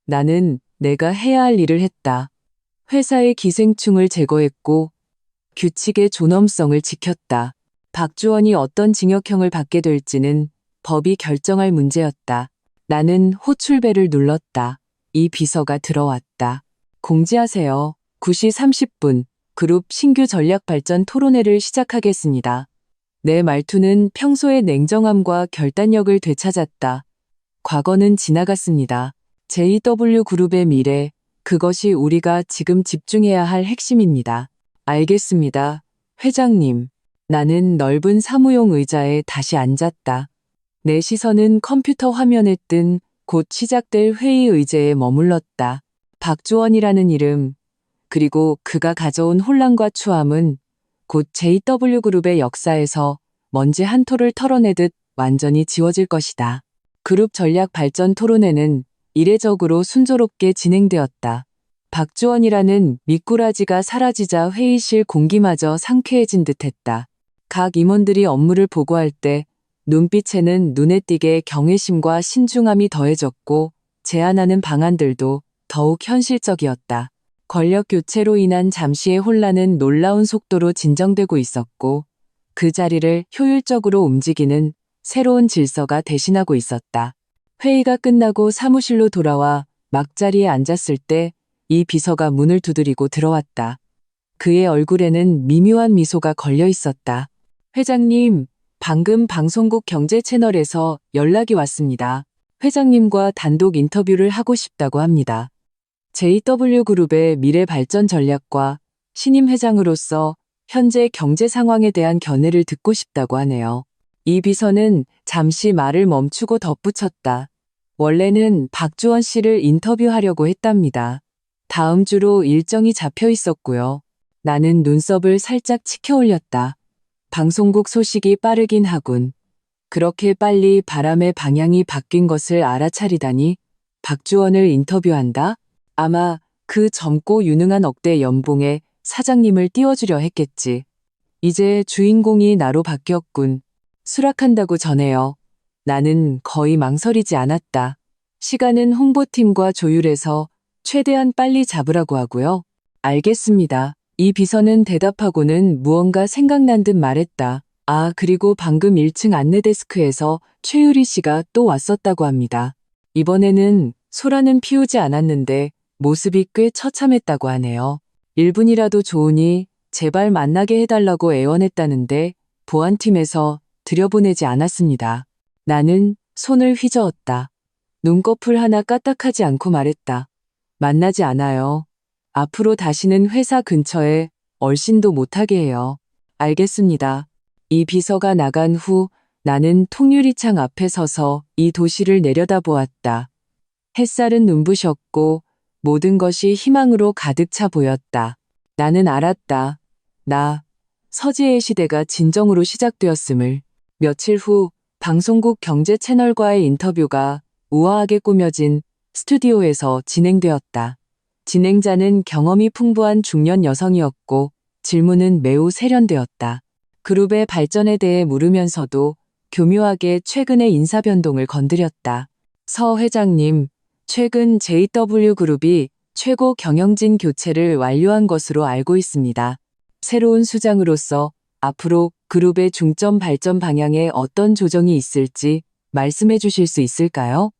나는 내가 해야 할 일을 했다. 회사의 기생충을 제거했고 규칙의 존엄성을 지켰다. 박주원이 어떤 징역형을 받게 될지는 법이 결정할 문제였다. 나는 호출벨을 눌렀다. 이 비서가 들어왔다. 공지하세요. 9시 30분 그룹 신규 전략 발전 토론회를 시작하겠습니다. 내 말투는 평소의 냉정함과 결단력을 되찾았다. 과거는 지나갔습니다. JW그룹의 미래, 그것이 우리가 지금 집중해야 할 핵심입니다. 알겠습니다, 회장님. 나는 넓은 사무용 의자에 다시 앉았다. 내 시선은 컴퓨터 화면에 뜬 곧 시작될 회의 의제에 머물렀다. 박주원이라는 이름, 그리고 그가 가져온 혼란과 추함은 곧 JW그룹의 역사에서 먼지 한 톨을 털어내듯 완전히 지워질 것이다. 그룹 전략 발전 토론회는 이례적으로 순조롭게 진행되었다. 박주원이라는 미꾸라지가 사라지자 회의실 공기마저 상쾌해진 듯했다. 각 임원들이 업무를 보고할 때 눈빛에는 눈에 띄게 경외심과 신중함이 더해졌고 제안하는 방안들도 더욱 현실적이었다. 권력 교체로 인한 잠시의 혼란은 놀라운 속도로 진정되고 있었고 그 자리를 효율적으로 움직이는 새로운 질서가 대신하고 있었다. 회의가 끝나고 사무실로 돌아와 막자리에 앉았을 때 이 비서가 문을 두드리고 들어왔다. 그의 얼굴에는 미묘한 미소가 걸려 있었다. 회장님, 방금 방송국 경제 채널에서 연락이 왔습니다. 회장님과 단독 인터뷰를 하고 싶다고 합니다. JW그룹의 미래 발전 전략과 신임 회장으로서 현재 경제 상황에 대한 견해를 듣고 싶다고 하네요. 이 비서는 잠시 말을 멈추고 덧붙였다. 원래는 박주원 씨를 인터뷰하려고 했답니다. 다음 주로 일정이 잡혀 있었고요. 나는 눈썹을 살짝 치켜 올렸다. 방송국 소식이 빠르긴 하군. 그렇게 빨리 바람의 방향이 바뀐 것을 알아차리다니 박주원을 인터뷰한다? 아마 그 젊고 유능한 억대 연봉에 사장님을 띄워주려 했겠지. 이제 주인공이 나로 바뀌었군. 수락한다고 전해요. 나는 거의 망설이지 않았다. 시간은 홍보팀과 조율해서 최대한 빨리 잡으라고 하고요. 알겠습니다. 이 비서는 대답하고는 무언가 생각난 듯 말했다. 아, 그리고 방금 1층 안내데스크에서 최유리 씨가 또 왔었다고 합니다. 이번에는 소라는 피우지 않았는데 모습이 꽤 처참했다고 하네요. 1분이라도 좋으니 제발 만나게 해달라고 애원했다는데 보안팀에서 들여보내지 않았습니다. 나는 손을 휘저었다. 눈꺼풀 하나 까딱하지 않고 말했다. 만나지 않아요. 앞으로 다시는 회사 근처에 얼씬도 못하게 해요. 알겠습니다. 이 비서가 나간 후 나는 통유리창 앞에 서서 이 도시를 내려다보았다. 햇살은 눈부셨고 모든 것이 희망으로 가득 차 보였다. 나는 알았다. 서지혜의 시대가 진정으로 시작되었음을. 며칠 후 방송국 경제 채널과의 인터뷰가 우아하게 꾸며진 스튜디오에서 진행되었다. 진행자는 경험이 풍부한 중년 여성이었고 질문은 매우 세련되었다. 그룹의 발전에 대해 물으면서도 교묘하게 최근의 인사 변동을 건드렸다. 서 회장님, 최근 JW그룹이 최고 경영진 교체를 완료한 것으로 알고 있습니다. 새로운 수장으로서 앞으로 그룹의 중점 발전 방향에 어떤 조정이 있을지 말씀해 주실 수 있을까요?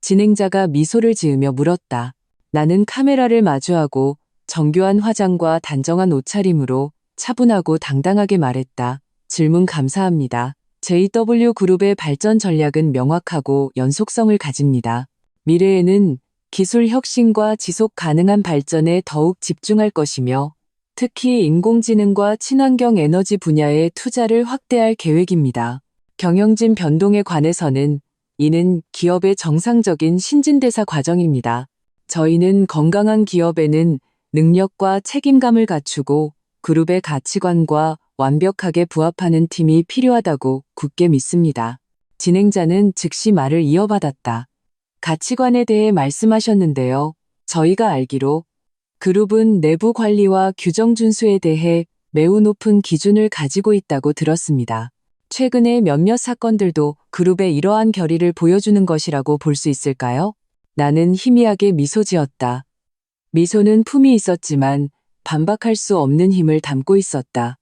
진행자가 미소를 지으며 물었다. 나는 카메라를 마주하고 정교한 화장과 단정한 옷차림으로 차분하고 당당하게 말했다. 질문 감사합니다. JW그룹의 발전 전략은 명확하고 연속성을 가집니다. 미래에는 기술 혁신과 지속 가능한 발전에 더욱 집중할 것이며 특히 인공지능과 친환경 에너지 분야에 투자를 확대할 계획입니다. 경영진 변동에 관해서는 이는 기업의 정상적인 신진대사 과정입니다. 저희는 건강한 기업에는 능력과 책임감을 갖추고 그룹의 가치관과 완벽하게 부합하는 팀이 필요하다고 굳게 믿습니다. 진행자는 즉시 말을 이어받았다. 가치관에 대해 말씀하셨는데요. 저희가 알기로 그룹은 내부 관리와 규정 준수에 대해 매우 높은 기준을 가지고 있다고 들었습니다. 최근의 몇몇 사건들도 그룹의 이러한 결의를 보여주는 것이라고 볼 수 있을까요? 나는 희미하게 미소 지었다. 미소는 품이 있었지만 반박할 수 없는 힘을 담고 있었다.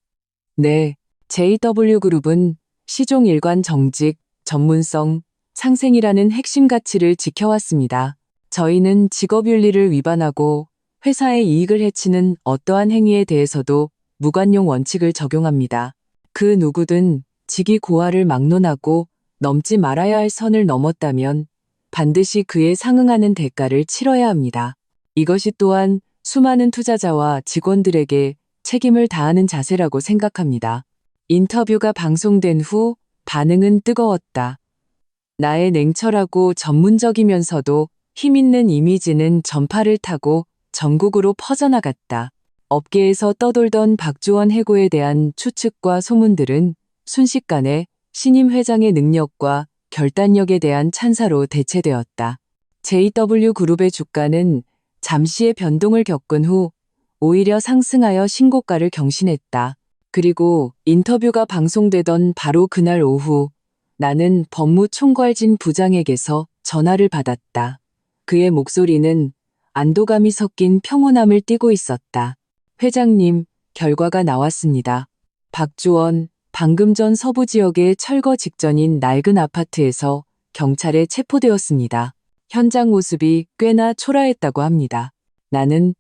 네, JW그룹은 시종 일관 정직, 전문성, 상생이라는 핵심 가치를 지켜왔습니다. 저희는 직업윤리를 위반하고 회사의 이익을 해치는 어떠한 행위에 대해서도 무관용 원칙을 적용합니다. 그 누구든 직위 고하를 막론하고 넘지 말아야 할 선을 넘었다면 반드시 그에 상응하는 대가를 치러야 합니다. 이것이 또한 수많은 투자자와 직원들에게 책임을 다하는 자세라고 생각합니다. 인터뷰가 방송된 후 반응은 뜨거웠다. 나의 냉철하고 전문적이면서도 힘있는 이미지는 전파를 타고 전국으로 퍼져나갔다. 업계에서 떠돌던 박주원 해고에 대한 추측과 소문들은 순식간에 신임 회장의 능력과 결단력에 대한 찬사로 대체되었다. JW그룹의 주가는 잠시의 변동을 겪은 후 오히려 상승하여 신고가를 경신했다. 그리고 인터뷰가 방송되던 바로 그날 오후 나는 법무총괄진 부장에게서 전화를 받았다. 그의 목소리는 안도감이 섞인 평온함을 띠고 있었다. 회장님, 결과가 나왔습니다. 박주원, 방금 전 서부 지역의 철거 직전인 낡은 아파트에서 경찰에 체포되었습니다. 현장 모습이 꽤나 초라했다고 합니다. 나는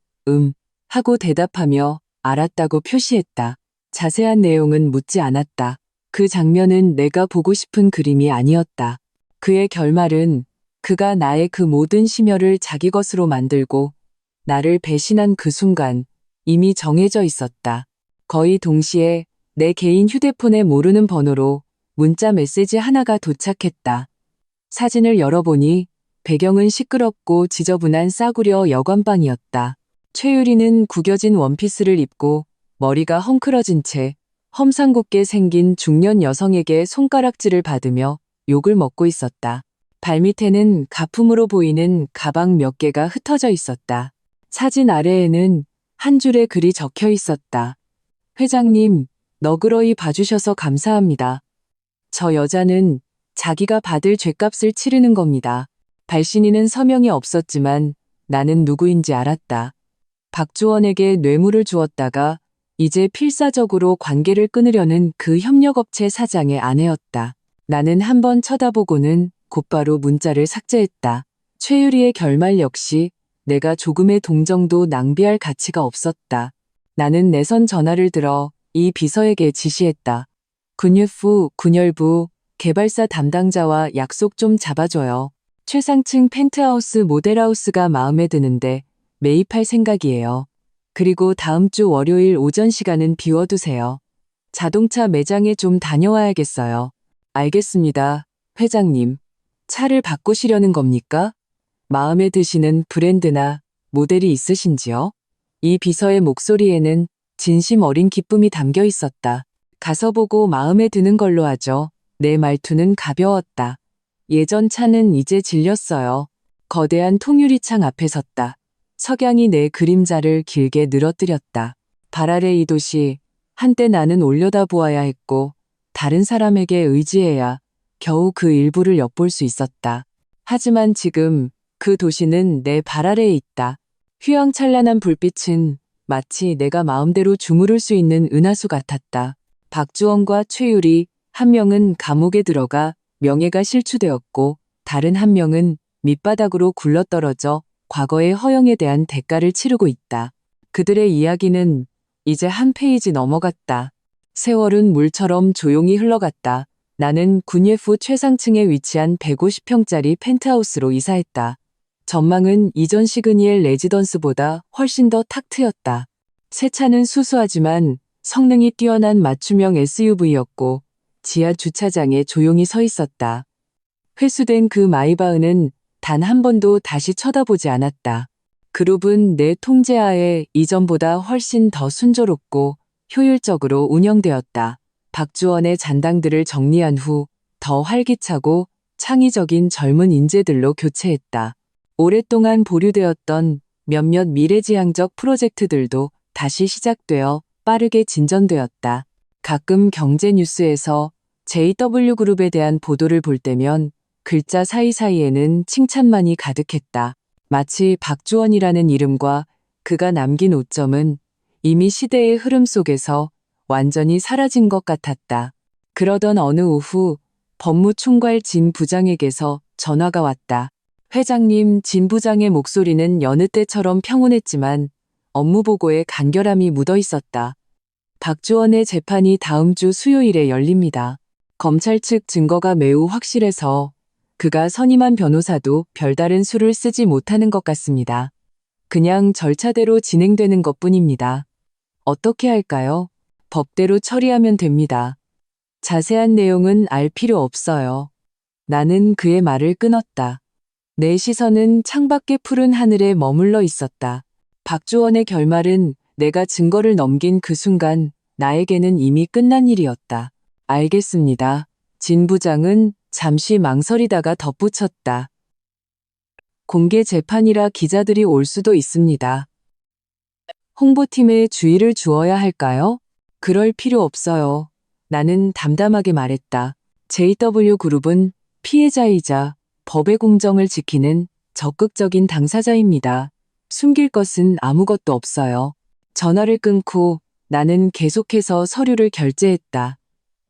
하고 대답하며 알았다고 표시했다. 자세한 내용은 묻지 않았다. 그 장면은 내가 보고 싶은 그림이 아니었다. 그의 결말은 그가 나의 그 모든 심혈을 자기 것으로 만들고 나를 배신한 그 순간 이미 정해져 있었다. 거의 동시에 내 개인 휴대폰에 모르는 번호로 문자 메시지 하나가 도착했다. 사진을 열어보니 배경은 시끄럽고 지저분한 싸구려 여관방이었다. 최유리는 구겨진 원피스를 입고 머리가 헝클어진 채 험상궂게 생긴 중년 여성에게 손가락질을 받으며 욕을 먹고 있었다. 발밑에는 가품으로 보이는 가방 몇 개가 흩어져 있었다. 사진 아래에는 한 줄의 글이 적혀 있었다. 회장님, 너그러이 봐주셔서 감사합니다. 저 여자는 자기가 받을 죗값을 치르는 겁니다. 발신인은 서명이 없었지만 나는 누구인지 알았다. 박주원에게 뇌물을 주었다가 이제 필사적으로 관계를 끊으려는 그 협력업체 사장의 아내였다. 나는 한번 쳐다보고는 곧바로 문자를 삭제했다. 최유리의 결말 역시 내가 조금의 동정도 낭비할 가치가 없었다. 나는 내선 전화를 들어 이 비서에게 지시했다. 군유프, 군열부, 개발사 담당자와 약속 좀 잡아줘요. 최상층 펜트하우스 모델하우스가 마음에 드는데 매입할 생각이에요. 그리고 다음 주 월요일 오전 시간은 비워두세요. 자동차 매장에 좀 다녀와야겠어요. 알겠습니다, 회장님. 차를 바꾸시려는 겁니까? 마음에 드시는 브랜드나 모델이 있으신지요? 이 비서의 목소리에는 진심 어린 기쁨이 담겨 있었다. 가서 보고 마음에 드는 걸로 하죠. 내 말투는 가벼웠다. 예전 차는 이제 질렸어요. 거대한 통유리창 앞에 섰다. 석양이 내 그림자를 길게 늘어뜨렸다. 발 아래 이 도시, 한때 나는 올려다보아야 했고 다른 사람에게 의지해야 겨우 그 일부를 엿볼 수 있었다. 하지만 지금 그 도시는 내 발 아래에 있다. 휘황찬란한 불빛은 마치 내가 마음대로 주무를 수 있는 은하수 같았다. 박주원과 최유리, 한 명은 감옥에 들어가 명예가 실추되었고 다른 한 명은 밑바닥으로 굴러떨어져 과거의 허영에 대한 대가를 치르고 있다. 그들의 이야기는 이제 한 페이지 넘어갔다. 세월은 물처럼 조용히 흘러갔다. 나는 군예프 최상층에 위치한 150평짜리 펜트하우스로 이사했다. 전망은 이전 시그니엘 레지던스보다 훨씬 더 탁 트였다. 새 차는 수수하지만 성능이 뛰어난 맞춤형 SUV였고 지하 주차장에 조용히 서 있었다. 회수된 그 마이바흐는 단 한 번도 다시 쳐다보지 않았다. 그룹은 내 통제하에 이전보다 훨씬 더 순조롭고 효율적으로 운영되었다. 박주원의 잔당들을 정리한 후 더 활기차고 창의적인 젊은 인재들로 교체했다. 오랫동안 보류되었던 몇몇 미래지향적 프로젝트들도 다시 시작되어 빠르게 진전되었다. 가끔 경제 뉴스에서 JW그룹에 대한 보도를 볼 때면 글자 사이사이에는 칭찬만이 가득했다. 마치 박주원이라는 이름과 그가 남긴 오점은 이미 시대의 흐름 속에서 완전히 사라진 것 같았다. 그러던 어느 오후 법무총괄 진 부장에게서 전화가 왔다. 회장님, 진 부장의 목소리는 여느 때처럼 평온했지만 업무 보고에 간결함이 묻어 있었다. 박주원의 재판이 다음 주 수요일에 열립니다. 검찰 측 증거가 매우 확실해서 그가 선임한 변호사도 별다른 수를 쓰지 못하는 것 같습니다. 그냥 절차대로 진행되는 것뿐입니다. 어떻게 할까요? 법대로 처리하면 됩니다. 자세한 내용은 알 필요 없어요. 나는 그의 말을 끊었다. 내 시선은 창밖의 푸른 하늘에 머물러 있었다. 박주원의 결말은 내가 증거를 넘긴 그 순간 나에게는 이미 끝난 일이었다. 알겠습니다, 진 부장은 잠시 망설이다가 덧붙였다. 공개 재판이라 기자들이 올 수도 있습니다. 홍보팀에 주의를 주어야 할까요? 그럴 필요 없어요. 나는 담담하게 말했다. JW그룹은 피해자이자 법의 공정을 지키는 적극적인 당사자입니다. 숨길 것은 아무것도 없어요. 전화를 끊고 나는 계속해서 서류를 결제했다.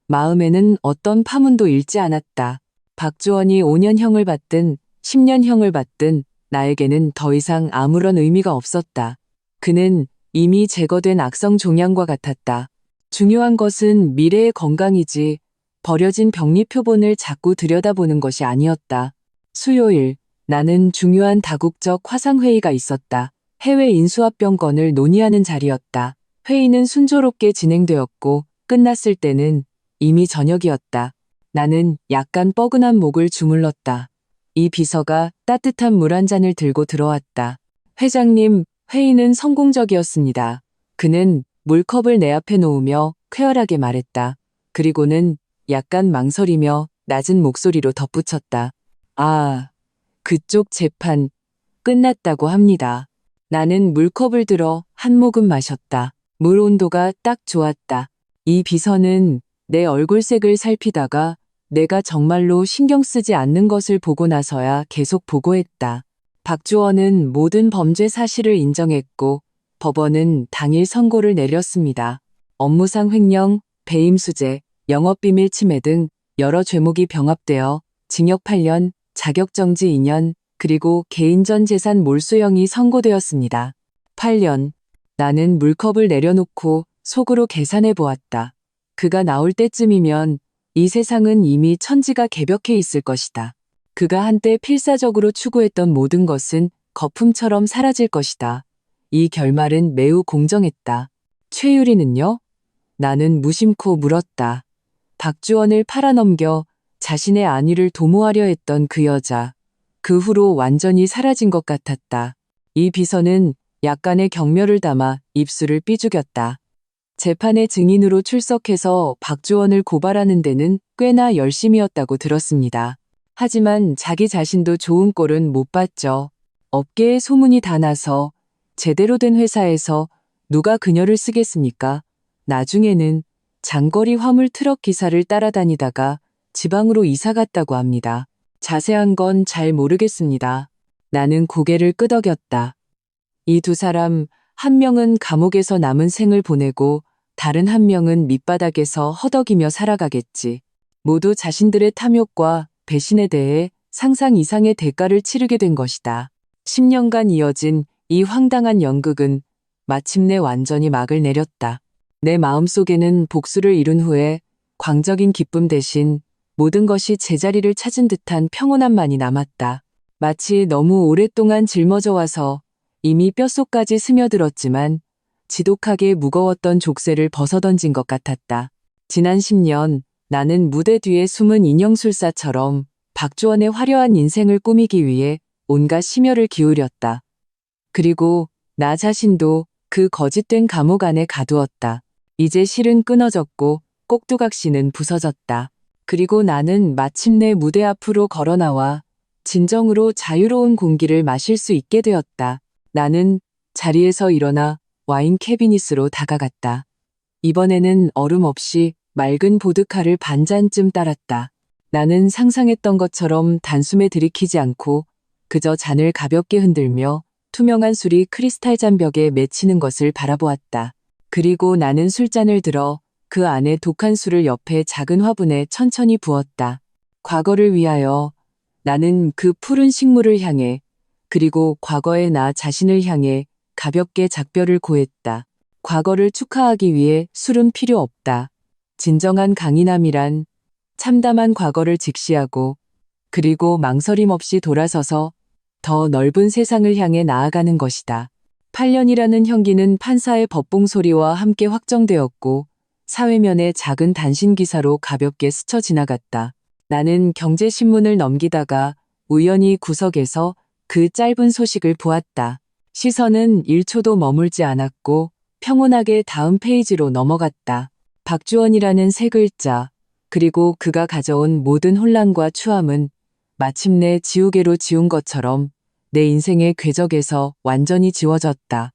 마음에는 어떤 파문도 잃지 않았다. 박주원이 5년형을 받든 10년형을 받든 나에게는 더 이상 아무런 의미가 없었다. 그는 이미 제거된 악성 종양과 같았다. 중요한 것은 미래의 건강이지 버려진 병리 표본을 자꾸 들여다보는 것이 아니었다. 수요일, 나는 중요한 다국적 화상회의가 있었다. 해외 인수합병건을 논의하는 자리였다. 회의는 순조롭게 진행되었고 끝났을 때는 이미 저녁이었다. 나는 약간 뻐근한 목을 주물렀다. 이 비서가 따뜻한 물 한 잔을 들고 들어왔다. 회장님, 회의는 성공적이었습니다. 그는 물컵을 내 앞에 놓으며 쾌활하게 말했다. 그리고는 약간 망설이며 낮은 목소리로 덧붙였다. 아, 그쪽 재판 끝났다고 합니다. 나는 물컵을 들어 한 모금 마셨다. 물 온도가 딱 좋았다. 이 비서는 내 얼굴색을 살피다가 내가 정말로 신경 쓰지 않는 것을 보고 나서야 계속 보고했다. 박주원은 모든 범죄 사실을 인정했고 법원은 당일 선고를 내렸습니다. 업무상 횡령, 배임수재, 영업비밀 침해 등 여러 죄목이 병합되어 징역 8년, 자격정지 2년, 그리고 개인전 재산 몰수형이 선고되었습니다. 8년. 나는 물컵을 내려놓고 속으로 계산해 보았다. 그가 나올 때쯤이면 이 세상은 이미 천지가 개벽해 있을 것이다. 그가 한때 필사적으로 추구했던 모든 것은 거품처럼 사라질 것이다. 이 결말은 매우 공정했다. 최유리는요? 나는 무심코 물었다. 박주원을 팔아넘겨 자신의 안위를 도모하려 했던 그 여자. 그 후로 완전히 사라진 것 같았다. 이 비서는 약간의 경멸을 담아 입술을 삐죽였다. 재판의 증인으로 출석해서 박주원을 고발하는 데는 꽤나 열심이었다고 들었습니다. 하지만 자기 자신도 좋은 꼴은 못 봤죠. 업계에 소문이 다 나서 제대로 된 회사에서 누가 그녀를 쓰겠습니까? 나중에는 장거리 화물 트럭 기사를 따라다니다가 지방으로 이사 갔다고 합니다. 자세한 건 잘 모르겠습니다. 나는 고개를 끄덕였다. 이 두 사람, 한 명은 감옥에서 남은 생을 보내고 다른 한 명은 밑바닥에서 허덕이며 살아가겠지. 모두 자신들의 탐욕과 배신에 대해 상상 이상의 대가를 치르게 된 것이다. 10년간 이어진 이 황당한 연극은 마침내 완전히 막을 내렸다. 내 마음속에는 복수를 이룬 후에 광적인 기쁨 대신 모든 것이 제자리를 찾은 듯한 평온함만이 남았다. 마치 너무 오랫동안 짊어져 와서 이미 뼛속까지 스며들었지만 지독하게 무거웠던 족쇄를 벗어던진 것 같았다. 지난 10년 나는 무대 뒤에 숨은 인형술사처럼 박주원의 화려한 인생을 꾸미기 위해 온갖 심혈을 기울였다. 그리고 나 자신도 그 거짓된 감옥 안에 가두었다. 이제 실은 끊어졌고 꼭두각시는 부서졌다. 그리고 나는 마침내 무대 앞으로 걸어나와 진정으로 자유로운 공기를 마실 수 있게 되었다. 나는 자리에서 일어나 와인 캐비닛으로 다가갔다. 이번에는 얼음 없이 맑은 보드카를 반 잔쯤 따랐다. 나는 상상했던 것처럼 단숨에 들이키지 않고 그저 잔을 가볍게 흔들며 투명한 술이 크리스탈 잔벽에 맺히는 것을 바라보았다. 그리고 나는 술잔을 들어 그 안에 독한 술을 옆에 작은 화분에 천천히 부었다. 과거를 위하여 나는 그 푸른 식물을 향해 그리고 과거의 나 자신을 향해 가볍게 작별을 고했다. 과거를 축하하기 위해 술은 필요 없다. 진정한 강인함이란 참담한 과거를 직시하고 그리고 망설임 없이 돌아서서 더 넓은 세상을 향해 나아가는 것이다. 8년이라는 형기는 판사의 법봉 소리와 함께 확정되었고 사회면의 작은 단신 기사로 가볍게 스쳐 지나갔다. 나는 경제신문을 넘기다가 우연히 구석에서 그 짧은 소식을 보았다. 시선은 1초도 머물지 않았고 평온하게 다음 페이지로 넘어갔다. 박주원이라는 세 글자. 그리고 그가 가져온 모든 혼란과 추함은 마침내 지우개로 지운 것처럼 내 인생의 궤적에서 완전히 지워졌다.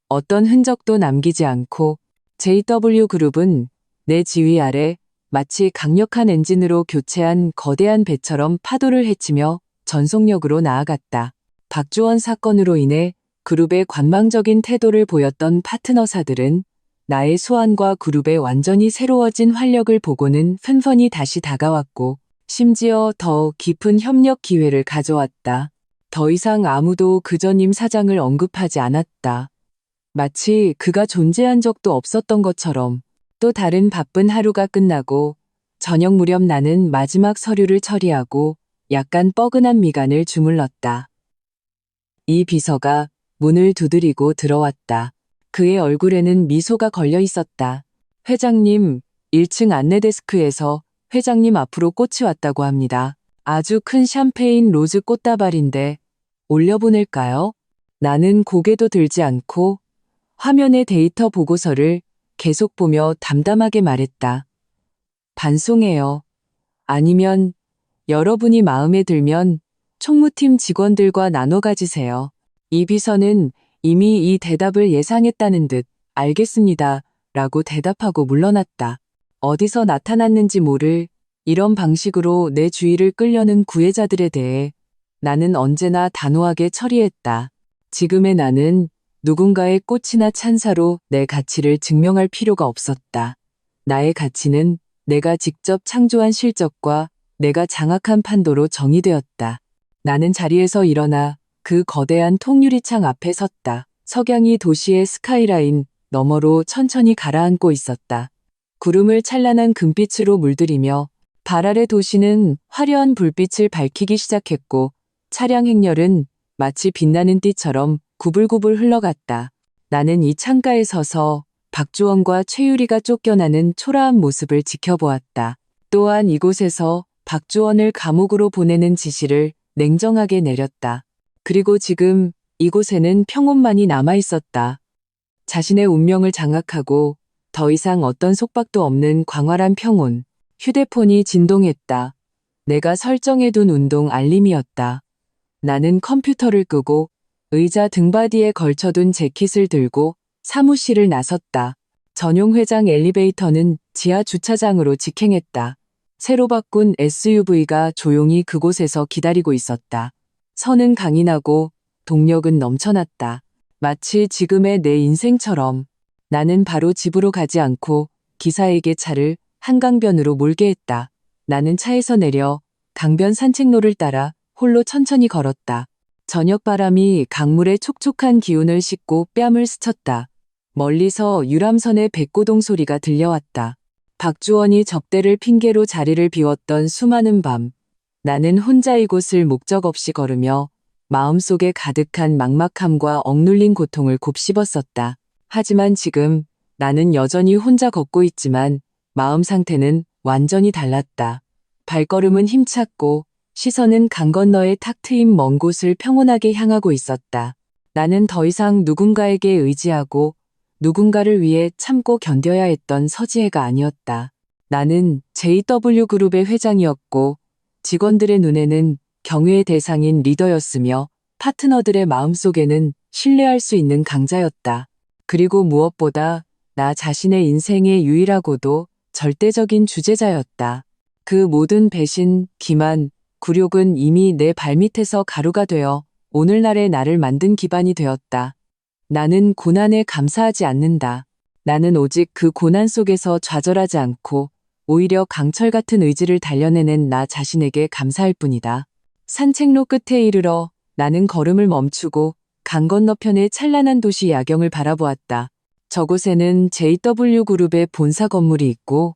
어떤 흔적도 남기지 않고 JW그룹은 내 지휘 아래 마치 강력한 엔진으로 교체한 거대한 배처럼 파도를 헤치며 전속력으로 나아갔다. 박주원 사건으로 인해 그룹의 관망적인 태도를 보였던 파트너사들은 나의 수완과 그룹의 완전히 새로워진 활력을 보고는 펀펀이 다시 다가왔고 심지어 더 깊은 협력 기회를 가져왔다. 더 이상 아무도 그전 임 사장을 언급하지 않았다. 마치 그가 존재한 적도 없었던 것처럼. 또 다른 바쁜 하루가 끝나고 저녁 무렵 나는 마지막 서류를 처리하고 약간 뻐근한 미간을 주물렀다. 이 비서가 문을 두드리고 들어왔다. 그의 얼굴에는 미소가 걸려 있었다. 회장님, 1층 안내데스크에서 회장님 앞으로 꽃이 왔다고 합니다. 아주 큰 샴페인 로즈 꽃다발인데 올려보낼까요? 나는 고개도 들지 않고 화면의 데이터 보고서를 계속 보며 담담하게 말했다. 반송해요. 아니면 여러분이 마음에 들면 총무팀 직원들과 나눠 가지세요. 이 비서는 이미 이 대답을 예상했다는 듯 알겠습니다. 라고 대답하고 물러났다. 어디서 나타났는지 모를 이런 방식으로 내 주의를 끌려는 구애자들에 대해 나는 언제나 단호하게 처리했다. 지금의 나는 누군가의 꽃이나 찬사로 내 가치를 증명할 필요가 없었다. 나의 가치는 내가 직접 창조한 실적과 내가 장악한 판도로 정의되었다. 나는 자리에서 일어나 그 거대한 통유리창 앞에 섰다. 석양이 도시의 스카이라인 너머로 천천히 가라앉고 있었다. 구름을 찬란한 금빛으로 물들이며 발 아래 도시는 화려한 불빛을 밝히기 시작했고 차량 행렬은 마치 빛나는 띠처럼 구불구불 흘러갔다. 나는 이 창가에 서서 박주원과 최유리가 쫓겨나는 초라한 모습을 지켜보았다. 또한 이곳에서 박주원을 감옥으로 보내는 지시를 냉정하게 내렸다. 그리고 지금 이곳에는 평온만이 남아있었다. 자신의 운명을 장악하고 더 이상 어떤 속박도 없는 광활한 평온. 휴대폰이 진동했다. 내가 설정해둔 운동 알림이었다. 나는 컴퓨터를 끄고 의자 등받이에 걸쳐둔 재킷을 들고 사무실을 나섰다. 전용 회장 엘리베이터는 지하 주차장으로 직행했다. 새로 바꾼 SUV가 조용히 그곳에서 기다리고 있었다. 선은 강인하고 동력은 넘쳐났다. 마치 지금의 내 인생처럼. 나는 바로 집으로 가지 않고 기사에게 차를 한강변으로 몰게 했다. 나는 차에서 내려 강변 산책로를 따라 홀로 천천히 걸었다. 저녁 바람이 강물의 촉촉한 기운을 씻고 뺨을 스쳤다. 멀리서 유람선의 백고동 소리가 들려왔다. 박주원이 접대를 핑계로 자리를 비웠던 수많은 밤. 나는 혼자 이곳을 목적 없이 걸으며 마음속에 가득한 막막함과 억눌린 고통을 곱씹었었다. 하지만 지금 나는 여전히 혼자 걷고 있지만 마음 상태는 완전히 달랐다. 발걸음은 힘찼고 시선은 강 건너에 탁 트인 먼 곳을 평온하게 향하고 있었다. 나는 더 이상 누군가에게 의지하고 누군가를 위해 참고 견뎌야 했던 서지혜가 아니었다. 나는 JW그룹의 회장이었고 직원들의 눈에는 경외의 대상인 리더였으며 파트너들의 마음속에는 신뢰할 수 있는 강자였다. 그리고 무엇보다 나 자신의 인생의 유일하고도 절대적인 주제자였다. 그 모든 배신, 기만, 굴욕은 이미 내 발밑에서 가루가 되어 오늘날의 나를 만든 기반이 되었다. 나는 고난에 감사하지 않는다. 나는 오직 그 고난 속에서 좌절하지 않고 오히려 강철 같은 의지를 단련해낸 나 자신에게 감사할 뿐이다. 산책로 끝에 이르러 나는 걸음을 멈추고 강 건너편의 찬란한 도시 야경을 바라보았다. 저곳에는 JW그룹의 본사 건물이 있고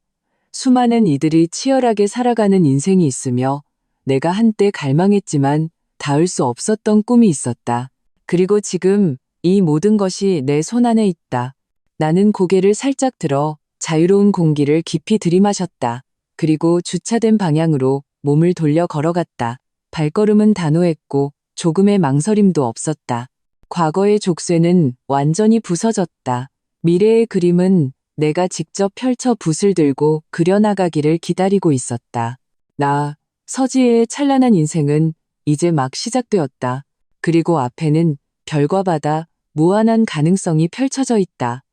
수많은 이들이 치열하게 살아가는 인생이 있으며 내가 한때 갈망했지만 닿을 수 없었던 꿈이 있었다. 그리고 지금 이 모든 것이 내 손안에 있다. 나는 고개를 살짝 들어 자유로운 공기를 깊이 들이마셨다. 그리고 주차된 방향으로 몸을 돌려 걸어갔다. 발걸음은 단호했고 조금의 망설임도 없었다. 과거의 족쇄는 완전히 부서졌다. 미래의 그림은 내가 직접 펼쳐 붓을 들고 그려나가기를 기다리고 있었다. 서지혜의 찬란한 인생은 이제 막 시작되었다. 그리고 앞에는 별과 바다, 무한한 가능성이 펼쳐져 있다.